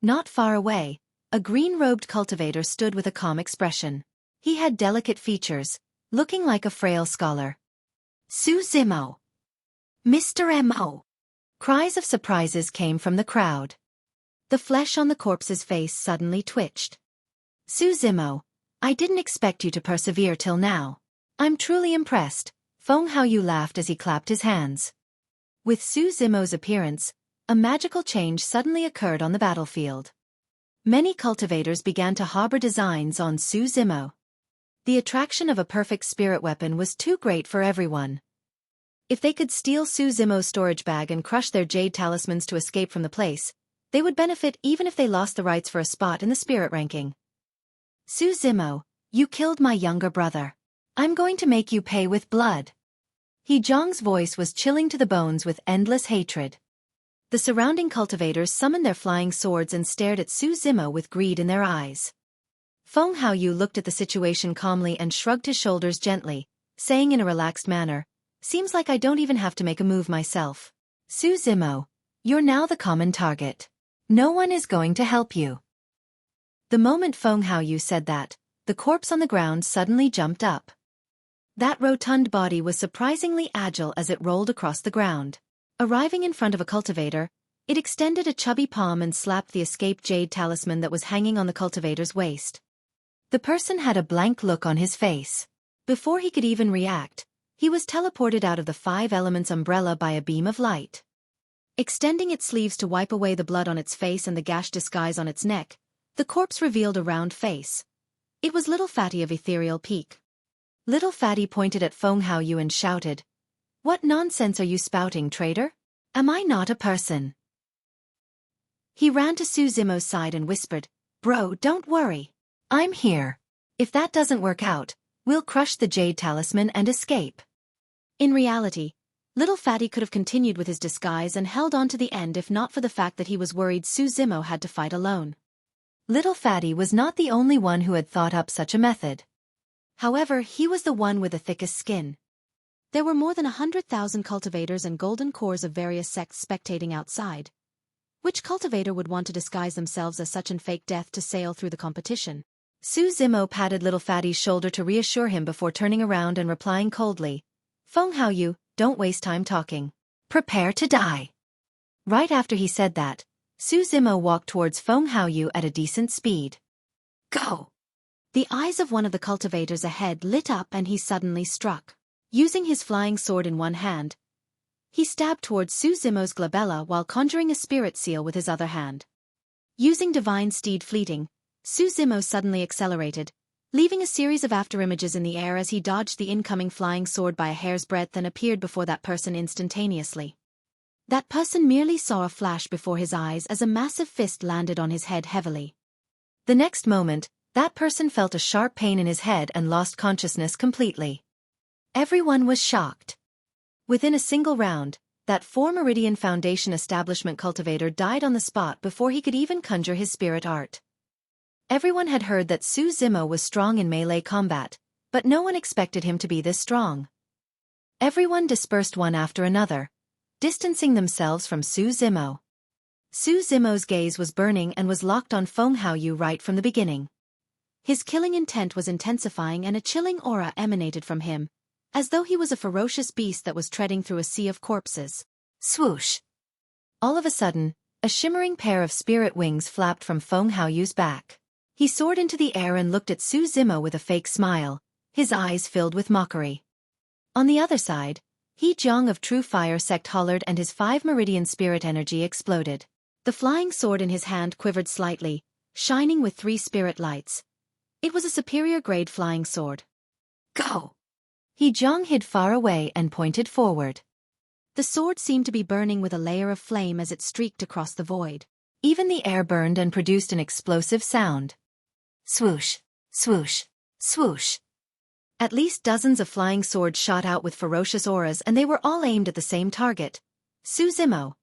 Not far away, a green-robed cultivator stood with a calm expression. He had delicate features, looking like a frail scholar. Su Zimo! Mr. M.O. Cries of surprises came from the crowd. The flesh on the corpse's face suddenly twitched. Su Zimo, I didn't expect you to persevere till now. I'm truly impressed, Feng Haoyu laughed as he clapped his hands. With Su Zimo's appearance, a magical change suddenly occurred on the battlefield. Many cultivators began to harbor designs on Su Zimo. The attraction of a perfect spirit weapon was too great for everyone. If they could steal Su Zimo's storage bag and crush their jade talismans to escape from the place, they would benefit even if they lost the rights for a spot in the spirit ranking. Su Zimo, you killed my younger brother. I'm going to make you pay with blood. He Zhang's voice was chilling to the bones with endless hatred. The surrounding cultivators summoned their flying swords and stared at Su Zimo with greed in their eyes. Feng Haoyu looked at the situation calmly and shrugged his shoulders gently, saying in a relaxed manner, "Seems like I don't even have to make a move myself. Su Zimo, you're now the common target. No one is going to help you." The moment Feng Haoyu said that, the corpse on the ground suddenly jumped up. That rotund body was surprisingly agile as it rolled across the ground. Arriving in front of a cultivator, it extended a chubby palm and slapped the escaped jade talisman that was hanging on the cultivator's waist. The person had a blank look on his face. Before he could even react, he was teleported out of the five elements umbrella by a beam of light. Extending its sleeves to wipe away the blood on its face and the gash disguise on its neck, the corpse revealed a round face. It was Little Fatty of Ethereal Peak. Little Fatty pointed at Feng Haoyu and shouted, "What nonsense are you spouting, traitor? Am I not a person?" He ran to Su Zimo's side and whispered, "Bro, don't worry. I'm here. If that doesn't work out, we'll crush the jade talisman and escape." In reality, Little Fatty could have continued with his disguise and held on to the end if not for the fact that he was worried Su Zimo had to fight alone. Little Fatty was not the only one who had thought up such a method. However, he was the one with the thickest skin. There were more than 100,000 cultivators and golden cores of various sects spectating outside. Which cultivator would want to disguise themselves as such and fake death to sail through the competition? Su Zimo patted Little Fatty's shoulder to reassure him before turning around and replying coldly, "Feng Haoyu, don't waste time talking. Prepare to die." Right after he said that, Su Zimo walked towards Feng Haoyu at a decent speed. "Go!" The eyes of one of the cultivators ahead lit up and he suddenly struck. Using his flying sword in one hand, he stabbed towards Su Zimo's glabella while conjuring a spirit seal with his other hand. Using Divine Steed Fleeting, Su Zimo suddenly accelerated, leaving a series of afterimages in the air as he dodged the incoming flying sword by a hair's breadth and appeared before that person instantaneously. That person merely saw a flash before his eyes as a massive fist landed on his head heavily. The next moment, that person felt a sharp pain in his head and lost consciousness completely. Everyone was shocked. Within a single round, that 4 Meridian Foundation establishment cultivator died on the spot before he could even conjure his spirit art. Everyone had heard that Su Zimo was strong in melee combat, but no one expected him to be this strong. Everyone dispersed one after another, distancing themselves from Su Zimo. Su Zimo's gaze was burning and was locked on Feng Haoyu right from the beginning. His killing intent was intensifying and a chilling aura emanated from him, as though he was a ferocious beast that was treading through a sea of corpses. Swoosh! All of a sudden, a shimmering pair of spirit wings flapped from Feng Haoyu's back. He soared into the air and looked at Su Zimo with a fake smile, his eyes filled with mockery. On the other side, He Jiang of True Fire Sect hollered and his 5 Meridian spirit energy exploded. The flying sword in his hand quivered slightly, shining with 3 spirit lights. It was a superior-grade flying sword. "Go!" He Jiang hid far away and pointed forward. The sword seemed to be burning with a layer of flame as it streaked across the void. Even the air burned and produced an explosive sound. Swoosh, swoosh, swoosh. At least dozens of flying swords shot out with ferocious auras and they were all aimed at the same target. Su Zimo.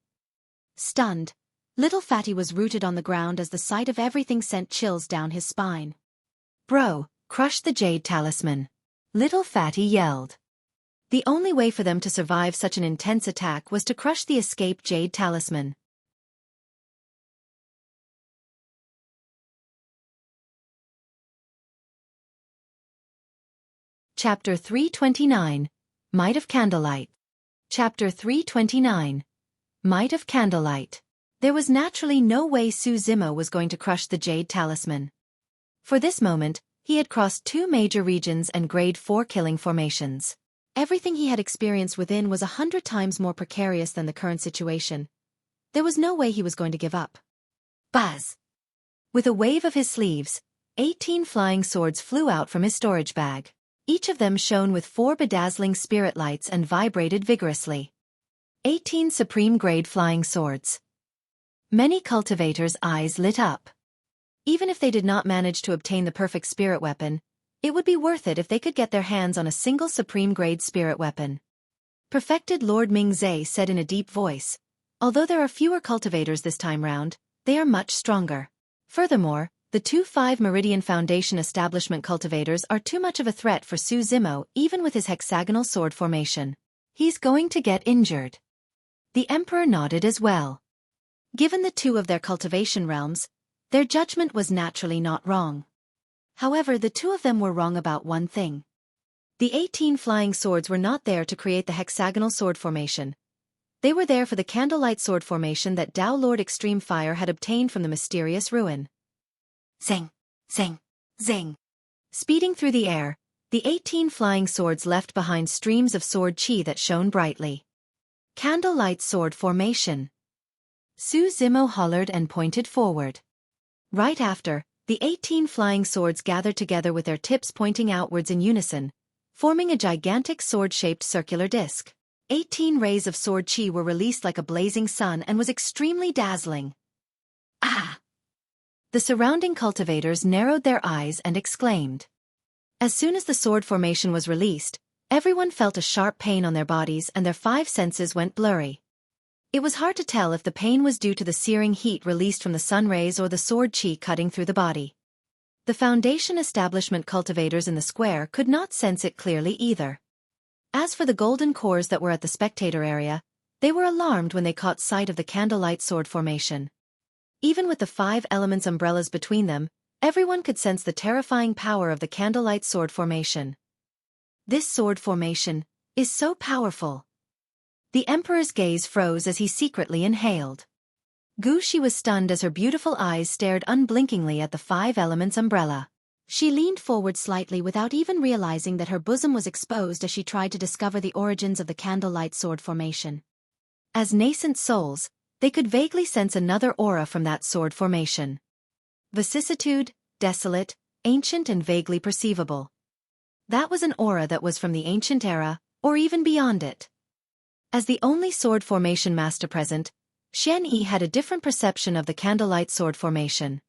Stunned, Little Fatty was rooted on the ground as the sight of everything sent chills down his spine. "Bro, crush the jade talisman," Little Fatty yelled. The only way for them to survive such an intense attack was to crush the escaped jade talisman. Chapter 329, Might of Candlelight. Chapter 329, Might of Candlelight. There was naturally no way Su Zimo was going to crush the jade talisman. For this moment, he had crossed 2 major regions and grade 4 killing formations. Everything he had experienced within was 100 times more precarious than the current situation. There was no way he was going to give up. Buzz! With a wave of his sleeves, 18 flying swords flew out from his storage bag. Each of them shone with 4 bedazzling spirit lights and vibrated vigorously. 18 supreme-grade flying swords. Many cultivators' eyes lit up. Even if they did not manage to obtain the perfect spirit weapon, it would be worth it if they could get their hands on a single supreme-grade spirit weapon. Perfected Lord Mingzhe said in a deep voice, although there are fewer cultivators this time round, they are much stronger. Furthermore, the 2-5 Meridian Foundation establishment cultivators are too much of a threat for Su Zimo even with his hexagonal sword formation. He's going to get injured. The Emperor nodded as well. Given the 2 of their cultivation realms, their judgment was naturally not wrong. However, the 2 of them were wrong about one thing. The 18 flying swords were not there to create the hexagonal sword formation. They were there for the Candlelight sword formation that Tao Lord Extreme Fire had obtained from the mysterious ruin. Zing, zing, zing. Speeding through the air, the 18 flying swords left behind streams of sword chi that shone brightly. Candlelight sword formation. Su Zimo hollered and pointed forward. Right after, the 18 flying swords gathered together with their tips pointing outwards in unison, forming a gigantic sword-shaped circular disc. 18 rays of sword chi were released like a blazing sun and was extremely dazzling. Ah! The surrounding cultivators narrowed their eyes and exclaimed. As soon as the sword formation was released, everyone felt a sharp pain on their bodies and their 5 senses went blurry. It was hard to tell if the pain was due to the searing heat released from the sun rays or the sword chi cutting through the body. The Foundation establishment cultivators in the square could not sense it clearly either. As for the golden cores that were at the spectator area, they were alarmed when they caught sight of the Candlelight sword formation. Even with the 5 elements umbrellas between them, everyone could sense the terrifying power of the Candlelight sword formation. This sword formation is so powerful. The Emperor's gaze froze as he secretly inhaled. Gushi was stunned as her beautiful eyes stared unblinkingly at the 5 elements umbrella. She leaned forward slightly without even realizing that her bosom was exposed as she tried to discover the origins of the Candlelight sword formation. As nascent souls, they could vaguely sense another aura from that sword formation. Vicissitude, desolate, ancient and vaguely perceivable. That was an aura that was from the ancient era, or even beyond it. As the only sword formation master present, Xueqi had a different perception of the Candlelight sword formation.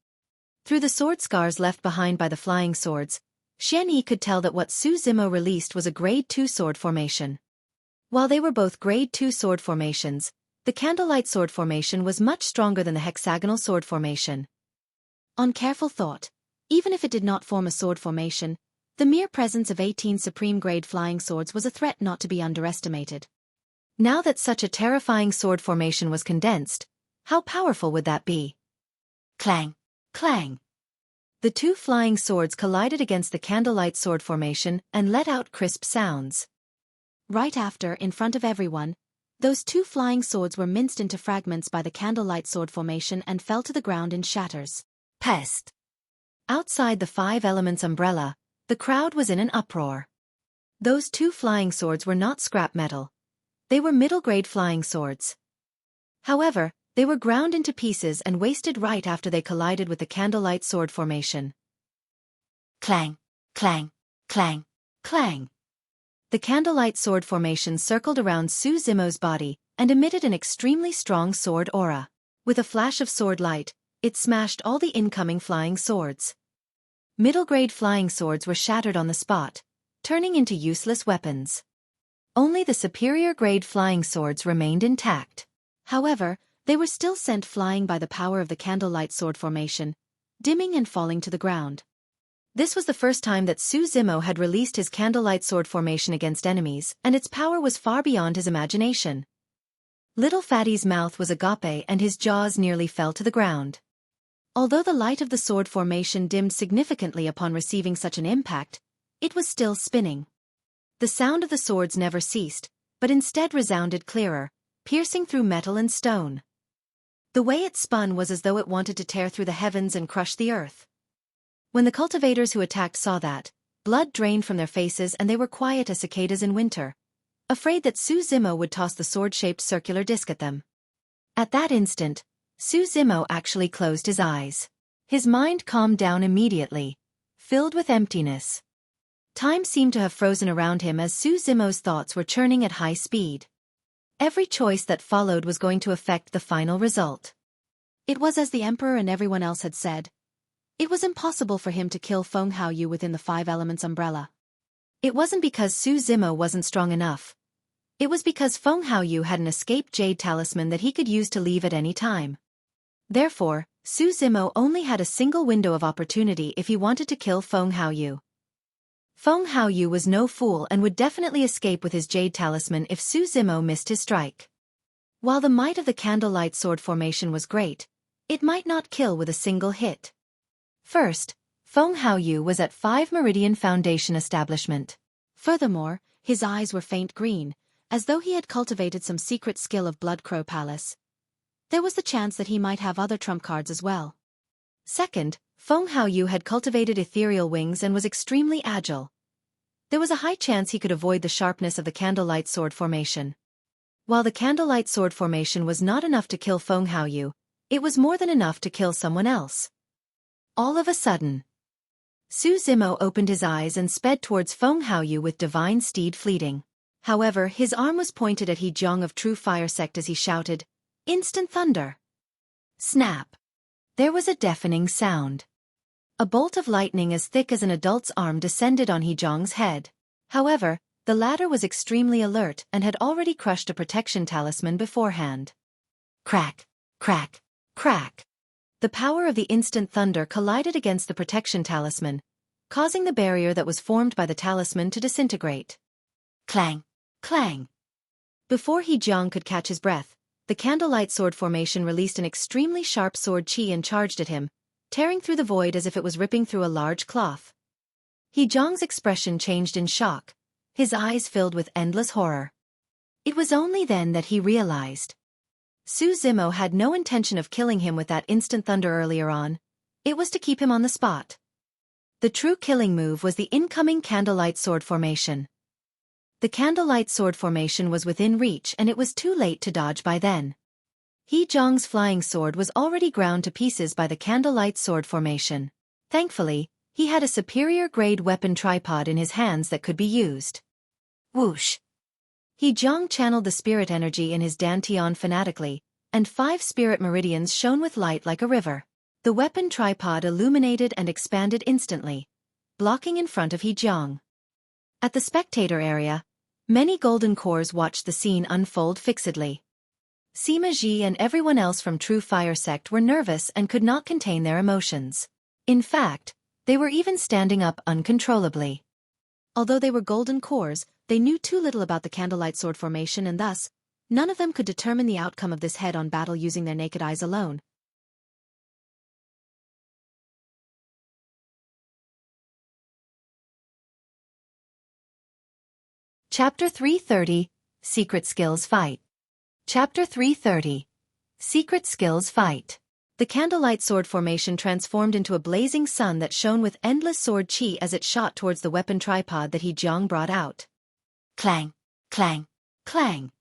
Through the sword scars left behind by the flying swords, Xueqi could tell that what Su Zimo released was a Grade 2 sword formation. While they were both Grade 2 sword formations, the Candlelight sword formation was much stronger than the hexagonal sword formation. On careful thought, even if it did not form a sword formation, the mere presence of 18 supreme-grade flying swords was a threat not to be underestimated. Now that such a terrifying sword formation was condensed, how powerful would that be? Clang! Clang! The 2 flying swords collided against the Candlelight sword formation and let out crisp sounds. Right after, in front of everyone, those 2 flying swords were minced into fragments by the Candlelight sword formation and fell to the ground in shatters. Pest! Outside the 5 elements umbrella, the crowd was in an uproar. Those 2 flying swords were not scrap metal. They were middle-grade flying swords. However, they were ground into pieces and wasted right after they collided with the Candlelight sword formation. Clang! Clang! Clang! Clang! The Candlelight sword formation circled around Su Zimo's body and emitted an extremely strong sword aura. With a flash of sword light, it smashed all the incoming flying swords. Middle-grade flying swords were shattered on the spot, turning into useless weapons. Only the superior-grade flying swords remained intact. However, they were still sent flying by the power of the Candlelight sword formation, dimming and falling to the ground. This was the first time that Su Zimo had released his Candlelight sword formation against enemies, and its power was far beyond his imagination. Little Fatty's mouth was agape and his jaws nearly fell to the ground. Although the light of the sword formation dimmed significantly upon receiving such an impact, it was still spinning. The sound of the swords never ceased, but instead resounded clearer, piercing through metal and stone. The way it spun was as though it wanted to tear through the heavens and crush the earth. When the cultivators who attacked saw that, blood drained from their faces and they were quiet as cicadas in winter, afraid that Su Zimo would toss the sword-shaped circular disc at them. At that instant, Su Zimo actually closed his eyes. His mind calmed down immediately, filled with emptiness. Time seemed to have frozen around him as Su Zimo's thoughts were churning at high speed. Every choice that followed was going to affect the final result. It was as the Emperor and everyone else had said. It was impossible for him to kill Feng Haoyu within the Five Elements umbrella. It wasn't because Su Zimo wasn't strong enough. It was because Feng Haoyu had an escape jade talisman that he could use to leave at any time. Therefore, Su Zimo only had a single window of opportunity if he wanted to kill Feng Haoyu. Feng Haoyu was no fool and would definitely escape with his jade talisman if Su Zimo missed his strike. While the might of the Candlelight sword formation was great, it might not kill with a single hit. First, Feng Haoyu was at 5 Meridian Foundation establishment. Furthermore, his eyes were faint green, as though he had cultivated some secret skill of Blood Crow Palace. There was the chance that he might have other trump cards as well. Second, Feng Haoyu had cultivated ethereal wings and was extremely agile. There was a high chance he could avoid the sharpness of the Candlelight sword formation. While the Candlelight sword formation was not enough to kill Feng Haoyu, it was more than enough to kill someone else. All of a sudden, Su Zimo opened his eyes and sped towards Feng Haoyu with divine steed fleeting. However, his arm was pointed at He Jiang of True Fire Sect as he shouted, "Instant thunder!" Snap! There was a deafening sound. A bolt of lightning as thick as an adult's arm descended on He Jiang's head. However, the latter was extremely alert and had already crushed a protection talisman beforehand. Crack! Crack! Crack! The power of the instant thunder collided against the protection talisman, causing the barrier that was formed by the talisman to disintegrate. Clang! Clang! Before He Jiang could catch his breath, the Candlelight sword formation released an extremely sharp sword chi and charged at him, tearing through the void as if it was ripping through a large cloth. He Jiang's expression changed in shock, his eyes filled with endless horror. It was only then that he realized. Su Zimo had no intention of killing him with that instant thunder earlier on. It was to keep him on the spot. The true killing move was the incoming Candlelight sword formation. The Candlelight sword formation was within reach and it was too late to dodge by then. He Jiang's flying sword was already ground to pieces by the Candlelight sword formation. Thankfully, he had a superior-grade weapon tripod in his hands that could be used. Whoosh! He Jiang channeled the spirit energy in his dantian fanatically, and 5 spirit meridians shone with light like a river. The weapon tripod illuminated and expanded instantly, blocking in front of He Jiang. At the spectator area, many golden cores watched the scene unfold fixedly. Sima Ji and everyone else from True Fire Sect were nervous and could not contain their emotions. In fact, they were even standing up uncontrollably. Although they were golden cores, they knew too little about the Candlelight sword formation and thus, none of them could determine the outcome of this head-on battle using their naked eyes alone. Chapter 330, Secret Skills Fight. Chapter 330, Secret Skills Fight. The Candlelight sword formation transformed into a blazing sun that shone with endless sword chi as it shot towards the weapon tripod that He Jiang brought out. Clang! Clang! Clang!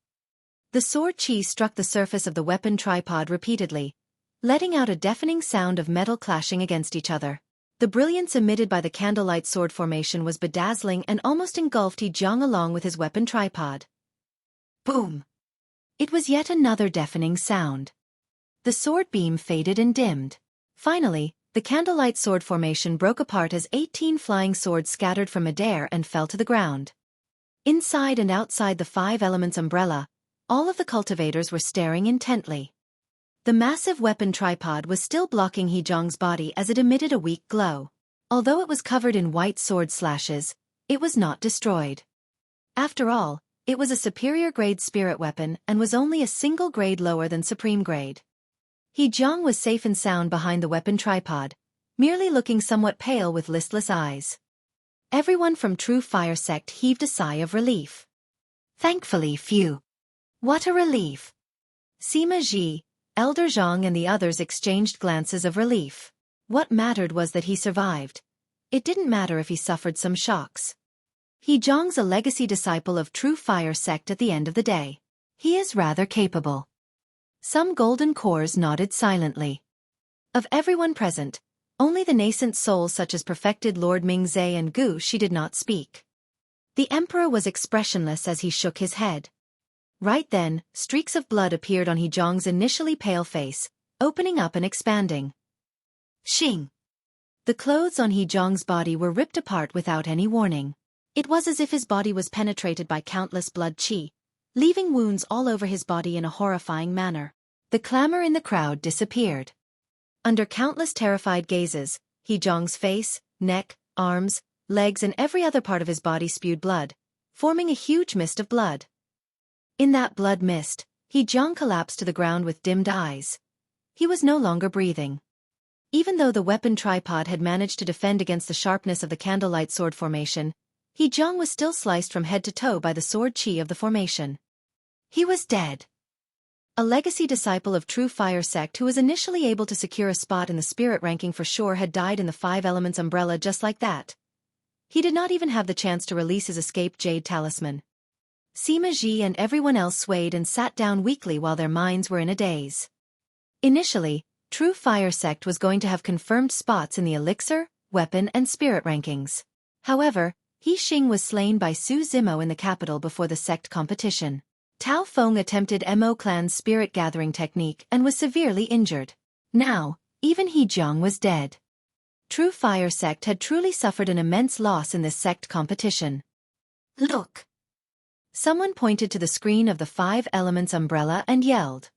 The sword chi struck the surface of the weapon tripod repeatedly, letting out a deafening sound of metal clashing against each other. The brilliance emitted by the Candlelight sword formation was bedazzling and almost engulfed He Jiang along with his weapon tripod. Boom! It was yet another deafening sound. The sword beam faded and dimmed. Finally, the Candlelight sword formation broke apart as 18 flying swords scattered from midair and fell to the ground. Inside and outside the 5 Elements umbrella, all of the cultivators were staring intently. The massive weapon tripod was still blocking He Jiang's body as it emitted a weak glow. Although it was covered in white sword slashes, it was not destroyed. After all, it was a superior-grade spirit weapon and was only a single grade lower than supreme grade. He Jiang was safe and sound behind the weapon tripod, merely looking somewhat pale with listless eyes. Everyone from True Fire Sect heaved a sigh of relief. Thankfully, phew. What a relief. Sima Ji, Elder Zhang and the others exchanged glances of relief. What mattered was that he survived. It didn't matter if he suffered some shocks. He Jiang's a legacy disciple of True Fire Sect at the end of the day. He is rather capable. Some golden cores nodded silently. Of everyone present, Only the nascent souls such as perfected Lord Mingzhe and Gu she did not speak. The emperor was expressionless as he shook his head. Right then, streaks of blood appeared on He Zhong's initially pale face, opening up and expanding. Xing! The clothes on He Zhong's body were ripped apart without any warning. It was as if his body was penetrated by countless blood qi, leaving wounds all over his body in a horrifying manner. The clamor in the crowd disappeared. Under countless terrified gazes, He Zhong's face, neck, arms, legs and every other part of his body spewed blood, forming a huge mist of blood. In that blood mist, He Zhong collapsed to the ground with dimmed eyes. He was no longer breathing. Even though the weapon tripod had managed to defend against the sharpness of the Candlelight sword formation, He Zhong was still sliced from head to toe by the sword qi of the formation. He was dead. A legacy disciple of True Fire sect who was initially able to secure a spot in the spirit ranking for sure had died in the Five Elements umbrella just like that. He did not even have the chance to release his escaped jade talisman. Sima Ji and everyone else swayed and sat down weakly while their minds were in a daze. Initially, True Fire sect was going to have confirmed spots in the elixir, weapon and spirit rankings. However, He Xing was slain by Su Zimo in the capital before the sect competition. Tao Feng attempted Mo clan's spirit gathering technique and was severely injured. Now, even He Zhong was dead. True Fire sect had truly suffered an immense loss in this sect competition. Look! Someone pointed to the screen of the Five Elements umbrella and yelled.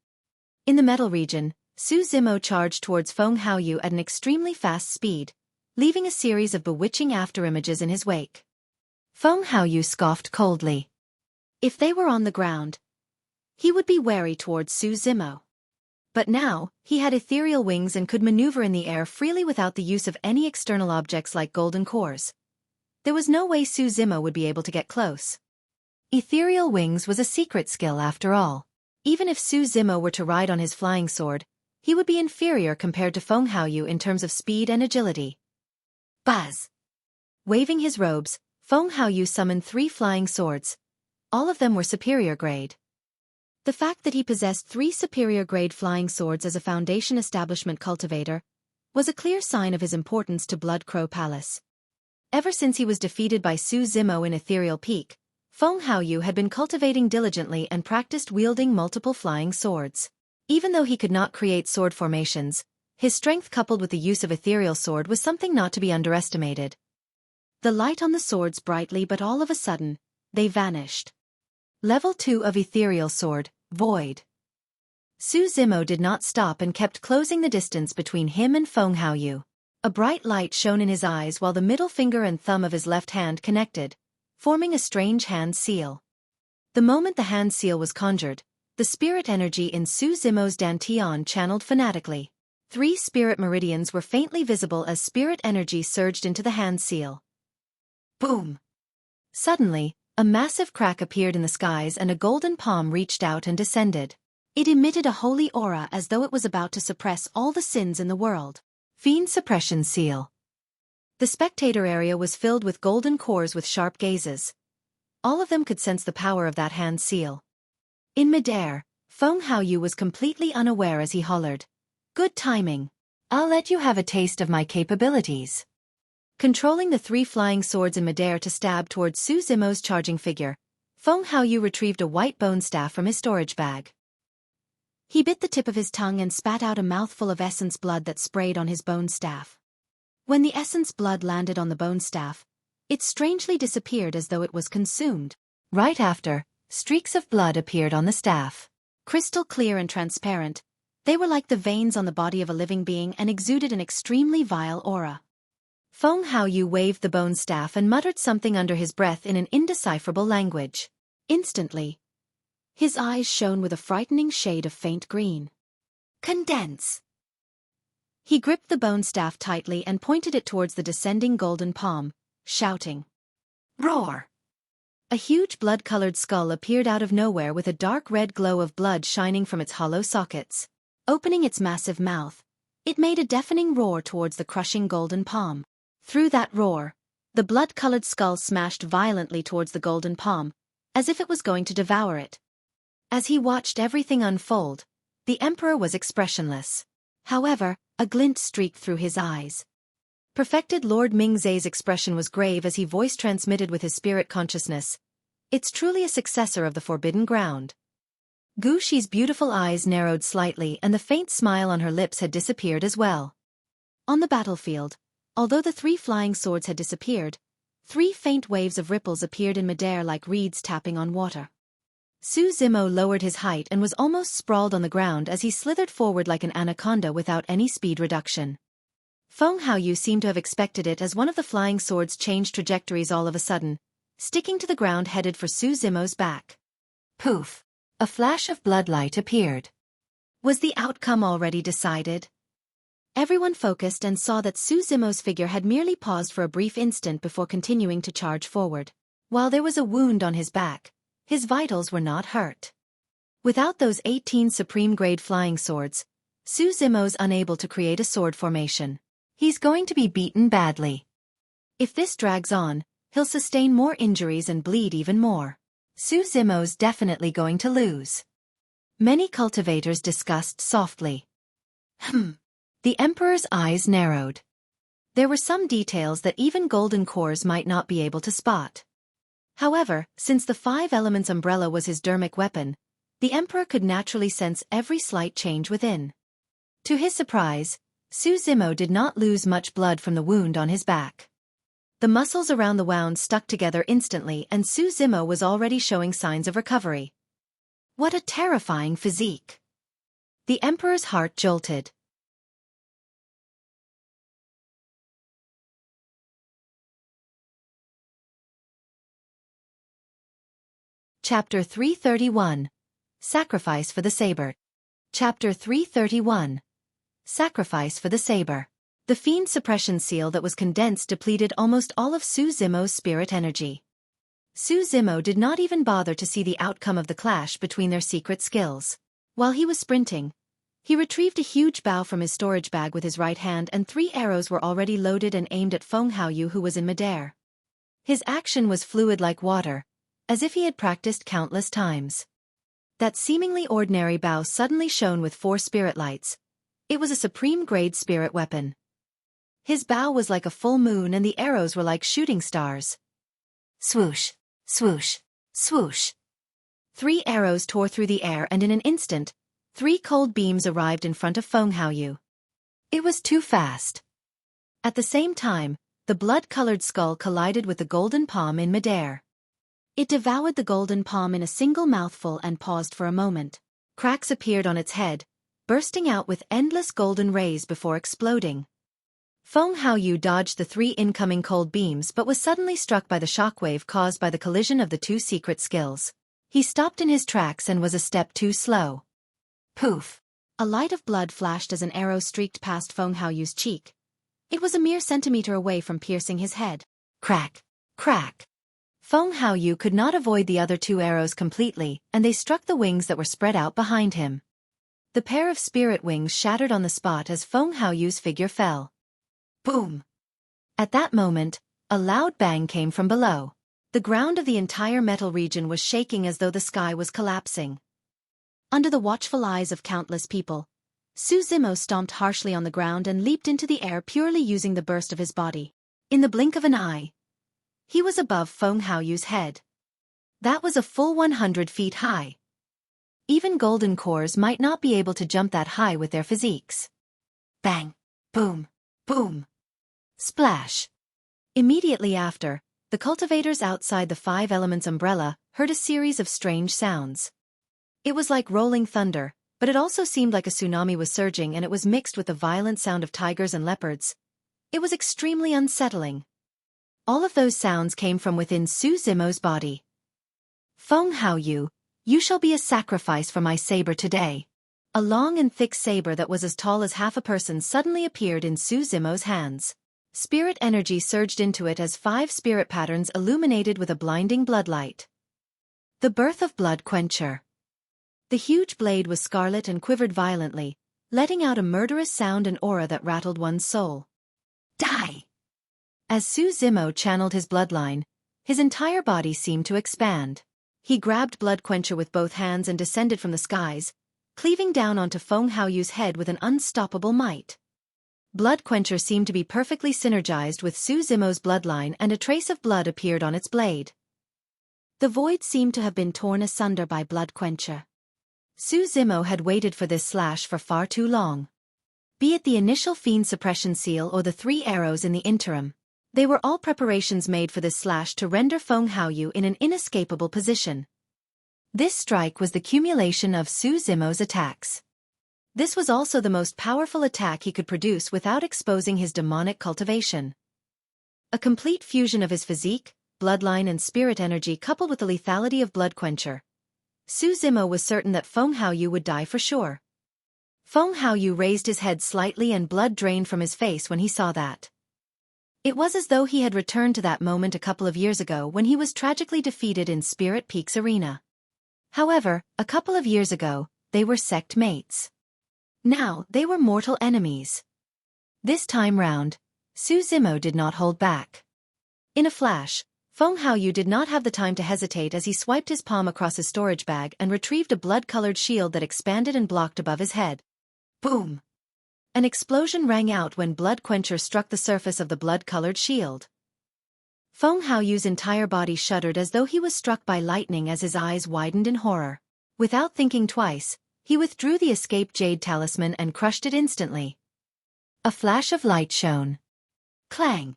In the metal region, Su Zimo charged towards Feng Haoyu at an extremely fast speed, leaving a series of bewitching afterimages in his wake. Feng Haoyu scoffed coldly. If they were on the ground, he would be wary towards Su Zimo. But now, he had ethereal wings and could maneuver in the air freely without the use of any external objects like golden cores. There was no way Su Zimo would be able to get close. Ethereal wings was a secret skill after all. Even if Su Zimo were to ride on his flying sword, he would be inferior compared to Feng Haoyu in terms of speed and agility. Buzz! Waving his robes, Feng Haoyu summoned 3 flying swords. All of them were superior grade. The fact that he possessed 3 superior grade flying swords as a Foundation establishment cultivator was a clear sign of his importance to Blood Crow Palace. Ever since he was defeated by Su Zimo in Ethereal Peak, Feng Haoyu had been cultivating diligently and practiced wielding multiple flying swords. Even though he could not create sword formations, his strength coupled with the use of Ethereal Sword was something not to be underestimated. The light on the swords brightly but all of a sudden, they vanished. Level 2 of Ethereal Sword, Void. Su Zimo did not stop and kept closing the distance between him and Feng Haoyu. A bright light shone in his eyes while the middle finger and thumb of his left hand connected, forming a strange hand seal. The moment the hand seal was conjured, the spirit energy in Su Zimo's dantian channeled fanatically. 3 spirit meridians were faintly visible as spirit energy surged into the hand seal. Boom! Suddenly, a massive crack appeared in the skies and a golden palm reached out and descended. It emitted a holy aura as though it was about to suppress all the sins in the world. Fiend Suppression Seal. The spectator area was filled with golden cores with sharp gazes. All of them could sense the power of that hand seal. In midair, Feng Haoyu was completely unaware as he hollered. Good timing. I'll let you have a taste of my capabilities. Controlling the 3 flying swords in midair to stab towards Su Zimo's charging figure, Feng Haoyu retrieved a white bone staff from his storage bag. He bit the tip of his tongue and spat out a mouthful of essence blood that sprayed on his bone staff. When the essence blood landed on the bone staff, it strangely disappeared as though it was consumed. Right after, streaks of blood appeared on the staff. Crystal clear and transparent, they were like the veins on the body of a living being and exuded an extremely vile aura. Feng Haoyu waved the bone staff and muttered something under his breath in an indecipherable language. Instantly, his eyes shone with a frightening shade of faint green. Condense! He gripped the bone staff tightly and pointed it towards the descending golden palm, shouting. Roar! A huge blood-colored skull appeared out of nowhere with a dark red glow of blood shining from its hollow sockets. Opening its massive mouth, it made a deafening roar towards the crushing golden palm. Through that roar, the blood-colored skull smashed violently towards the golden palm, as if it was going to devour it. As he watched everything unfold, the emperor was expressionless. However, a glint streaked through his eyes. Perfected Lord Mingzai's expression was grave as he voice transmitted with his spirit consciousness. It's truly a successor of the Forbidden Ground. Gu Shi's beautiful eyes narrowed slightly and the faint smile on her lips had disappeared as well. On the battlefield, although the 3 flying swords had disappeared, 3 faint waves of ripples appeared in midair like reeds tapping on water. Su Zimo lowered his height and was almost sprawled on the ground as he slithered forward like an anaconda without any speed reduction. Feng Haoyu seemed to have expected it as one of the flying swords changed trajectories all of a sudden, sticking to the ground headed for Su Zimo's back. Poof! A flash of bloodlight appeared. Was the outcome already decided? Everyone focused and saw that Su Zimo's figure had merely paused for a brief instant before continuing to charge forward. While there was a wound on his back, his vitals were not hurt. Without those 18 supreme-grade flying swords, Su Zimo's unable to create a sword formation. He's going to be beaten badly. If this drags on, he'll sustain more injuries and bleed even more. Su Zimo's definitely going to lose. Many cultivators discussed softly. The Emperor's eyes narrowed. There were some details that even golden cores might not be able to spot. However, since the 5 Elements umbrella was his dermic weapon, the Emperor could naturally sense every slight change within. To his surprise, Su Zimo did not lose much blood from the wound on his back. The muscles around the wound stuck together instantly and Su Zimo was already showing signs of recovery. What a terrifying physique! The Emperor's heart jolted. Chapter 331. Sacrifice for the Saber. Chapter 331. Sacrifice for the Saber. The Fiend suppression seal that was condensed depleted almost all of Su Zimo's spirit energy. Su Zimo did not even bother to see the outcome of the clash between their secret skills. While he was sprinting, he retrieved a huge bow from his storage bag with his right hand and 3 arrows were already loaded and aimed at Feng Haoyu who was in midair. His action was fluid like water, as if he had practiced countless times. That seemingly ordinary bow suddenly shone with 4 spirit lights. It was a supreme-grade spirit weapon. His bow was like a full moon and the arrows were like shooting stars. Swoosh, swoosh, swoosh. 3 arrows tore through the air and in an instant, 3 cold beams arrived in front of Feng Haoyu. It was too fast. At the same time, the blood-colored skull collided with the golden palm in midair. It devoured the golden palm in a single mouthful and paused for a moment. Cracks appeared on its head, bursting out with endless golden rays before exploding. Feng Haoyu dodged the 3 incoming cold beams but was suddenly struck by the shockwave caused by the collision of the 2 secret skills. He stopped in his tracks and was a step too slow. Poof! A light of blood flashed as an arrow streaked past Feng Haoyu's cheek. It was a mere centimeter away from piercing his head. Crack! Crack! Feng Haoyu could not avoid the other 2 arrows completely, and they struck the wings that were spread out behind him. The pair of spirit wings shattered on the spot as Feng Haoyu's figure fell. Boom! At that moment, a loud bang came from below. The ground of the entire metal region was shaking as though the sky was collapsing. Under the watchful eyes of countless people, Su Zimo stomped harshly on the ground and leaped into the air purely using the burst of his body. In the blink of an eye, he was above Feng Haoyu's head. That was a full 100 feet high. Even golden cores might not be able to jump that high with their physiques. Bang! Boom! Boom! Splash! Immediately after, the cultivators outside the 5 Elements umbrella heard a series of strange sounds. It was like rolling thunder, but it also seemed like a tsunami was surging and it was mixed with the violent sound of tigers and leopards. It was extremely unsettling. All of those sounds came from within Su Zimo's body. Feng Haoyu, you shall be a sacrifice for my saber today. A long and thick saber that was as tall as half a person suddenly appeared in Su Zimo's hands. Spirit energy surged into it as 5 spirit patterns illuminated with a blinding bloodlight. The birth of Blood Quencher. The huge blade was scarlet and quivered violently, letting out a murderous sound and aura that rattled one's soul. Die! As Su Zimo channeled his bloodline, his entire body seemed to expand. He grabbed Blood Quencher with both hands and descended from the skies, cleaving down onto Feng Haoyu's head with an unstoppable might. Blood Quencher seemed to be perfectly synergized with Su Zimo's bloodline, and a trace of blood appeared on its blade. The void seemed to have been torn asunder by Blood Quencher. Su Zimo had waited for this slash for far too long. Be it the initial Fiend suppression seal or the 3 arrows in the interim, they were all preparations made for this slash to render Feng Haoyu in an inescapable position. This strike was the culmination of Su Zimo's attacks. This was also the most powerful attack he could produce without exposing his demonic cultivation. A complete fusion of his physique, bloodline and spirit energy coupled with the lethality of Blood Quencher. Su Zimo was certain that Feng Haoyu would die for sure. Feng Haoyu raised his head slightly and blood drained from his face when he saw that. It was as though he had returned to that moment a couple of years ago when he was tragically defeated in Spirit Peak's arena. However, a couple of years ago, they were sect mates. Now, they were mortal enemies. This time round, Su Zimo did not hold back. In a flash, Feng Haoyu did not have the time to hesitate as he swiped his palm across his storage bag and retrieved a blood-colored shield that expanded and blocked above his head. Boom! An explosion rang out when Blood Quencher struck the surface of the blood-colored shield. Feng Haoyu's entire body shuddered as though he was struck by lightning as his eyes widened in horror. Without thinking twice, he withdrew the escaped jade talisman and crushed it instantly. A flash of light shone. Clang!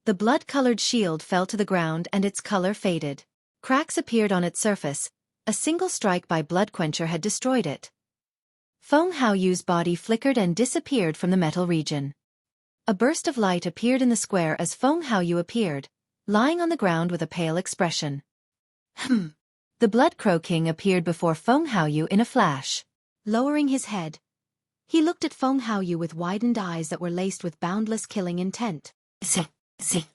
The blood-colored shield fell to the ground and its color faded. Cracks appeared on its surface. A single strike by Blood Quencher had destroyed it. Feng Haoyu's body flickered and disappeared from the metal region. A burst of light appeared in the square as Feng Haoyu appeared, lying on the ground with a pale expression. The Blood Crow King appeared before Feng Haoyu in a flash. Lowering his head, he looked at Feng Haoyu with widened eyes that were laced with boundless killing intent. The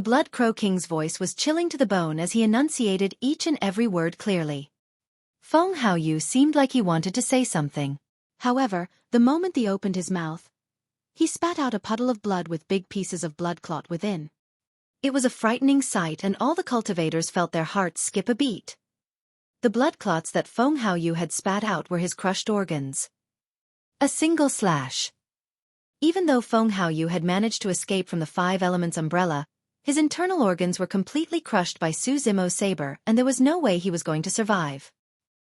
Blood Crow King's voice was chilling to the bone as he enunciated each and every word clearly. Feng Haoyu seemed like he wanted to say something. However, the moment he opened his mouth, he spat out a puddle of blood with big pieces of blood clot within. It was a frightening sight and all the cultivators felt their hearts skip a beat. The blood clots that Feng Haoyu had spat out were his crushed organs. A single slash. Even though Feng Haoyu had managed to escape from the 5 Elements umbrella, his internal organs were completely crushed by Su Zimo's saber and there was no way he was going to survive.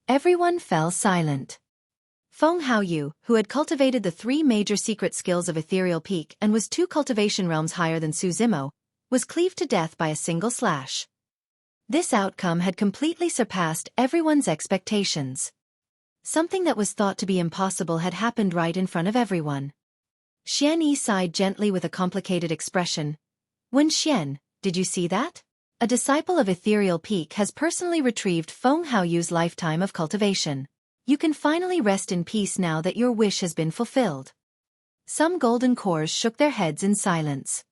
Everyone fell silent. Feng Haoyu, who had cultivated the 3 major secret skills of Ethereal Peak and was 2 cultivation realms higher than Su Zimo, was cleaved to death by a single slash. This outcome had completely surpassed everyone's expectations. Something that was thought to be impossible had happened right in front of everyone. Xueqi sighed gently with a complicated expression. Wen Xian, did you see that? A disciple of Ethereal Peak has personally retrieved Feng Haoyu's lifetime of cultivation. You can finally rest in peace now that your wish has been fulfilled. Some golden cores shook their heads in silence.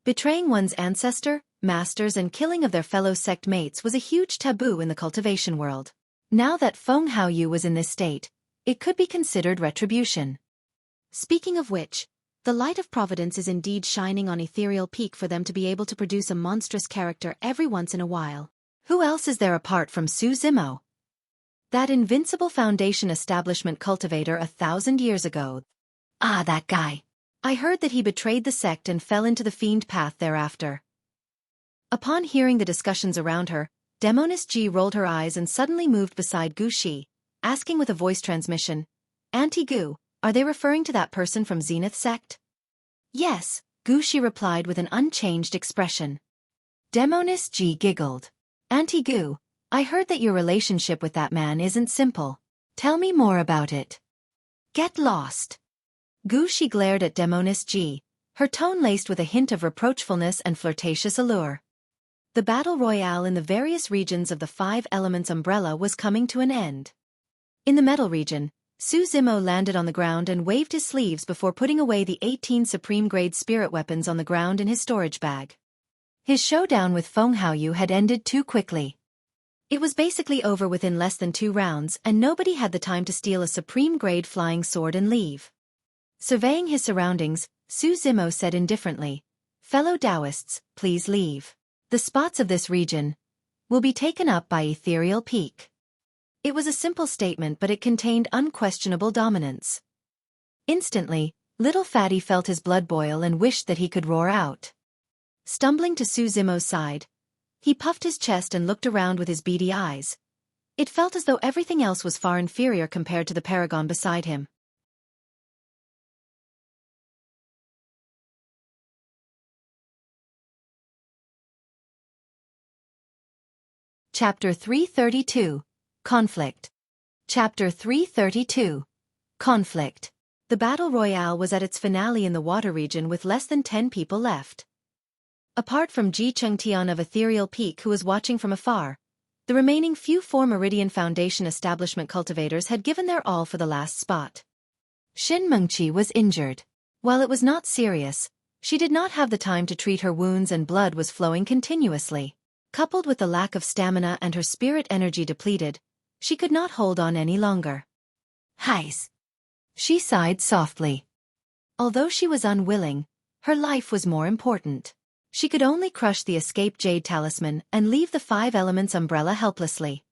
Betraying one's ancestor, masters and killing of their fellow sect mates was a huge taboo in the cultivation world. Now that Feng Haoyu was in this state, it could be considered retribution. Speaking of which, the light of Providence is indeed shining on Ethereal Peak for them to be able to produce a monstrous character every once in a while. Who else is there apart from Su Zimo? That invincible foundation establishment cultivator 1,000 years ago. Ah, that guy. I heard that he betrayed the sect and fell into the fiend path thereafter. Upon hearing the discussions around her, Demoness Ji rolled her eyes and suddenly moved beside Gu Shi, asking with a voice transmission, Auntie Gu, are they referring to that person from Zenith sect? Yes, Gu Shi replied with an unchanged expression. Demoness Ji giggled. Auntie Gu, I heard that your relationship with that man isn't simple. Tell me more about it. Get lost. Gu Shi glared at Demoness Ji, her tone laced with a hint of reproachfulness and flirtatious allure. The battle royale in the various regions of the 5 Elements umbrella was coming to an end. In the metal region, Su Zimo landed on the ground and waved his sleeves before putting away the 18 supreme-grade spirit weapons on the ground in his storage bag. His showdown with Feng Haoyu had ended too quickly. It was basically over within less than 2 rounds and nobody had the time to steal a supreme-grade flying sword and leave. Surveying his surroundings, Su Zimo said indifferently, Fellow Taoists, please leave. The spots of this region will be taken up by Ethereal Peak. It was a simple statement but it contained unquestionable dominance. Instantly, Little Fatty felt his blood boil and wished that he could roar out. Stumbling to Su Zimo's side, he puffed his chest and looked around with his beady eyes. It felt as though everything else was far inferior compared to the paragon beside him. Chapter 332. Conflict. Chapter 332. Conflict. The Battle Royale was at its finale in the water region with less than 10 people left. Apart from Ji Chengtian of Ethereal Peak who was watching from afar, the remaining few 4 Meridian Foundation establishment cultivators had given their all for the last spot. Shen Mengqi was injured. While it was not serious, she did not have the time to treat her wounds and blood was flowing continuously. Coupled with the lack of stamina and her spirit energy depleted, she could not hold on any longer. Heis. She sighed softly. Although she was unwilling, her life was more important. She could only crush the escaped Jade Talisman and leave the 5 Elements umbrella helplessly.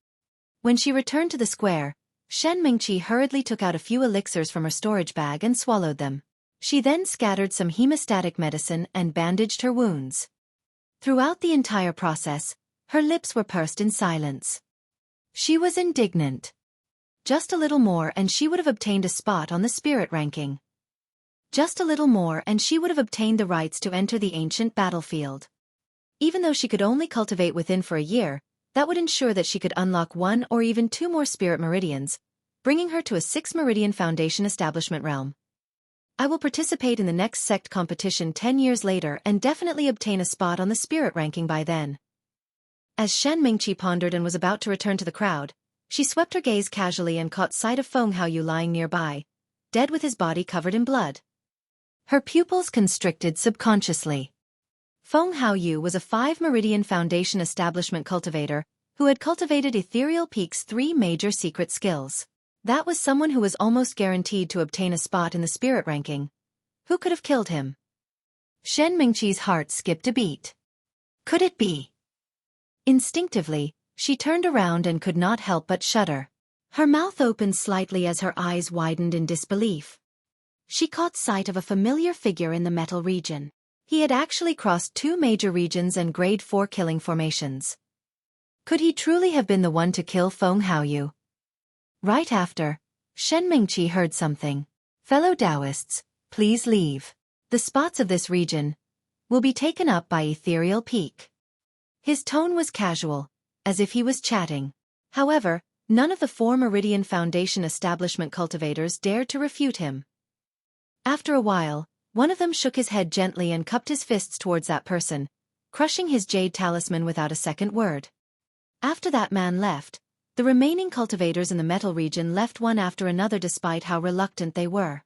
When she returned to the square, Shen Mengqi hurriedly took out a few elixirs from her storage bag and swallowed them. She then scattered some hemostatic medicine and bandaged her wounds. Throughout the entire process, her lips were pursed in silence. She was indignant. Just a little more and she would have obtained a spot on the spirit ranking. Just a little more and she would have obtained the rights to enter the ancient battlefield. Even though she could only cultivate within for a year, that would ensure that she could unlock 1 or even 2 more spirit meridians, bringing her to a 6 Meridian Foundation establishment realm. I will participate in the next sect competition 10 years later and definitely obtain a spot on the spirit ranking by then. As Shen Mengqi pondered and was about to return to the crowd, she swept her gaze casually and caught sight of Feng Haoyu lying nearby, dead with his body covered in blood. Her pupils constricted subconsciously. Feng Haoyu was a 5 Meridian Foundation establishment cultivator who had cultivated Ethereal Peak's 3 major secret skills. That was someone who was almost guaranteed to obtain a spot in the spirit ranking. Who could have killed him? Shen Mengqi's heart skipped a beat. Could it be? Instinctively, she turned around and could not help but shudder. Her mouth opened slightly as her eyes widened in disbelief. She caught sight of a familiar figure in the metal region. He had actually crossed 2 major regions and grade 4 killing formations. Could he truly have been the one to kill Feng Haoyu? Right after, Shen Mengqi heard something. Fellow Taoists, please leave. The spots of this region will be taken up by Ethereal Peak. His tone was casual, as if he was chatting. However, none of the 4 Meridian Foundation establishment cultivators dared to refute him. After a while, one of them shook his head gently and cupped his fists towards that person, crushing his jade talisman without a second word. After that man left, the remaining cultivators in the metal region left one after another despite how reluctant they were.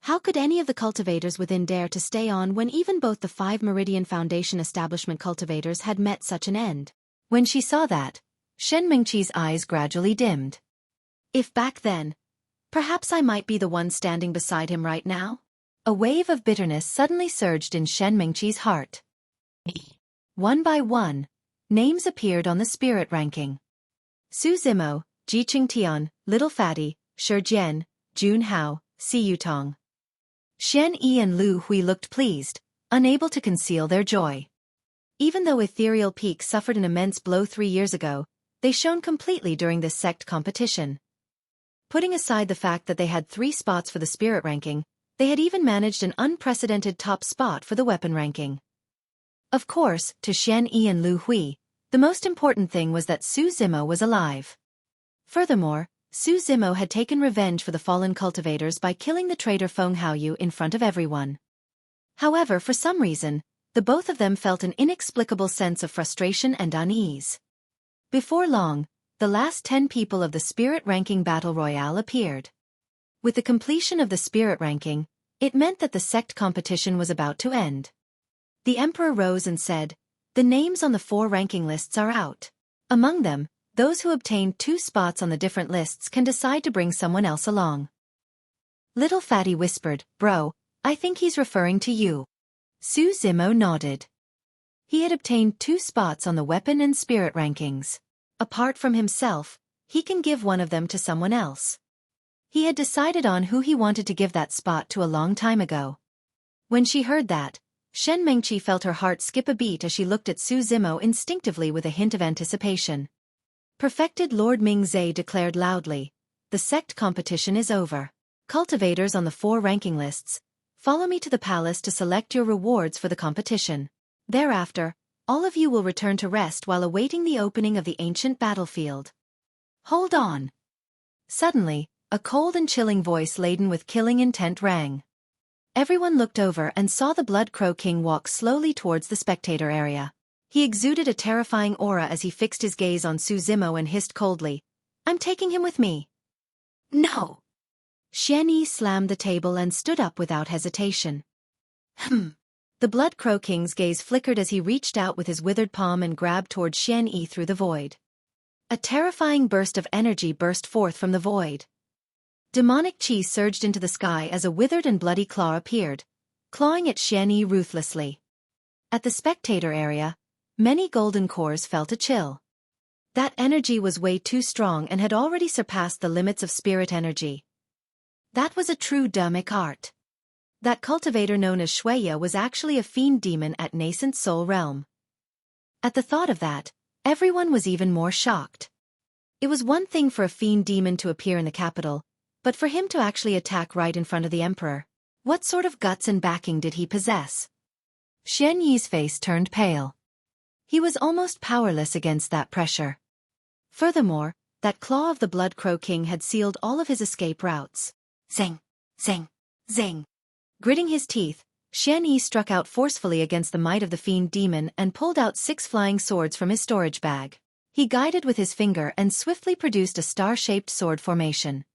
How could any of the cultivators within dare to stay on when even both the 5 Meridian Foundation establishment cultivators had met such an end? When she saw that, Shen Mengqi's eyes gradually dimmed. If back then, perhaps I might be the one standing beside him right now? A wave of bitterness suddenly surged in Shen Mengqi's heart. One by one, names appeared on the spirit ranking. Su Zimo, Ji Qingtian, Little Fatty, Shi Jian, Jun Hao, Si Yutong. Xian Yi and Lu Hui looked pleased, unable to conceal their joy. Even though Ethereal Peak suffered an immense blow 3 years ago, they shone completely during this sect competition. Putting aside the fact that they had 3 spots for the spirit ranking, they had even managed an unprecedented top spot for the weapon ranking. Of course, to Xian Yi and Lu Hui, the most important thing was that Su Zimo was alive. Furthermore, Su Zimo had taken revenge for the fallen cultivators by killing the traitor Feng Haoyu in front of everyone. However, for some reason, the both of them felt an inexplicable sense of frustration and unease. Before long, the last 10 people of the Spirit Ranking Battle Royale appeared. With the completion of the Spirit Ranking, it meant that the sect competition was about to end. The Emperor rose and said, "The names on the 4 ranking lists are out. Among them, those who obtained 2 spots on the different lists can decide to bring someone else along." Little Fatty whispered, "Bro, I think he's referring to you." Su Zimo nodded. He had obtained 2 spots on the weapon and spirit rankings. Apart from himself, he can give one of them to someone else. He had decided on who he wanted to give that spot to a long time ago. When she heard that, Shen Mengqi felt her heart skip a beat as she looked at Su Zimo instinctively with a hint of anticipation. Perfected Lord Mingzhe declared loudly, "The sect competition is over. Cultivators on the 4 ranking lists, follow me to the palace to select your rewards for the competition. Thereafter, all of you will return to rest while awaiting the opening of the ancient battlefield." Hold on. Suddenly, a cold and chilling voice laden with killing intent rang. Everyone looked over and saw the Blood Crow King walk slowly towards the spectator area. He exuded a terrifying aura as he fixed his gaze on Su Zimo and hissed coldly, "I'm taking him with me." "No." Xueqi slammed the table and stood up without hesitation. The Blood Crow King's gaze flickered as he reached out with his withered palm and grabbed towards Xueqi through the void. A terrifying burst of energy burst forth from the void. Demonic chi surged into the sky as a withered and bloody claw appeared, clawing at Xueqi ruthlessly. At the spectator area, many golden cores felt a chill. That energy was way too strong and had already surpassed the limits of spirit energy. That was a true dharmic art. That cultivator known as Xueqi was actually a fiend demon at nascent soul realm. At the thought of that, everyone was even more shocked. It was one thing for a fiend demon to appear in the capital, but for him to actually attack right in front of the emperor, what sort of guts and backing did he possess? Xueqi's face turned pale. He was almost powerless against that pressure. Furthermore, that claw of the Blood Crow King had sealed all of his escape routes. Zing, zing, zing. Gritting his teeth, Xueqi struck out forcefully against the might of the fiend demon and pulled out 6 flying swords from his storage bag. He guided with his finger and swiftly produced a star-shaped sword formation.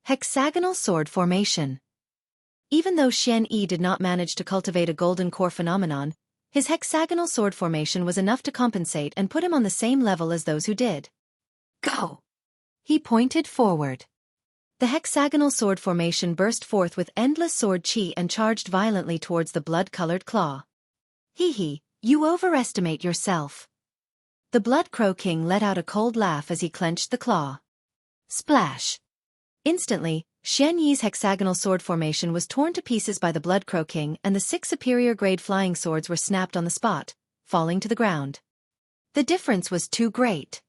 Hexagonal sword formation. Even though Xueqi did not manage to cultivate a golden core phenomenon, his hexagonal sword formation was enough to compensate and put him on the same level as those who did. Go! He pointed forward. The hexagonal sword formation burst forth with endless sword chi and charged violently towards the blood-colored claw. Hee, you overestimate yourself. The Blood Crow King let out a cold laugh as he clenched the claw. Splash! Instantly, Xueqi's hexagonal sword formation was torn to pieces by the Blood Crow King and the 6 superior-grade flying swords were snapped on the spot, falling to the ground. The difference was too great.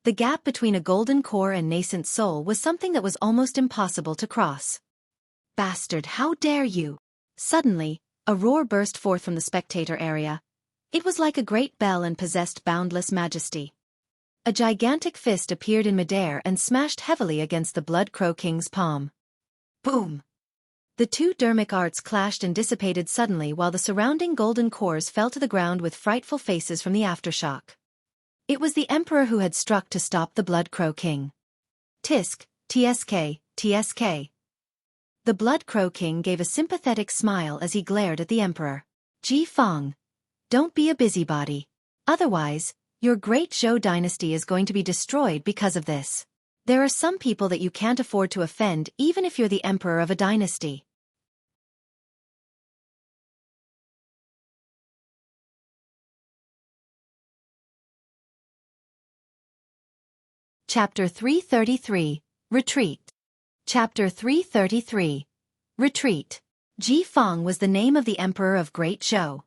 The gap between a golden core and nascent soul was something that was almost impossible to cross. Bastard, how dare you! Suddenly, a roar burst forth from the spectator area. It was like a great bell and possessed boundless majesty. A gigantic fist appeared in midair and smashed heavily against the Blood Crow King's palm. Boom! The 2 dharmic arts clashed and dissipated suddenly while the surrounding golden cores fell to the ground with frightful faces from the aftershock. It was the Emperor who had struck to stop the Blood Crow King. Tisk, TSK, TSK. The Blood Crow King gave a sympathetic smile as he glared at the Emperor. Ji Feng, don't be a busybody. Otherwise, your great Zhou dynasty is going to be destroyed because of this. There are some people that you can't afford to offend even if you're the emperor of a dynasty. Chapter 333, Retreat. Chapter 333, Retreat. Ji Feng was the name of the emperor of Great Zhou.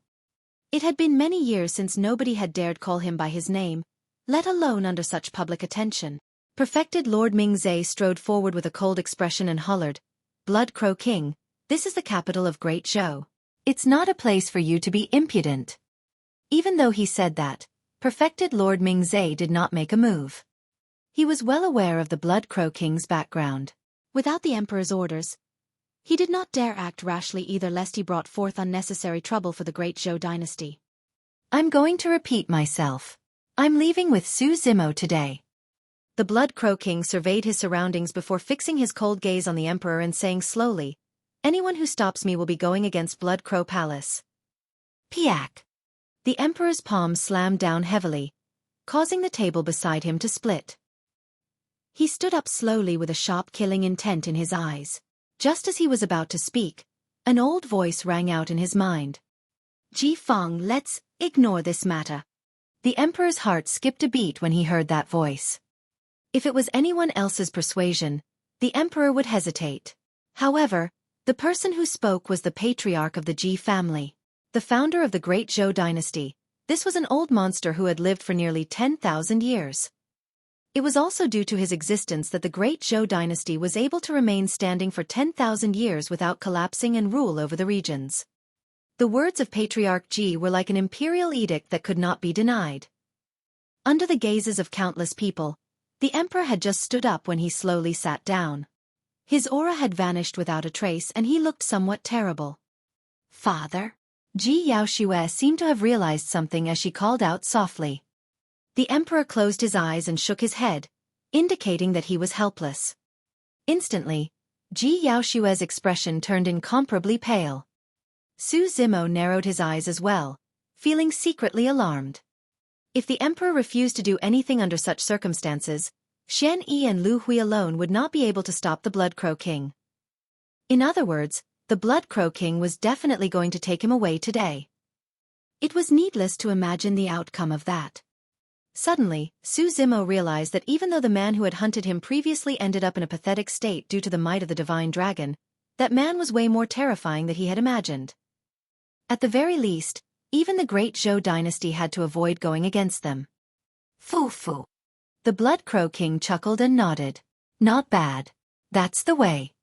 It had been many years since nobody had dared call him by his name, let alone under such public attention. Perfected Lord Mingzhe strode forward with a cold expression and hollered, "Blood Crow King, this is the capital of Great Zhou. It's not a place for you to be impudent." Even though he said that, Perfected Lord Mingzhe did not make a move. He was well aware of the Blood Crow King's background. Without the Emperor's orders, he did not dare act rashly either lest he brought forth unnecessary trouble for the Great Zhou dynasty. I'm going to repeat myself. I'm leaving with Su Zimo today. The Blood Crow King surveyed his surroundings before fixing his cold gaze on the Emperor and saying slowly, "Anyone who stops me will be going against Blood Crow Palace." Piak! The Emperor's palm slammed down heavily, causing the table beside him to split. He stood up slowly with a sharp killing intent in his eyes. Just as he was about to speak, an old voice rang out in his mind. Ji Feng, let's ignore this matter. The Emperor's heart skipped a beat when he heard that voice. If it was anyone else's persuasion, the emperor would hesitate. However, the person who spoke was the patriarch of the Ji family, the founder of the Great Zhou dynasty. This was an old monster who had lived for nearly 10,000 years. It was also due to his existence that the Great Zhou dynasty was able to remain standing for 10,000 years without collapsing and rule over the regions. The words of Patriarch Ji were like an imperial edict that could not be denied. Under the gazes of countless people, the emperor had just stood up when he slowly sat down. His aura had vanished without a trace and he looked somewhat terrible. "Father?" Ji Yaoxue seemed to have realized something as she called out softly. The emperor closed his eyes and shook his head, indicating that he was helpless. Instantly, Ji Yaoxue's expression turned incomparably pale. Su Zimo narrowed his eyes as well, feeling secretly alarmed. If the emperor refused to do anything under such circumstances, Xueqi and Lu Hui alone would not be able to stop the Blood Crow King. In other words, the Blood Crow King was definitely going to take him away today. It was needless to imagine the outcome of that. Suddenly, Su Zimo realized that even though the man who had hunted him previously ended up in a pathetic state due to the might of the divine dragon, that man was way more terrifying than he had imagined. At the very least, even the Great Zhou dynasty had to avoid going against them. Fu. The Blood Crow King chuckled and nodded. Not bad. That's the way.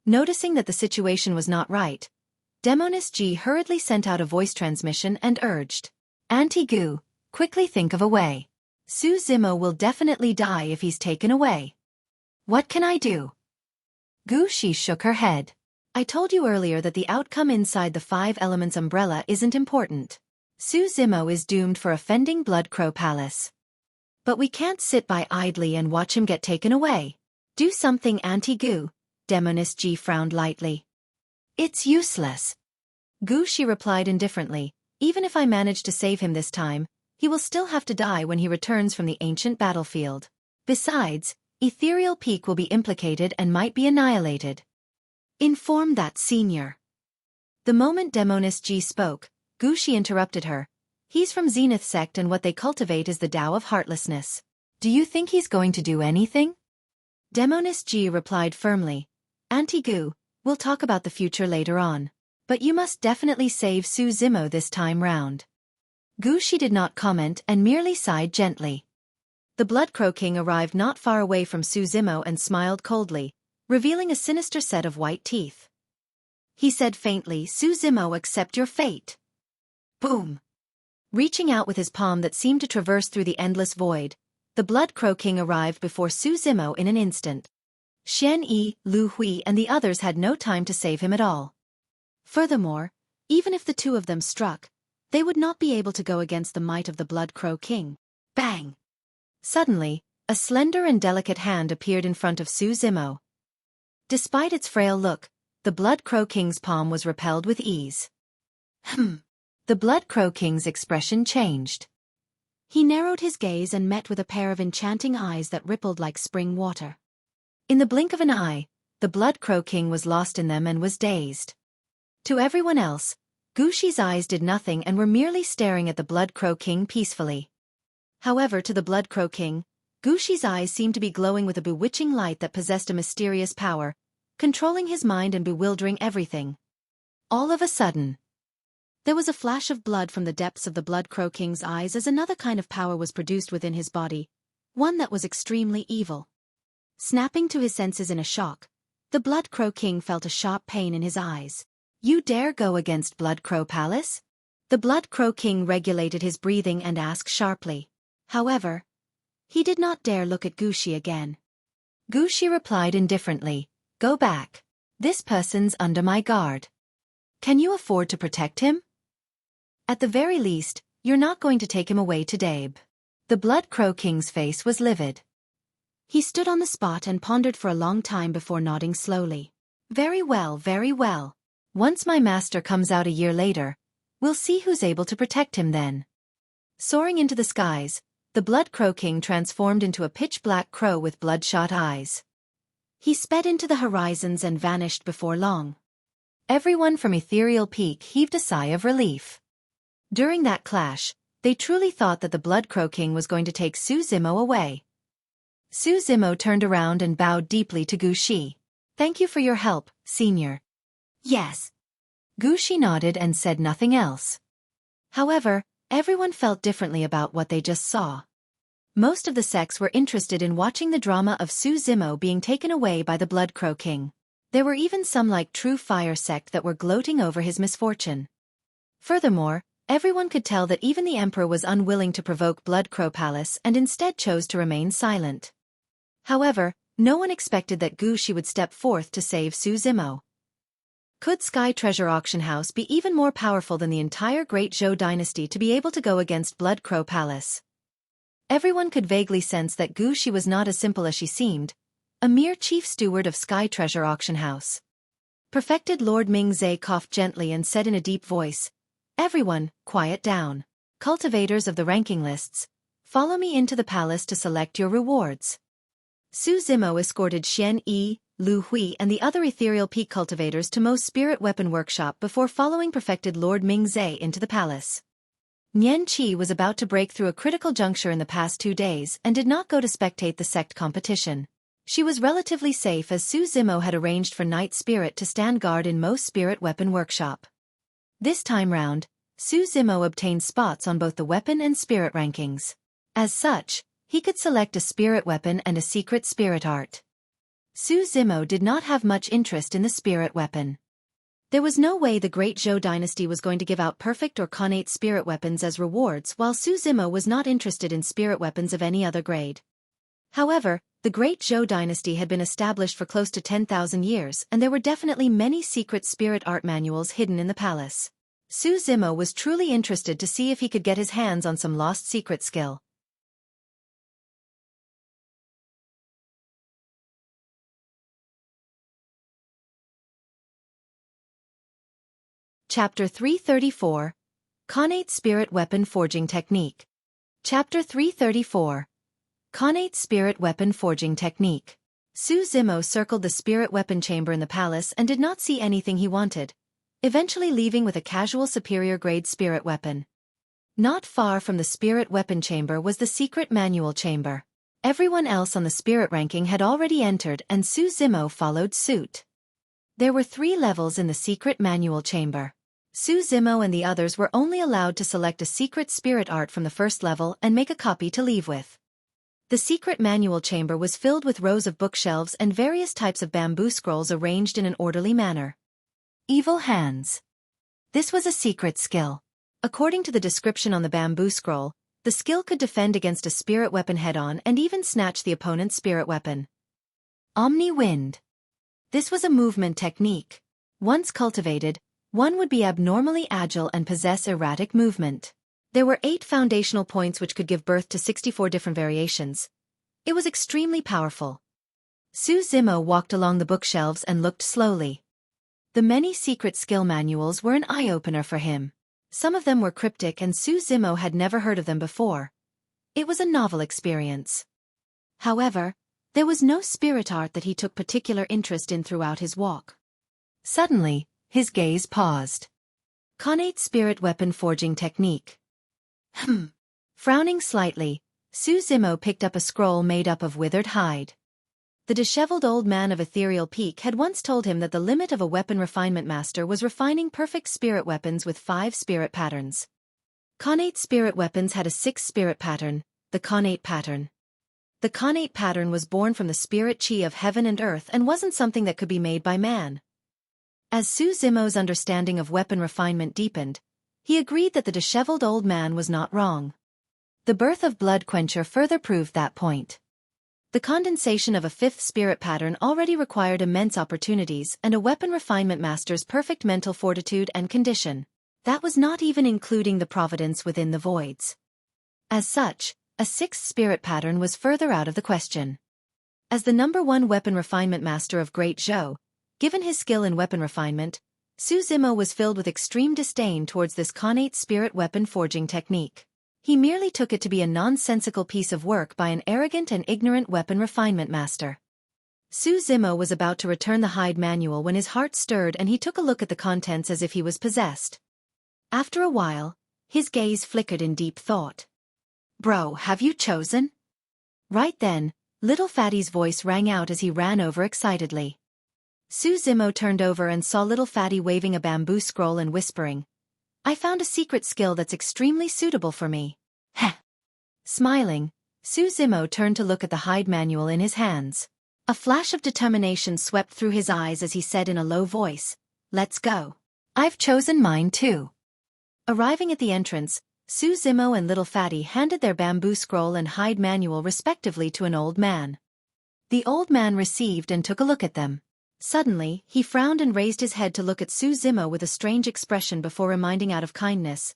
Noticing that the situation was not right, Demoness Ji hurriedly sent out a voice transmission and urged, "Auntie Gu, quickly think of a way. Su Zimo will definitely die if he's taken away. What can I do?" Gu Shi shook her head. "I told you earlier that the outcome inside the 5 Elements umbrella isn't important. Su Zimo is doomed for offending Blood Crow Palace. But we can't sit by idly and watch him get taken away. Do something, Auntie Gu." Demoness Ji frowned lightly. "It's useless." Gu Shi replied indifferently, "Even if I manage to save him this time, he will still have to die when he returns from the ancient battlefield. Besides, Ethereal Peak will be implicated and might be annihilated. Inform that senior." The moment Demoness Ji spoke, Gu Shi interrupted her. "He's from Zenith sect and what they cultivate is the Tao of Heartlessness. Do you think he's going to do anything?" Demoness Ji replied firmly, "Auntie Gu, we'll talk about the future later on. But you must definitely save Su Zimo this time round." Gu Shi did not comment and merely sighed gently. The Blood Crow King arrived not far away from Su Zimo and smiled coldly, revealing a sinister set of white teeth. He said faintly, "Su Zimo, accept your fate." Boom! Reaching out with his palm that seemed to traverse through the endless void, the Blood Crow King arrived before Su Zimo in an instant. Xueqi, Lu Hui and the others had no time to save him at all. Furthermore, even if the two of them struck, they would not be able to go against the might of the Blood Crow King. Bang! Suddenly, a slender and delicate hand appeared in front of Su Zimo. Despite its frail look, the Blood Crow King's palm was repelled with ease. The Blood Crow King's expression changed. He narrowed his gaze and met with a pair of enchanting eyes that rippled like spring water. In the blink of an eye, the Blood Crow King was lost in them and was dazed. To everyone else, Gu Shi's eyes did nothing and were merely staring at the Blood Crow King peacefully. However, to the Blood Crow King, Gu Shi's eyes seemed to be glowing with a bewitching light that possessed a mysterious power, controlling his mind and bewildering everything. All of a sudden, there was a flash of blood from the depths of the Blood Crow King's eyes as another kind of power was produced within his body, one that was extremely evil. Snapping to his senses in a shock, the Blood Crow King felt a sharp pain in his eyes. "You dare go against Blood Crow Palace?" The Blood Crow King regulated his breathing and asked sharply. However, he did not dare look at Gu Shi again. Gu Shi replied indifferently, "Go back. This person's under my guard. Can you afford to protect him? At the very least, you're not going to take him away today." The Blood Crow King's face was livid. He stood on the spot and pondered for a long time before nodding slowly. Very well, very well. Once my master comes out a year later, we'll see who's able to protect him then." Soaring into the skies, the Blood Crow King transformed into a pitch-black crow with bloodshot eyes. He sped into the horizons and vanished before long. Everyone from Ethereal Peak heaved a sigh of relief. During that clash, they truly thought that the Blood Crow King was going to take Su Zimo away. Su Zimo turned around and bowed deeply to Xueqi. Thank you for your help, senior. Yes. Xueqi nodded and said nothing else. However, everyone felt differently about what they just saw. Most of the sects were interested in watching the drama of Su Zimo being taken away by the Blood Crow King. There were even some like True Fire sect that were gloating over his misfortune. Furthermore, everyone could tell that even the Emperor was unwilling to provoke Blood Crow Palace and instead chose to remain silent. However, no one expected that Xueqi would step forth to save Su Zimo. Could Sky Treasure Auction House be even more powerful than the entire Great Zhou dynasty to be able to go against Blood Crow Palace? Everyone could vaguely sense that Xueqi was not as simple as she seemed, a mere chief steward of Sky Treasure Auction House. Perfected Lord Mingze coughed gently and said in a deep voice, "Everyone, quiet down. Cultivators of the ranking lists, follow me into the palace to select your rewards." Su Zimo escorted Xian Yi, Lu Hui and the other ethereal peak cultivators to Mo's spirit weapon workshop before following Perfected Lord Mingze into the palace. Nian Qi was about to break through a critical juncture in the past 2 days and did not go to spectate the sect competition. She was relatively safe as Su Zimo had arranged for Night Spirit to stand guard in Mo's spirit weapon workshop. This time round, Su Zimo obtained spots on both the weapon and spirit rankings. As such, he could select a spirit weapon and a secret spirit art. Su Zimo did not have much interest in the spirit weapon. There was no way the Great Zhou dynasty was going to give out perfect or connate spirit weapons as rewards, while Su Zimo was not interested in spirit weapons of any other grade. However, the Great Zhou dynasty had been established for close to 10,000 years and there were definitely many secret spirit art manuals hidden in the palace. Su Zimo was truly interested to see if he could get his hands on some lost secret skill. Chapter 334, Connate Spirit Weapon Forging Technique. Chapter 334, Connate Spirit Weapon Forging Technique. Su Zimo circled the spirit weapon chamber in the palace and did not see anything he wanted, eventually leaving with a casual superior grade spirit weapon. Not far from the spirit weapon chamber was the secret manual chamber. Everyone else on the spirit ranking had already entered and Su Zimo followed suit. There were 3 levels in the secret manual chamber. Su Zimo and the others were only allowed to select a secret spirit art from the first level and make a copy to leave with. The secret manual chamber was filled with rows of bookshelves and various types of bamboo scrolls arranged in an orderly manner. Evil Hands. This was a secret skill. According to the description on the bamboo scroll, the skill could defend against a spirit weapon head-on and even snatch the opponent's spirit weapon. Omni Wind. This was a movement technique. Once cultivated, one would be abnormally agile and possess erratic movement. There were 8 foundational points which could give birth to 64 different variations. It was extremely powerful. Su Zimo walked along the bookshelves and looked slowly. The many secret skill manuals were an eye-opener for him. Some of them were cryptic and Su Zimo had never heard of them before. It was a novel experience. However, there was no spirit art that he took particular interest in throughout his walk. Suddenly, his gaze paused. Connate Spirit Weapon Forging Technique. Frowning slightly, Su Zimo picked up a scroll made up of withered hide. The disheveled old man of Ethereal Peak had once told him that the limit of a weapon refinement master was refining perfect spirit weapons with 5 spirit patterns. Connate spirit weapons had a 6th spirit pattern, the Connate pattern. The Connate pattern was born from the spirit chi of heaven and earth and wasn't something that could be made by man. As Su Zimo's understanding of weapon refinement deepened, he agreed that the disheveled old man was not wrong. The birth of Blood Quencher further proved that point. The condensation of a 5th spirit pattern already required immense opportunities and a weapon refinement master's perfect mental fortitude and condition. That was not even including the providence within the voids. As such, a 6th spirit pattern was further out of the question. As the #1 weapon refinement master of Great Zhou, given his skill in weapon refinement, Su Zimo was filled with extreme disdain towards this Connate spirit weapon forging technique. He merely took it to be a nonsensical piece of work by an arrogant and ignorant weapon refinement master. Su Zimo was about to return the hide manual when his heart stirred and he took a look at the contents as if he was possessed. After a while, his gaze flickered in deep thought. "Bro, have you chosen?" Right then, Little Fatty's voice rang out as he ran over excitedly. Su Zimo turned over and saw Little Fatty waving a bamboo scroll and whispering, "I found a secret skill that's extremely suitable for me." Heh. Smiling, Su Zimo turned to look at the hide manual in his hands. A flash of determination swept through his eyes as he said in a low voice, "Let's go. I've chosen mine too." Arriving at the entrance, Su Zimo and Little Fatty handed their bamboo scroll and hide manual respectively to an old man. The old man received and took a look at them. Suddenly, he frowned and raised his head to look at Su Zimo with a strange expression before reminding out of kindness,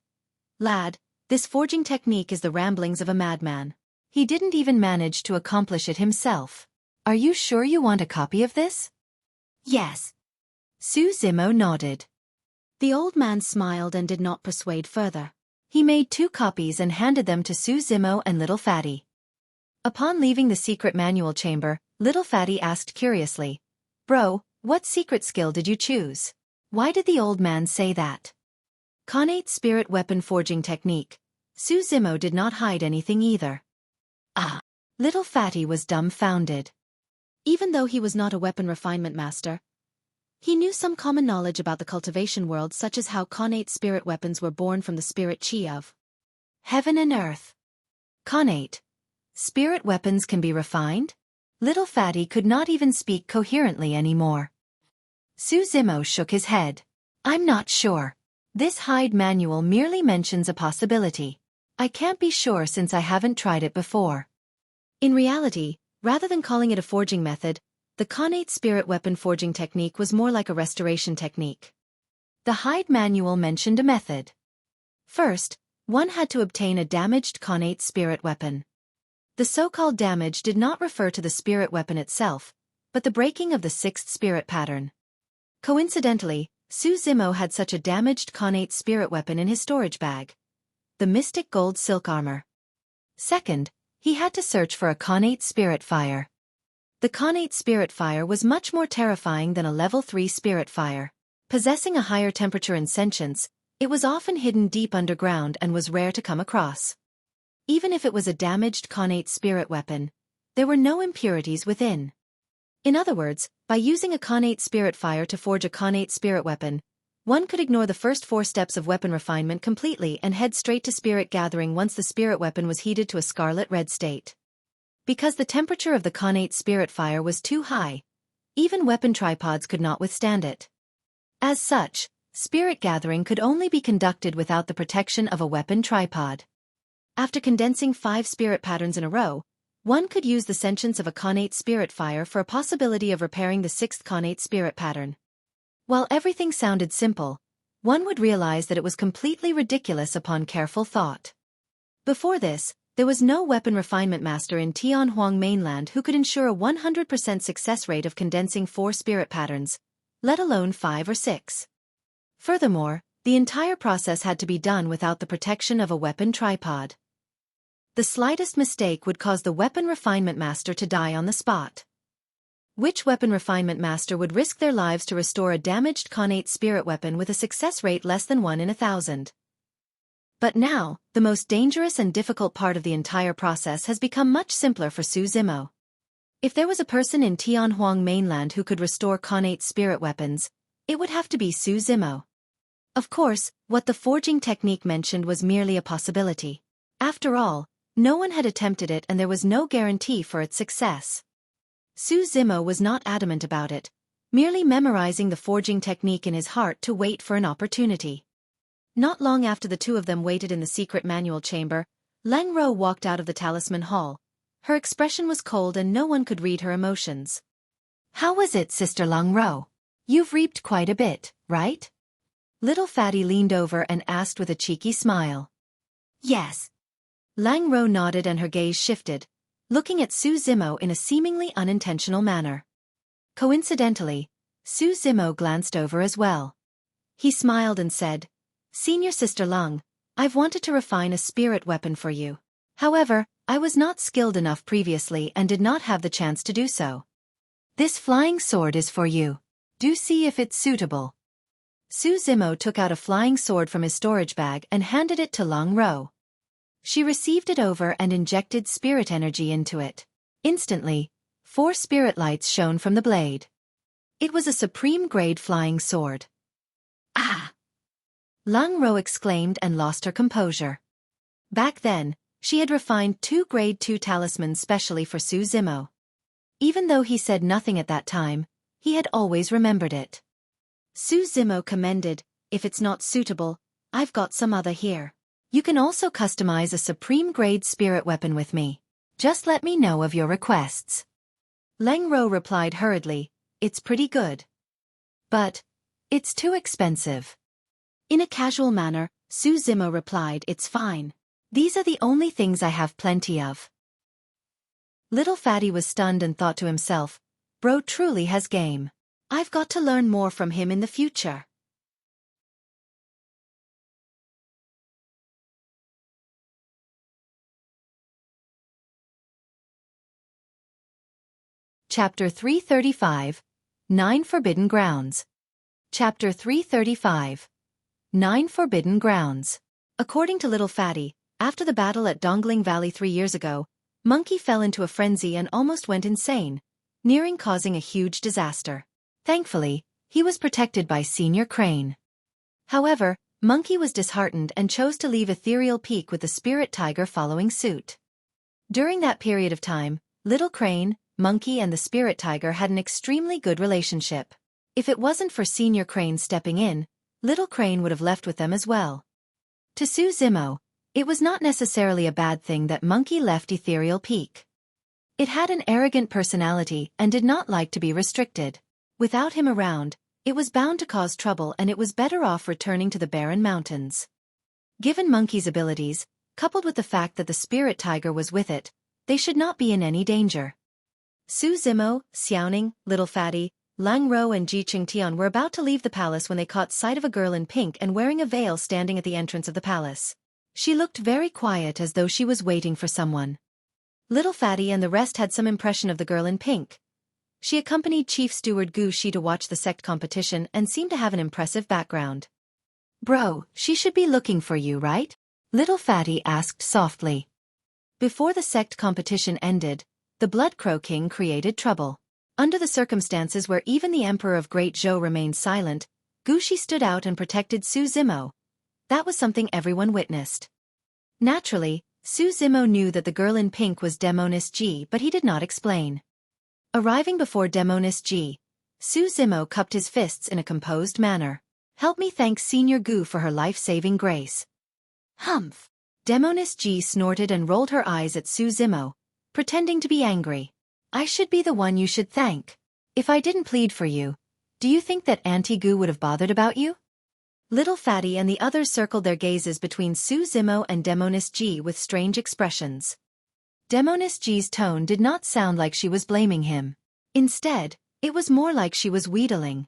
"Lad, this forging technique is the ramblings of a madman. He didn't even manage to accomplish it himself. Are you sure you want a copy of this?" "Yes." Su Zimo nodded. The old man smiled and did not persuade further. He made 2 copies and handed them to Su Zimo and Little Fatty. Upon leaving the secret manual chamber, Little Fatty asked curiously, "Bro, what secret skill did you choose? Why did the old man say that?" Connate spirit weapon forging technique. Su Zimo did not hide anything either. Ah! Little Fatty was dumbfounded. Even though he was not a weapon refinement master, he knew some common knowledge about the cultivation world, such as how Connate spirit weapons were born from the spirit chi of heaven and earth. Connate. Spirit weapons can be refined? Little Fatty could not even speak coherently anymore. Su Zimo shook his head. "I'm not sure. This hide manual merely mentions a possibility. I can't be sure since I haven't tried it before." In reality, rather than calling it a forging method, the Connate spirit weapon forging technique was more like a restoration technique. The hide manual mentioned a method. First, one had to obtain a damaged Connate spirit weapon. The so-called damage did not refer to the spirit weapon itself, but the breaking of the 6th spirit pattern. Coincidentally, Su Zimo had such a damaged Connate spirit weapon in his storage bag. The mystic gold silk armor. Second, he had to search for a Connate spirit fire. The Connate spirit fire was much more terrifying than a level 3 spirit fire. Possessing a higher temperature and sentience, it was often hidden deep underground and was rare to come across. Even if it was a damaged Connate spirit weapon, there were no impurities within. In other words, by using a Connate spirit fire to forge a Connate spirit weapon, one could ignore the first 4 steps of weapon refinement completely and head straight to spirit gathering once the spirit weapon was heated to a scarlet red state. Because the temperature of the Connate spirit fire was too high, even weapon tripods could not withstand it. As such, spirit gathering could only be conducted without the protection of a weapon tripod. After condensing 5 spirit patterns in a row, one could use the sentience of a Connate spirit fire for a possibility of repairing the 6th Connate spirit pattern. While everything sounded simple, one would realize that it was completely ridiculous upon careful thought. Before this, there was no weapon refinement master in Tianhuang mainland who could ensure a 100% success rate of condensing 4 spirit patterns, let alone 5 or 6. Furthermore, the entire process had to be done without the protection of a weapon tripod. The slightest mistake would cause the weapon refinement master to die on the spot. Which weapon refinement master would risk their lives to restore a damaged Connate spirit weapon with a success rate less than 1 in 1,000? But now, the most dangerous and difficult part of the entire process has become much simpler for Su Zimo. If there was a person in Tianhuang mainland who could restore Connate spirit weapons, it would have to be Su Zimo. Of course, what the forging technique mentioned was merely a possibility. After all, no one had attempted it and there was no guarantee for its success. Su Zimo was not adamant about it, merely memorizing the forging technique in his heart to wait for an opportunity. Not long after the 2 of them waited in the secret manual chamber, Leng Ro walked out of the talisman hall. Her expression was cold and no one could read her emotions. "How was it, Sister Leng Ro? You've reaped quite a bit, right?" Little Fatty leaned over and asked with a cheeky smile. "Yes." Leng Ro nodded and her gaze shifted, looking at Su Zimo in a seemingly unintentional manner. Coincidentally, Su Zimo glanced over as well. He smiled and said, "Senior Sister Leng, I've wanted to refine a spirit weapon for you. However, I was not skilled enough previously and did not have the chance to do so. This flying sword is for you. Do see if it's suitable." Su Zimo took out a flying sword from his storage bag and handed it to Leng Ro. She received it over and injected spirit energy into it. Instantly, 4 spirit lights shone from the blade. It was a supreme-grade flying sword. Ah! Lang Ro exclaimed and lost her composure. Back then, she had refined 2 Grade 2 talismans specially for Su Zimo. Even though he said nothing at that time, he had always remembered it. Su Zimo commended, "If it's not suitable, I've got some other here. You can also customize a supreme-grade spirit weapon with me. Just let me know of your requests." Lang Ro replied hurriedly, "It's pretty good. But it's too expensive." In a casual manner, Su Zimo replied, "It's fine. These are the only things I have plenty of." Little Fatty was stunned and thought to himself, "Bro truly has game. I've got to learn more from him in the future." Chapter 335, 9 Forbidden Grounds. Chapter 335, 9 Forbidden Grounds. According to Little Fatty, after the battle at Dongling Valley 3 years ago, Monkey fell into a frenzy and almost went insane, nearing causing a huge disaster. Thankfully, he was protected by Senior Crane. However, Monkey was disheartened and chose to leave Ethereal Peak with the Spirit Tiger following suit. During that period of time, Little Crane, Monkey and the Spirit Tiger had an extremely good relationship. If it wasn't for Senior Crane stepping in, Little Crane would have left with them as well. To Su Zimo, it was not necessarily a bad thing that Monkey left Ethereal Peak. It had an arrogant personality and did not like to be restricted. Without him around, it was bound to cause trouble and it was better off returning to the Barren Mountains. Given Monkey's abilities, coupled with the fact that the Spirit Tiger was with it, they should not be in any danger. Su Zimo, Xiaoning, Little Fatty, Lang Ro and Ji Qingtian were about to leave the palace when they caught sight of a girl in pink and wearing a veil standing at the entrance of the palace. She looked very quiet as though she was waiting for someone. Little Fatty and the rest had some impression of the girl in pink. She accompanied Chief Steward Gu Shi to watch the sect competition and seemed to have an impressive background. "Bro, she should be looking for you, right?" Little Fatty asked softly. Before the sect competition ended, the Blood Crow King created trouble. Under the circumstances where even the Emperor of Great Zhou remained silent, Gu Shi stood out and protected Su Zimo. That was something everyone witnessed. Naturally, Su Zimo knew that the girl in pink was Demonis Ji, but he did not explain. Arriving before Demonis Ji, Su Zimo cupped his fists in a composed manner. "Help me thank Senior Gu for her life-saving grace." "Humph." Demonis Ji snorted and rolled her eyes at Su Zimo, pretending to be angry. "I should be the one you should thank. If I didn't plead for you, do you think that Auntie Gu would have bothered about you?" Little Fatty and the others circled their gazes between Su Zimo and Demonis Ji with strange expressions. Demonis Ji's tone did not sound like she was blaming him. Instead, it was more like she was wheedling.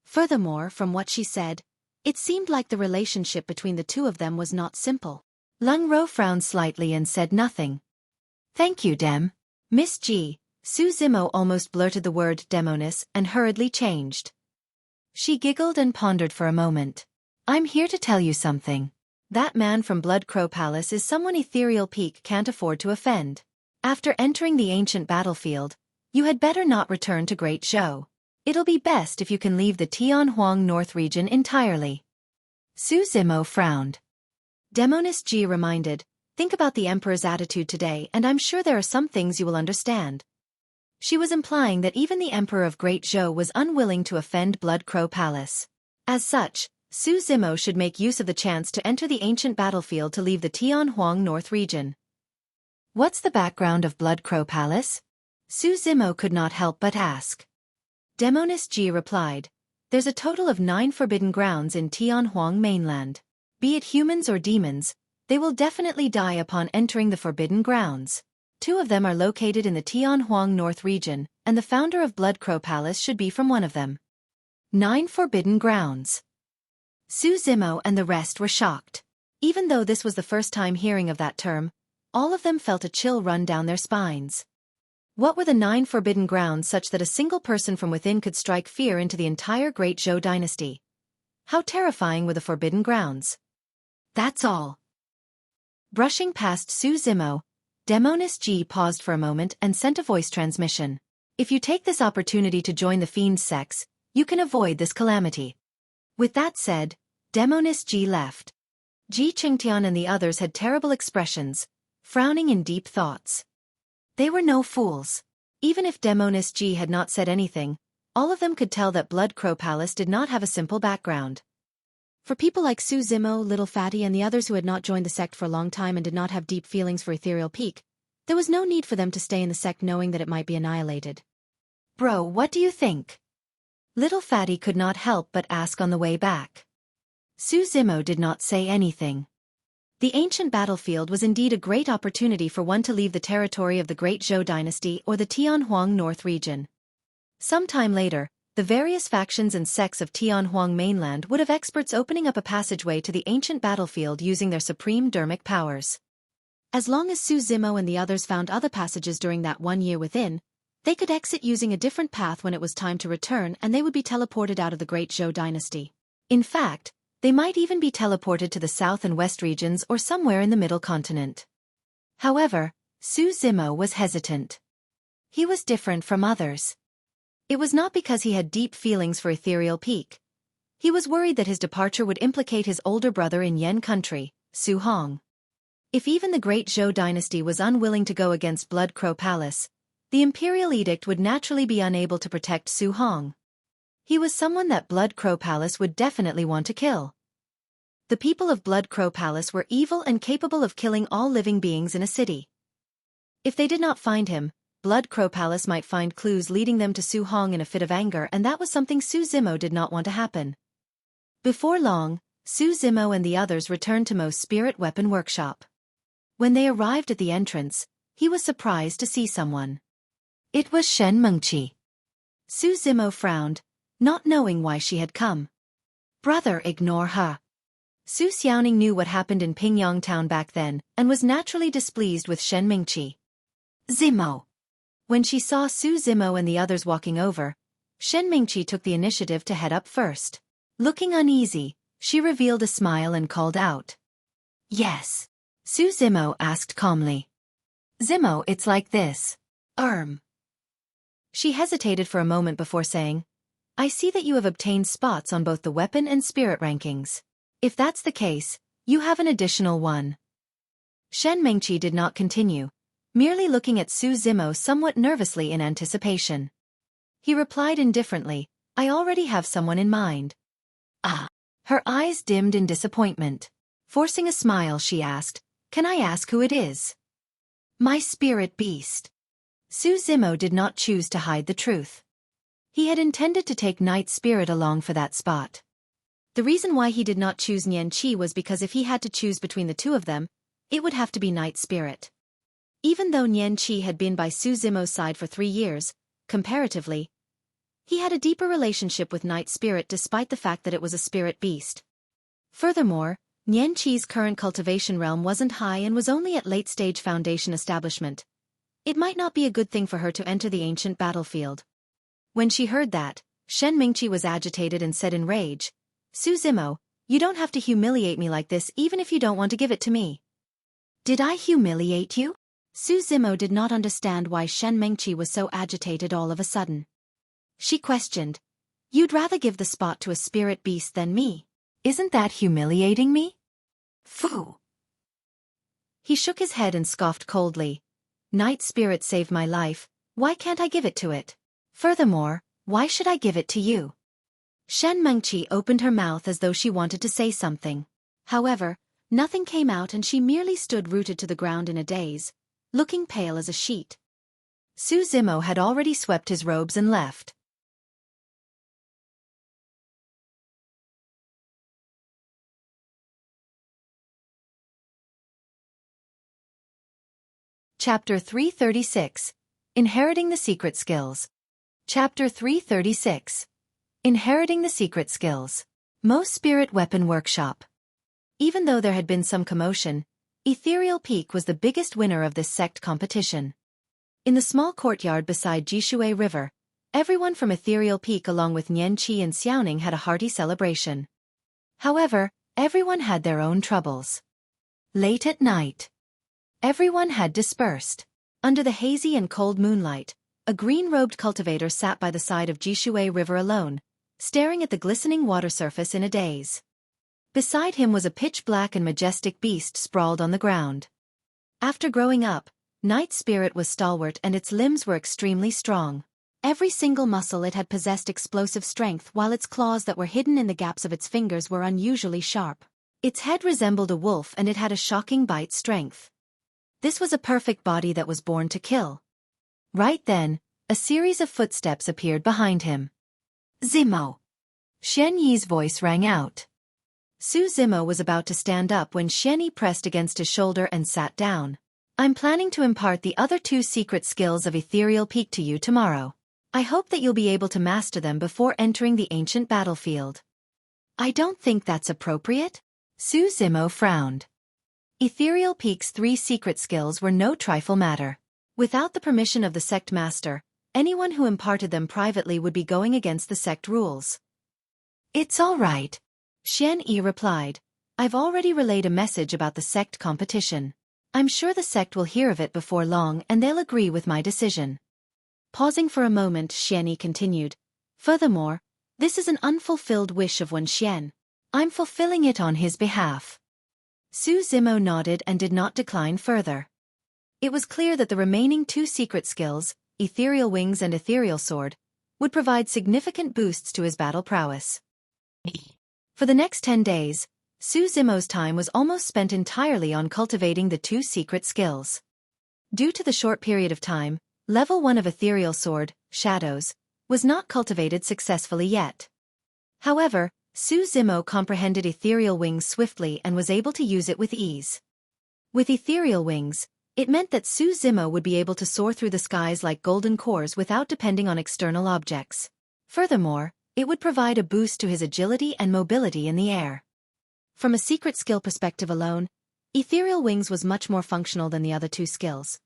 Furthermore, from what she said, it seemed like the relationship between the two of them was not simple. Lang Ro frowned slightly and said nothing. "Thank you, Dem. Miss Ji." Su Zimo almost blurted the word Demonis and hurriedly changed. She giggled and pondered for a moment. "I'm here to tell you something. That man from Blood Crow Palace is someone Ethereal Peak can't afford to offend. After entering the ancient battlefield, you had better not return to Great Zhou. It'll be best if you can leave the Tianhuang North region entirely." Su Zimo frowned. Demonis Ji reminded, "Think about the Emperor's attitude today and I'm sure there are some things you will understand." She was implying that even the Emperor of Great Zhou was unwilling to offend Blood Crow Palace. As such, Su Zimo should make use of the chance to enter the ancient battlefield to leave the Tianhuang North region. "What's the background of Blood Crow Palace?" Su Zimo could not help but ask. Demonis Ji replied, "There's a total of 9 forbidden grounds in Tianhuang mainland. Be it humans or demons, they will definitely die upon entering the forbidden grounds. 2 of them are located in the Tianhuang North region, and the founder of Blood Crow Palace should be from one of them." 9 forbidden grounds. Su Zimo and the rest were shocked. Even though this was the first time hearing of that term, all of them felt a chill run down their spines. What were the 9 forbidden grounds such that a single person from within could strike fear into the entire Great Zhou dynasty? How terrifying were the forbidden grounds? That's all. Brushing past Su Zimo, Demonis G paused for a moment and sent a voice transmission. If you take this opportunity to join the Fiend's sex, you can avoid this calamity. With that said, Demonis G left. Ji Qingtian and the others had terrible expressions, frowning in deep thoughts. They were no fools. Even if Demonis G had not said anything, all of them could tell that Blood Crow Palace did not have a simple background. For people like Su Zimo, Little Fatty and the others who had not joined the sect for a long time and did not have deep feelings for Ethereal Peak, there was no need for them to stay in the sect knowing that it might be annihilated. Bro, what do you think? Little Fatty could not help but ask on the way back. Su Zimo did not say anything. The ancient battlefield was indeed a great opportunity for one to leave the territory of the Great Zhou dynasty or the Tianhuang North region. Sometime later, the various factions and sects of Tianhuang mainland would have experts opening up a passageway to the ancient battlefield using their supreme dermic powers. As long as Su Zimo and the others found other passages during that 1 year within, they could exit using a different path when it was time to return and they would be teleported out of the Great Zhou dynasty. In fact, they might even be teleported to the south and west regions or somewhere in the middle continent. However, Su Zimo was hesitant. He was different from others. It was not because he had deep feelings for Ethereal Peak. He was worried that his departure would implicate his older brother in Yen country, Su Hong. If even the Great Zhou dynasty was unwilling to go against Blood Crow Palace, the Imperial Edict would naturally be unable to protect Su Hong. He was someone that Blood Crow Palace would definitely want to kill. The people of Blood Crow Palace were evil and capable of killing all living beings in a city. If they did not find him, Blood Crow Palace might find clues leading them to Su Hong in a fit of anger, and that was something Su Zimo did not want to happen. Before long, Su Zimo and the others returned to Mo's spirit weapon workshop. When they arrived at the entrance, he was surprised to see someone. It was Shen Mengqi. Su Zimo frowned, not knowing why she had come. Brother, ignore her. Su Xiaoning knew what happened in Pingyang town back then, and was naturally displeased with Shen Mengqi. Zimo. When she saw Su Zimo and the others walking over, Shen Mengqi took the initiative to head up first. Looking uneasy, she revealed a smile and called out. Yes. Su Zimo asked calmly. Zimo, it's like this. She hesitated for a moment before saying, I see that you have obtained spots on both the weapon and spirit rankings. If that's the case, you have an additional one. Shen Mengqi did not continue, merely looking at Su Zimo somewhat nervously in anticipation. He replied indifferently, I already have someone in mind. Ah. Her eyes dimmed in disappointment. Forcing a smile, she asked, Can I ask who it is? My spirit beast. Su Zimo did not choose to hide the truth. He had intended to take Night Spirit along for that spot. The reason why he did not choose Nian Qi was because if he had to choose between the two of them, it would have to be Night Spirit. Even though Nian Qi had been by Su Zimo's side for 3 years, comparatively, he had a deeper relationship with Night Spirit despite the fact that it was a spirit beast. Furthermore, Nian Qi's current cultivation realm wasn't high and was only at late-stage foundation establishment. It might not be a good thing for her to enter the ancient battlefield. When she heard that, Shen Mengqi was agitated and said in rage, Su Zimo, you don't have to humiliate me like this even if you don't want to give it to me. Did I humiliate you? Su Zimo did not understand why Shen Mengqi was so agitated all of a sudden. She questioned, You'd rather give the spot to a spirit beast than me? Isn't that humiliating me? Phoo! He shook his head and scoffed coldly. Night Spirit saved my life, why can't I give it to it? Furthermore, why should I give it to you? Shen Mengqi opened her mouth as though she wanted to say something. However, nothing came out and she merely stood rooted to the ground in a daze, looking pale as a sheet. Su Zimo had already swept his robes and left. Chapter 336. Inheriting the Secret Skills. Chapter 336. Inheriting the Secret Skills. Mo's Spirit Weapon Workshop. Even though there had been some commotion, Ethereal Peak was the biggest winner of this sect competition. In the small courtyard beside Jishui River, everyone from Ethereal Peak along with Nian Qi and Xiaoning had a hearty celebration. However, everyone had their own troubles. Late at night. Everyone had dispersed. Under the hazy and cold moonlight, a green-robed cultivator sat by the side of Xueqi River alone, staring at the glistening water surface in a daze. Beside him was a pitch-black and majestic beast sprawled on the ground. After growing up, Night's spirit was stalwart and its limbs were extremely strong. Every single muscle it had possessed explosive strength, while its claws that were hidden in the gaps of its fingers were unusually sharp. Its head resembled a wolf and it had a shocking bite strength. This was a perfect body that was born to kill. Right then, a series of footsteps appeared behind him. Zimo! Xueqi's voice rang out. Zimo was about to stand up when Xueqi pressed against his shoulder and sat down. I'm planning to impart the other 2 secret skills of Ethereal Peak to you tomorrow. I hope that you'll be able to master them before entering the ancient battlefield. I don't think that's appropriate. Zimo frowned. Ethereal Peak's 3 secret skills were no trifle matter. Without the permission of the sect master, anyone who imparted them privately would be going against the sect rules. It's all right. Xueqi replied. I've already relayed a message about the sect competition. I'm sure the sect will hear of it before long and they'll agree with my decision. Pausing for a moment, Xueqi continued. Furthermore, this is an unfulfilled wish of one Xuan. I'm fulfilling it on his behalf. Zimo nodded and did not decline further. It was clear that the remaining 2 secret skills, Ethereal Wings and Ethereal Sword, would provide significant boosts to his battle prowess. For the next 10 days, Zimo's time was almost spent entirely on cultivating the 2 secret skills. Due to the short period of time, Level 1 of Ethereal Sword, Shadows, was not cultivated successfully yet. However, Zimo comprehended Ethereal Wings swiftly and was able to use it with ease. With Ethereal Wings, it meant that Zimo would be able to soar through the skies like golden cores without depending on external objects. Furthermore, it would provide a boost to his agility and mobility in the air. From a secret skill perspective alone, Ethereal Wings was much more functional than the other 2 skills.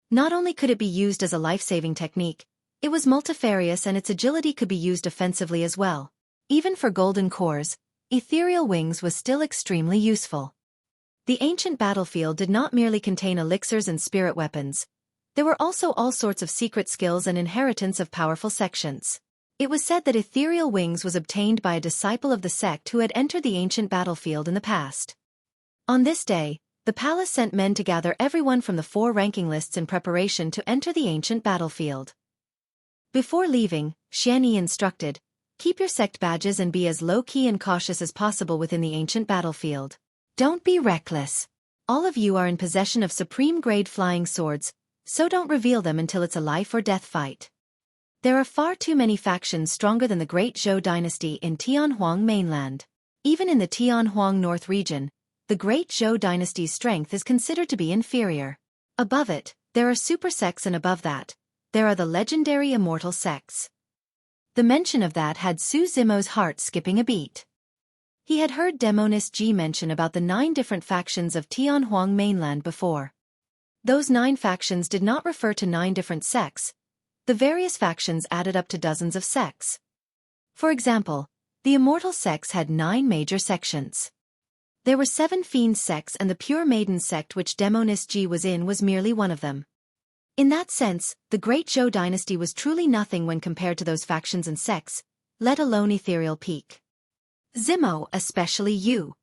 Not only could it be used as a life-saving technique, it was multifarious and its agility could be used offensively as well. Even for golden cores, Ethereal Wings was still extremely useful. The ancient battlefield did not merely contain elixirs and spirit weapons. There were also all sorts of secret skills and inheritance of powerful sections. It was said that Ethereal Wings was obtained by a disciple of the sect who had entered the ancient battlefield in the past. On this day, the palace sent men to gather everyone from the 4 ranking lists in preparation to enter the ancient battlefield. Before leaving, Xueqi instructed, keep your sect badges and be as low-key and cautious as possible within the ancient battlefield. Don't be reckless. All of you are in possession of supreme-grade flying swords, so don't reveal them until it's a life-or-death fight. There are far too many factions stronger than the Great Zhou dynasty in Tianhuang mainland. Even in the Tianhuang North region, the Great Zhou dynasty's strength is considered to be inferior. Above it, there are super sects, and above that, there are the legendary immortal sects. The mention of that had Zimo's heart skipping a beat. He had heard Demonist G mention about the 9 different factions of Tianhuang mainland before. Those 9 factions did not refer to 9 different sects. The various factions added up to dozens of sects. For example, the immortal sects had 9 major sections. There were 7 Fiend sects, and the Pure Maiden sect which Demonist G was in was merely one of them. In that sense, the Great Zhou dynasty was truly nothing when compared to those factions and sects, let alone Ethereal Peak. Zimo, especially you.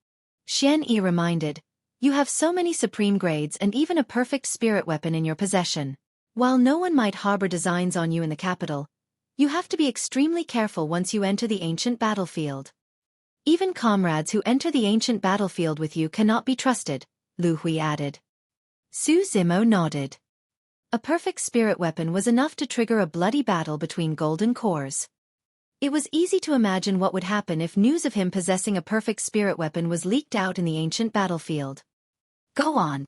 Xueqi reminded, you have so many supreme grades and even a perfect spirit weapon in your possession. While no one might harbor designs on you in the capital, you have to be extremely careful once you enter the ancient battlefield. Even comrades who enter the ancient battlefield with you cannot be trusted, Lu Hui added. Zimo nodded. A perfect spirit weapon was enough to trigger a bloody battle between golden cores. It was easy to imagine what would happen if news of him possessing a perfect spirit weapon was leaked out in the ancient battlefield. Go on.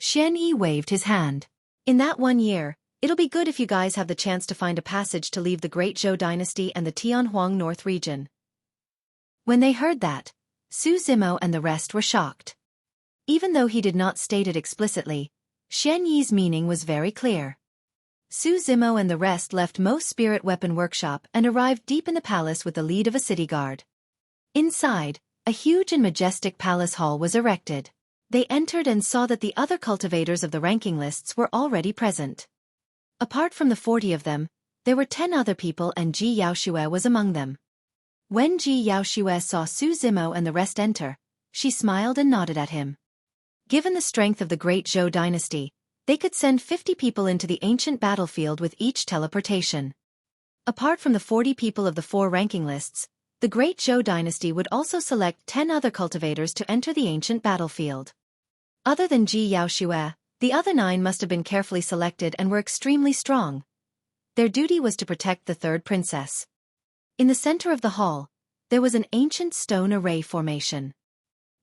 Xueqi waved his hand. In that 1 year, it'll be good if you guys have the chance to find a passage to leave the Great Zhou dynasty and the Tianhuang North region. When they heard that, Zimo and the rest were shocked. Even though he did not state it explicitly, Xueqi's meaning was very clear. Zimo and the rest left Mo's spirit weapon workshop and arrived deep in the palace with the lead of a city guard. Inside, a huge and majestic palace hall was erected. They entered and saw that the other cultivators of the ranking lists were already present. Apart from the 40 of them, there were 10 other people and Ji Yaoxue was among them. When Ji Yaoxue saw Su Zimo and the rest enter, she smiled and nodded at him. Given the strength of the great Zhou dynasty, they could send 50 people into the ancient battlefield with each teleportation. Apart from the 40 people of the 4 ranking lists, the great Zhou dynasty would also select 10 other cultivators to enter the ancient battlefield. Other than Ji Yaoxue, the other 9 must have been carefully selected and were extremely strong. Their duty was to protect the third princess. In the center of the hall, there was an ancient stone array formation.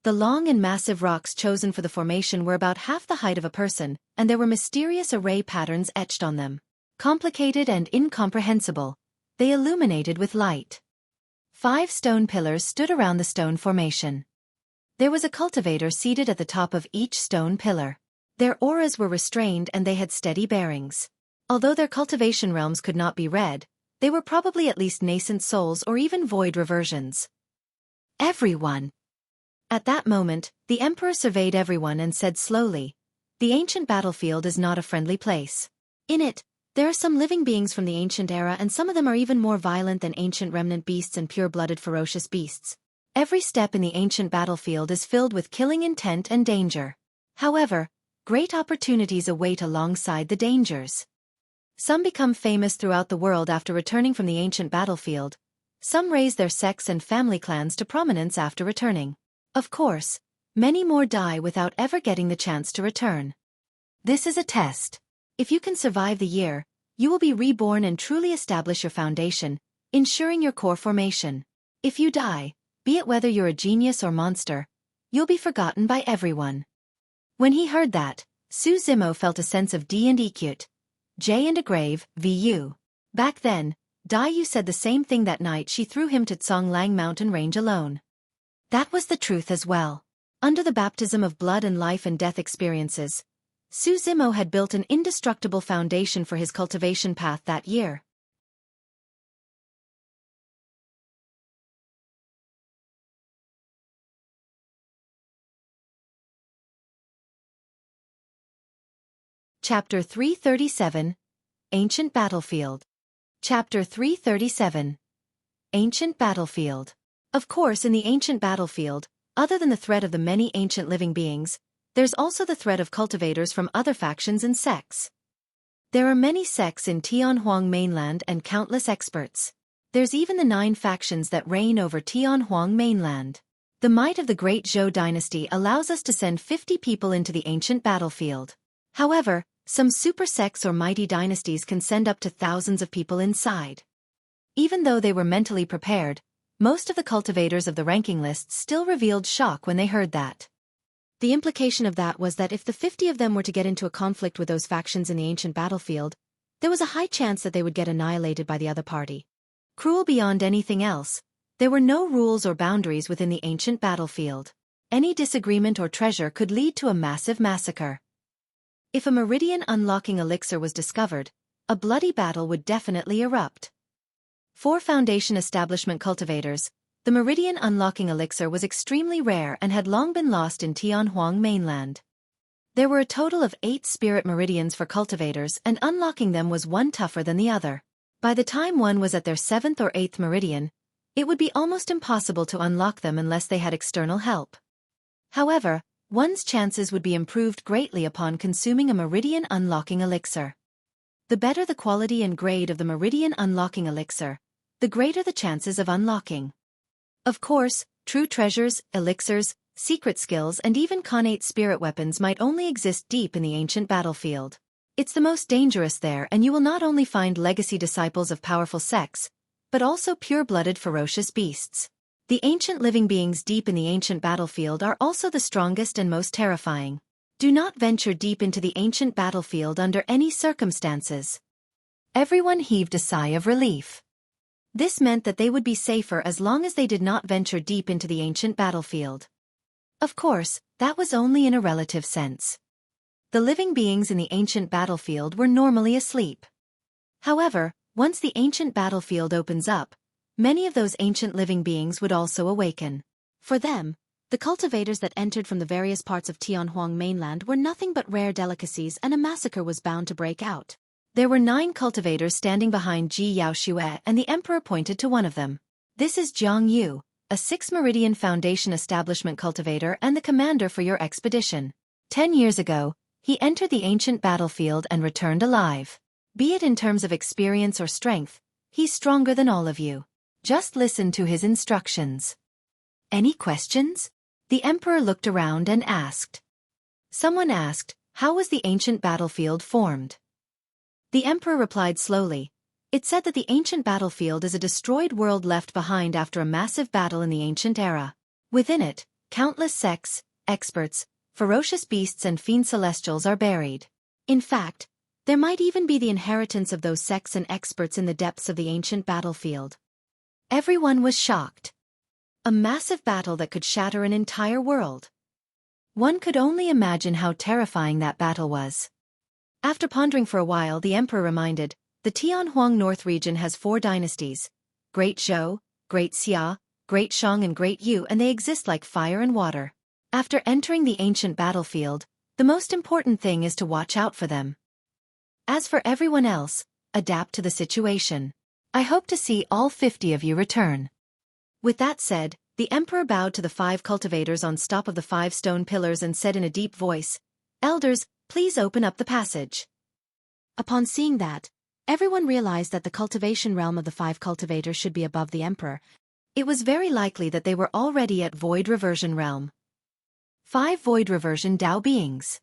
The long and massive rocks chosen for the formation were about half the height of a person, and there were mysterious array patterns etched on them. Complicated and incomprehensible, they illuminated with light. 5 stone pillars stood around the stone formation. There was a cultivator seated at the top of each stone pillar. Their auras were restrained and they had steady bearings. Although their cultivation realms could not be read, they were probably at least nascent souls or even void reversions. Everyone. At that moment, the Emperor surveyed everyone and said slowly, "The ancient battlefield is not a friendly place. In it, there are some living beings from the ancient era and some of them are even more violent than ancient remnant beasts and pure-blooded ferocious beasts. Every step in the ancient battlefield is filled with killing intent and danger. However, great opportunities await alongside the dangers. Some become famous throughout the world after returning from the ancient battlefield. Some raise their sects and family clans to prominence after returning. Of course, many more die without ever getting the chance to return. This is a test. If you can survive the year, you will be reborn and truly establish your foundation, ensuring your core formation. If you die, be it whether you're a genius or monster, you'll be forgotten by everyone." When he heard that, Su Zimo felt a sense of D and EQ. J and a grave, VU. Back then, Dai Yu said the same thing that night she threw him to Tsonglang mountain range alone. That was the truth as well. Under the baptism of blood and life and death experiences, Su Zimo had built an indestructible foundation for his cultivation path that year. Chapter 337, Ancient Battlefield. Chapter 337, Ancient Battlefield. Of course, in the ancient battlefield, other than the threat of the many ancient living beings, there's also the threat of cultivators from other factions and sects. There are many sects in Tianhuang mainland and countless experts. There's even the 9 factions that reign over Tianhuang mainland. The might of the great Zhou dynasty allows us to send 50 people into the ancient battlefield. However, some super sects or mighty dynasties can send up to thousands of people inside. Even though they were mentally prepared, most of the cultivators of the ranking lists still revealed shock when they heard that. The implication of that was that if the 50 of them were to get into a conflict with those factions in the ancient battlefield, there was a high chance that they would get annihilated by the other party. Cruel beyond anything else, there were no rules or boundaries within the ancient battlefield. Any disagreement or treasure could lead to a massive massacre. If a Meridian unlocking elixir was discovered, a bloody battle would definitely erupt. For Foundation establishment cultivators, the Meridian unlocking elixir was extremely rare and had long been lost in Tianhuang mainland. There were a total of 8 spirit meridians for cultivators and unlocking them was one tougher than the other. By the time one was at their 7th or 8th meridian, it would be almost impossible to unlock them unless they had external help. However, one's chances would be improved greatly upon consuming a Meridian unlocking elixir. The better the quality and grade of the Meridian unlocking elixir, the greater the chances of unlocking. Of course, true treasures, elixirs, secret skills and even Connate spirit weapons might only exist deep in the ancient battlefield. It's the most dangerous there and you will not only find legacy disciples of powerful sects, but also pure-blooded ferocious beasts. The ancient living beings deep in the ancient battlefield are also the strongest and most terrifying. Do not venture deep into the ancient battlefield under any circumstances. Everyone heaved a sigh of relief. This meant that they would be safer as long as they did not venture deep into the ancient battlefield. Of course, that was only in a relative sense. The living beings in the ancient battlefield were normally asleep. However, once the ancient battlefield opens up, many of those ancient living beings would also awaken. For them, The cultivators that entered from the various parts of Tianhuang mainland were nothing but rare delicacies, and a massacre was bound to break out. There were 9 cultivators standing behind Ji Yao Xue, and the emperor pointed to one of them. This is Jiang Yu, a 6 Meridian Foundation establishment cultivator and the commander for your expedition. 10 years ago, he entered the ancient battlefield and returned alive. Be it in terms of experience or strength, he's stronger than all of you. Just listen to his instructions. Any questions? The emperor looked around and asked. Someone asked, how was the ancient battlefield formed? The emperor replied slowly. It said that the ancient battlefield is a destroyed world left behind after a massive battle in the ancient era. Within it, countless sects, experts, ferocious beasts and fiend celestials are buried. In fact, there might even be the inheritance of those sects and experts in the depths of the ancient battlefield. Everyone was shocked. A massive battle that could shatter an entire world. One could only imagine how terrifying that battle was. After pondering for a while, the emperor reminded, the Tianhuang North region has 4 dynasties, Great Zhou, Great Xia, Great Shang and Great Yu, and they exist like fire and water. After entering the ancient battlefield, the most important thing is to watch out for them. As for everyone else, adapt to the situation. I hope to see all 50 of you return. With that said, the emperor bowed to the 5 cultivators on top of the 5 stone pillars and said in a deep voice, Elders, please open up the passage. Upon seeing that, everyone realized that the cultivation realm of the 5 cultivators should be above the emperor. It was very likely that they were already at Void Reversion realm. 5 Void Reversion Dao beings.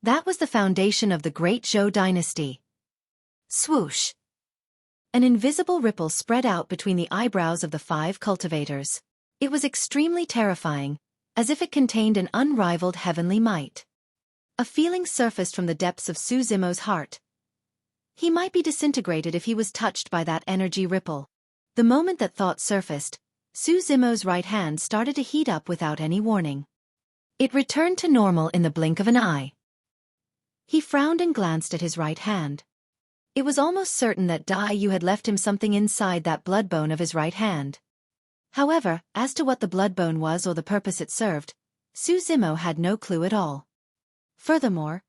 That was the foundation of the Great Zhou dynasty. Swoosh. An invisible ripple spread out between the eyebrows of the 5 cultivators. It was extremely terrifying, as if it contained an unrivaled heavenly might. A feeling surfaced from the depths of Su Zimo's heart. He might be disintegrated if he was touched by that energy ripple. The moment that thought surfaced, Su Zimo's right hand started to heat up without any warning. It returned to normal in the blink of an eye. He frowned and glanced at his right hand. It was almost certain that Dai Yu had left him something inside that blood bone of his right hand. However, as to what the blood bone was or the purpose it served, Su Zimo had no clue at all. Furthermore,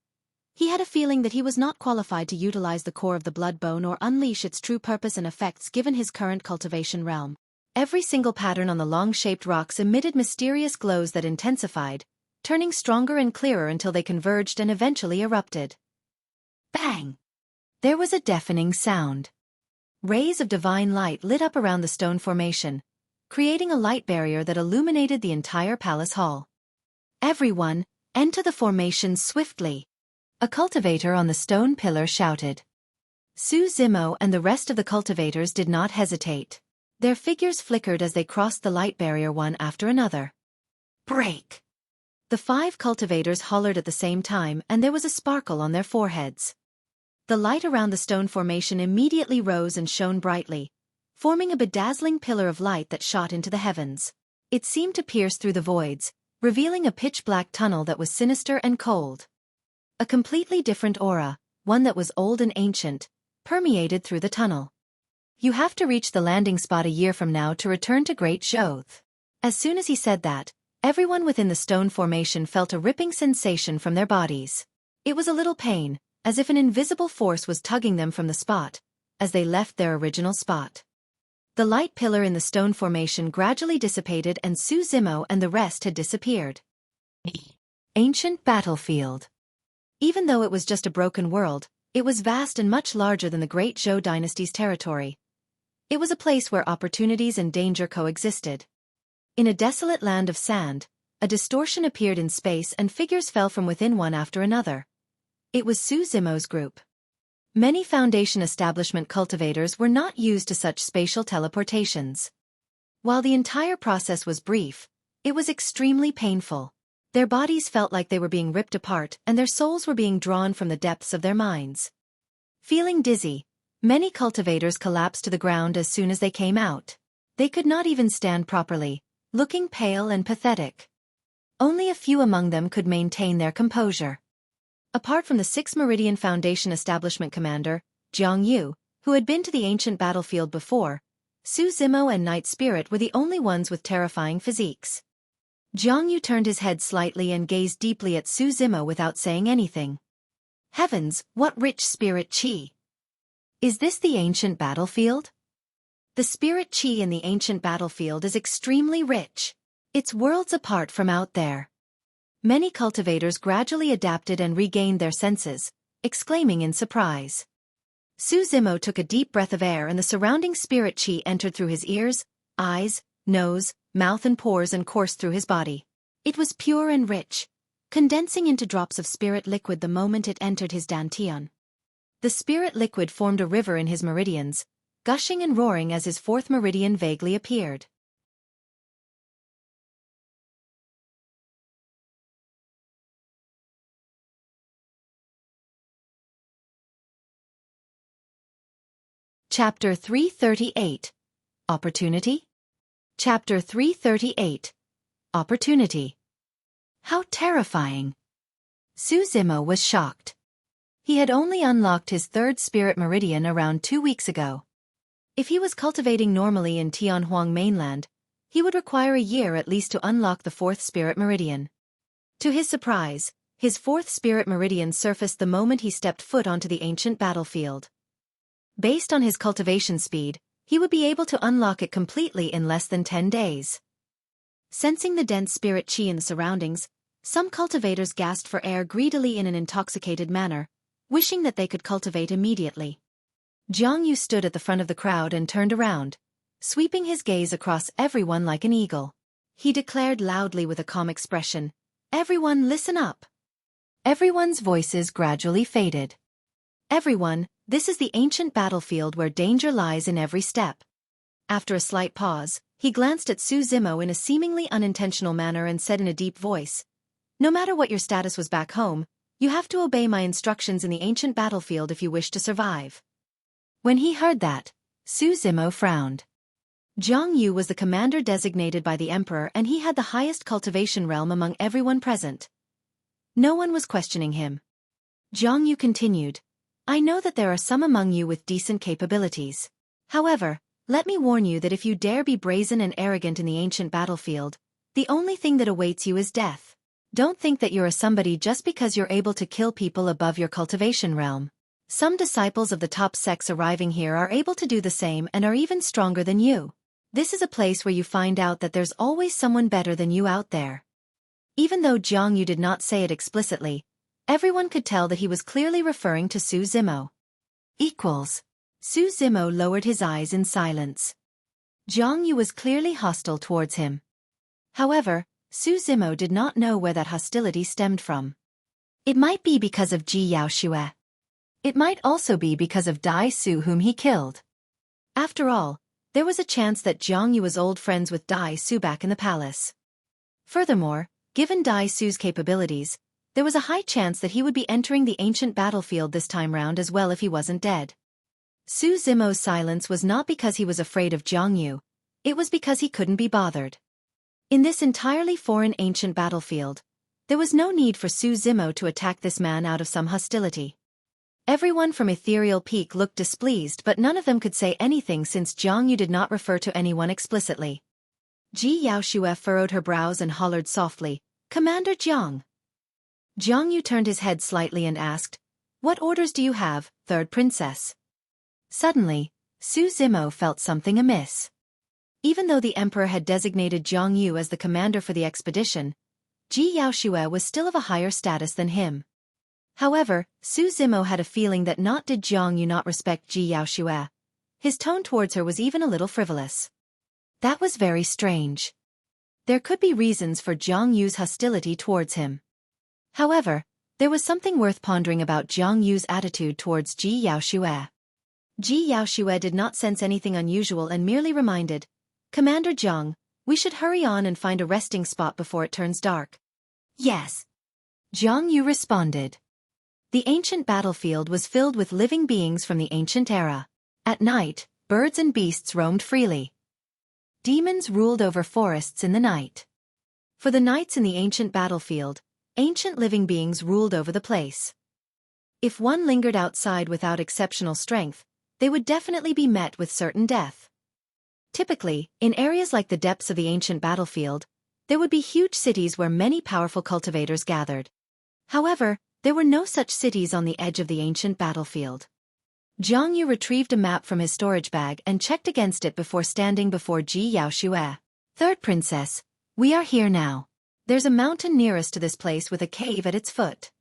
he had a feeling that he was not qualified to utilize the core of the blood bone or unleash its true purpose and effects given his current cultivation realm. Every single pattern on the long-shaped rocks emitted mysterious glows that intensified, turning stronger and clearer until they converged and eventually erupted. Bang! There was a deafening sound. Rays of divine light lit up around the stone formation, creating a light barrier that illuminated the entire palace hall. Everyone, enter the formation swiftly. A cultivator on the stone pillar shouted. Su Zimo and the rest of the cultivators did not hesitate. Their figures flickered as they crossed the light barrier one after another. Break! The 5 cultivators hollered at the same time, and there was a sparkle on their foreheads. The light around the stone formation immediately rose and shone brightly, forming a bedazzling pillar of light that shot into the heavens. It seemed to pierce through the voids, revealing a pitch-black tunnel that was sinister and cold. A completely different aura, one that was old and ancient, permeated through the tunnel. You have to reach the landing spot a year from now to return to Great Zhou. As soon as he said that, everyone within the stone formation felt a ripping sensation from their bodies. It was a little pain, as if an invisible force was tugging them from the spot, as they left their original spot. The light pillar in the stone formation gradually dissipated and Su Zimo and the rest had disappeared. Ancient battlefield. Even though it was just a broken world, it was vast and much larger than the Great Zhou dynasty's territory. It was a place where opportunities and danger coexisted. In a desolate land of sand, a distortion appeared in space and figures fell from within one after another. It was Su Zimo's group. Many Foundation establishment cultivators were not used to such spatial teleportations. While the entire process was brief, it was extremely painful. Their bodies felt like they were being ripped apart and their souls were being drawn from the depths of their minds. Feeling dizzy, many cultivators collapsed to the ground as soon as they came out. They could not even stand properly, looking pale and pathetic. Only a few among them could maintain their composure. Apart from the 6 Meridian Foundation establishment commander, Jiang Yu, who had been to the ancient battlefield before, Su Zimo and Night Spirit were the only ones with terrifying physiques. Jiang Yu turned his head slightly and gazed deeply at Su Zimo without saying anything. Heavens, what rich spirit qi! Is this the ancient battlefield? The spirit qi in the ancient battlefield is extremely rich. It's worlds apart from out there. Many cultivators gradually adapted and regained their senses, exclaiming in surprise. Su Zimo took a deep breath of air and the surrounding spirit qi entered through his ears, eyes, nose, mouth and pores and coursed through his body. It was pure and rich, condensing into drops of spirit liquid the moment it entered his dantian. The spirit liquid formed a river in his meridians, gushing and roaring as his fourth meridian vaguely appeared. Chapter 338. Opportunity? Chapter 338. Opportunity. How terrifying! Su Zimo was shocked. He had only unlocked his third spirit meridian around 2 weeks ago. If he was cultivating normally in Tianhuang mainland, he would require a year at least to unlock the fourth spirit meridian. To his surprise, his fourth spirit meridian surfaced the moment he stepped foot onto the ancient battlefield. Based on his cultivation speed, he would be able to unlock it completely in less than 10 days. Sensing the dense spirit qi in the surroundings, some cultivators gasped for air greedily in an intoxicated manner, wishing that they could cultivate immediately. Jiang Yu stood at the front of the crowd and turned around, sweeping his gaze across everyone like an eagle. He declared loudly with a calm expression, "Everyone listen up." Everyone's voices gradually faded. Everyone, this is the ancient battlefield where danger lies in every step. After a slight pause, he glanced at Su Zimo in a seemingly unintentional manner and said in a deep voice, "No matter what your status was back home, you have to obey my instructions in the ancient battlefield if you wish to survive." When he heard that, Su Zimo frowned. Jiang Yu was the commander designated by the emperor and he had the highest cultivation realm among everyone present. No one was questioning him. Jiang Yu continued, "I know that there are some among you with decent capabilities. However, let me warn you that if you dare be brazen and arrogant in the ancient battlefield, the only thing that awaits you is death. Don't think that you're a somebody just because you're able to kill people above your cultivation realm. Some disciples of the top sects arriving here are able to do the same and are even stronger than you. This is a place where you find out that there's always someone better than you out there." Even though Jiang Yu did not say it explicitly, everyone could tell that he was clearly referring to Su Zimo. Equals. Su Zimo lowered his eyes in silence. Jiang Yu was clearly hostile towards him. However, Su Zimo did not know where that hostility stemmed from. It might be because of Ji Yaoxue. It might also be because of Dai Su whom he killed. After all, there was a chance that Jiang Yu was old friends with Dai Su back in the palace. Furthermore, given Dai Su's capabilities, there was a high chance that he would be entering the ancient battlefield this time round as well if he wasn't dead. Su Zimo's silence was not because he was afraid of Jiang Yu, it was because he couldn't be bothered. In this entirely foreign ancient battlefield, there was no need for Su Zimo to attack this man out of some hostility. Everyone from Ethereal Peak looked displeased but none of them could say anything since Jiang Yu did not refer to anyone explicitly. Ji Yaoxue furrowed her brows and hollered softly, "Commander Jiang." Jiang Yu turned his head slightly and asked, "What orders do you have, third princess?" Suddenly, Su Zimo felt something amiss. Even though the emperor had designated Jiang Yu as the commander for the expedition, Ji Yaoxue was still of a higher status than him. However, Su Zimo had a feeling that not did Jiang Yu not respect Ji Yaoxue. His tone towards her was even a little frivolous. That was very strange. There could be reasons for Jiang Yu's hostility towards him. However, there was something worth pondering about Jiang Yu's attitude towards Ji Yaoxue. Ji Yaoxue did not sense anything unusual and merely reminded, "Commander Jiang, we should hurry on and find a resting spot before it turns dark." "Yes." Jiang Yu responded. The ancient battlefield was filled with living beings from the ancient era. At night, birds and beasts roamed freely. Demons ruled over forests in the night. For the nights in the ancient battlefield, ancient living beings ruled over the place. If one lingered outside without exceptional strength, they would definitely be met with certain death. Typically, in areas like the depths of the ancient battlefield, There would be huge cities where many powerful cultivators gathered. However, there were no such cities on the edge of the ancient battlefield. Jiang Yu retrieved a map from his storage bag and checked against it before standing before Ji Yaoxue. Third Princess, we are here now. There's a mountain nearest to this place with a cave at its foot.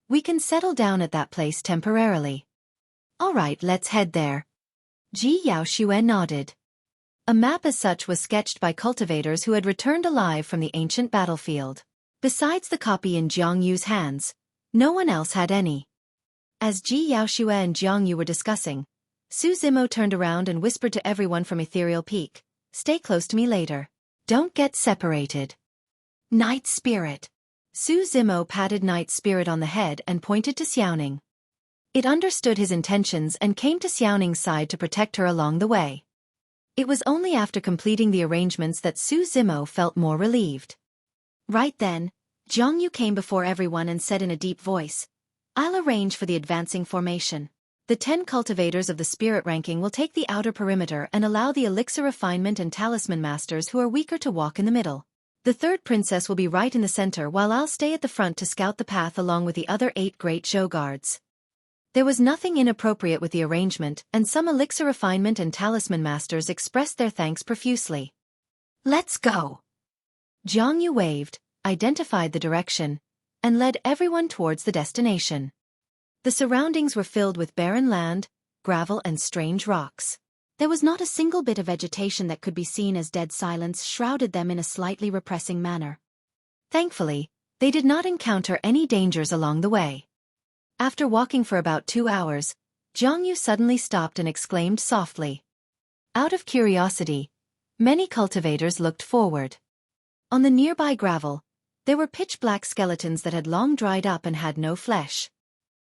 We can settle down at that place temporarily. All right, let's head there. Ji Yaoxue nodded. A map as such was sketched by cultivators who had returned alive from the ancient battlefield. Besides the copy in Jiang Yu's hands, no one else had any. As Ji Yaoxue and Jiang Yu were discussing, Su Zimo turned around and whispered to everyone from Ethereal Peak, "Stay close to me later. Don't get separated." Night Spirit. Su Zimo patted Night Spirit on the head and pointed to Xiaoning. It understood his intentions and came to Xiaoning's side to protect her along the way. It was only after completing the arrangements that Su Zimo felt more relieved. Right then, Jiang Yu came before everyone and said in a deep voice, "I'll arrange for the advancing formation. The 10 cultivators of the spirit ranking will take the outer perimeter and allow the elixir refinement and talisman masters who are weaker to walk in the middle. The third princess will be right in the center while I'll stay at the front to scout the path along with the other 8 great show guards." There was nothing inappropriate with the arrangement, and some elixir refinement and talisman masters expressed their thanks profusely. "Let's go." Jiang Yu waved, identified the direction, and led everyone towards the destination. The surroundings were filled with barren land, gravel and strange rocks. There was not a single bit of vegetation that could be seen, as dead silence shrouded them in a slightly repressing manner. Thankfully, they did not encounter any dangers along the way. After walking for about 2 hours, Jiang Yu suddenly stopped and exclaimed softly. Out of curiosity, many cultivators looked forward. On the nearby gravel, there were pitch-black skeletons that had long dried up and had no flesh.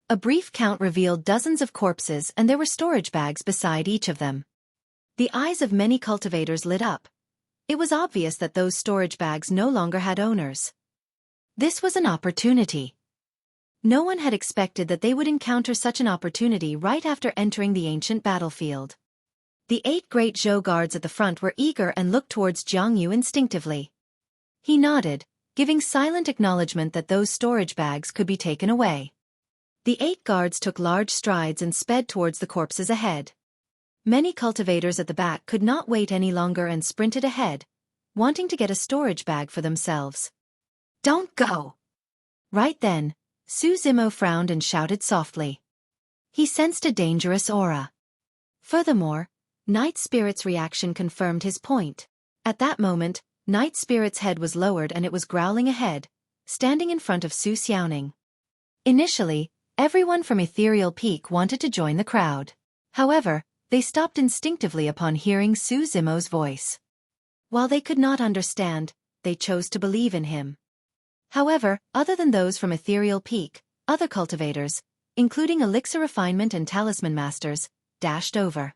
A brief count revealed dozens of corpses, and there were storage bags beside each of them. The eyes of many cultivators lit up. It was obvious that those storage bags no longer had owners. This was an opportunity. No one had expected that they would encounter such an opportunity right after entering the ancient battlefield. The 8 great Zhou guards at the front were eager and looked towards Jiang Yu instinctively. He nodded, giving silent acknowledgement that those storage bags could be taken away. The 8 guards took large strides and sped towards the corpses ahead. Many cultivators at the back could not wait any longer and sprinted ahead, wanting to get a storage bag for themselves. "Don't go!" Right then, Su Zimo frowned and shouted softly. He sensed a dangerous aura. Furthermore, Night Spirit's reaction confirmed his point. At that moment, Night Spirit's head was lowered and it was growling ahead, standing in front of Su Xiaoning. Initially, everyone from Ethereal Peak wanted to join the crowd. However, they stopped instinctively upon hearing Su Zimo's voice. While they could not understand, they chose to believe in him. However, other than those from Ethereal Peak, other cultivators, including elixir refinement and talisman masters, dashed over.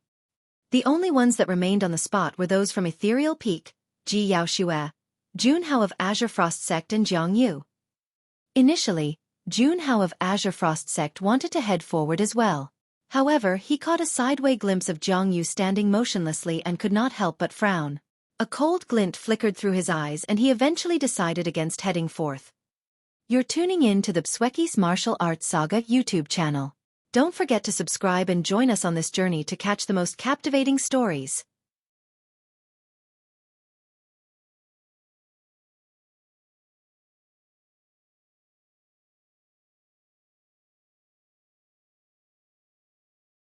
The only ones that remained on the spot were those from Ethereal Peak, Ji Yaoxue, Junhao of Azure Frost Sect and Jiang Yu. Initially, Junhao of Azure Frost Sect wanted to head forward as well. However, he caught a sideway glimpse of Jiang Yu standing motionlessly and could not help but frown. A cold glint flickered through his eyes and he eventually decided against heading forth. You're tuning in to the Xueqi's Martial Arts Saga YouTube channel. Don't forget to subscribe and join us on this journey to catch the most captivating stories.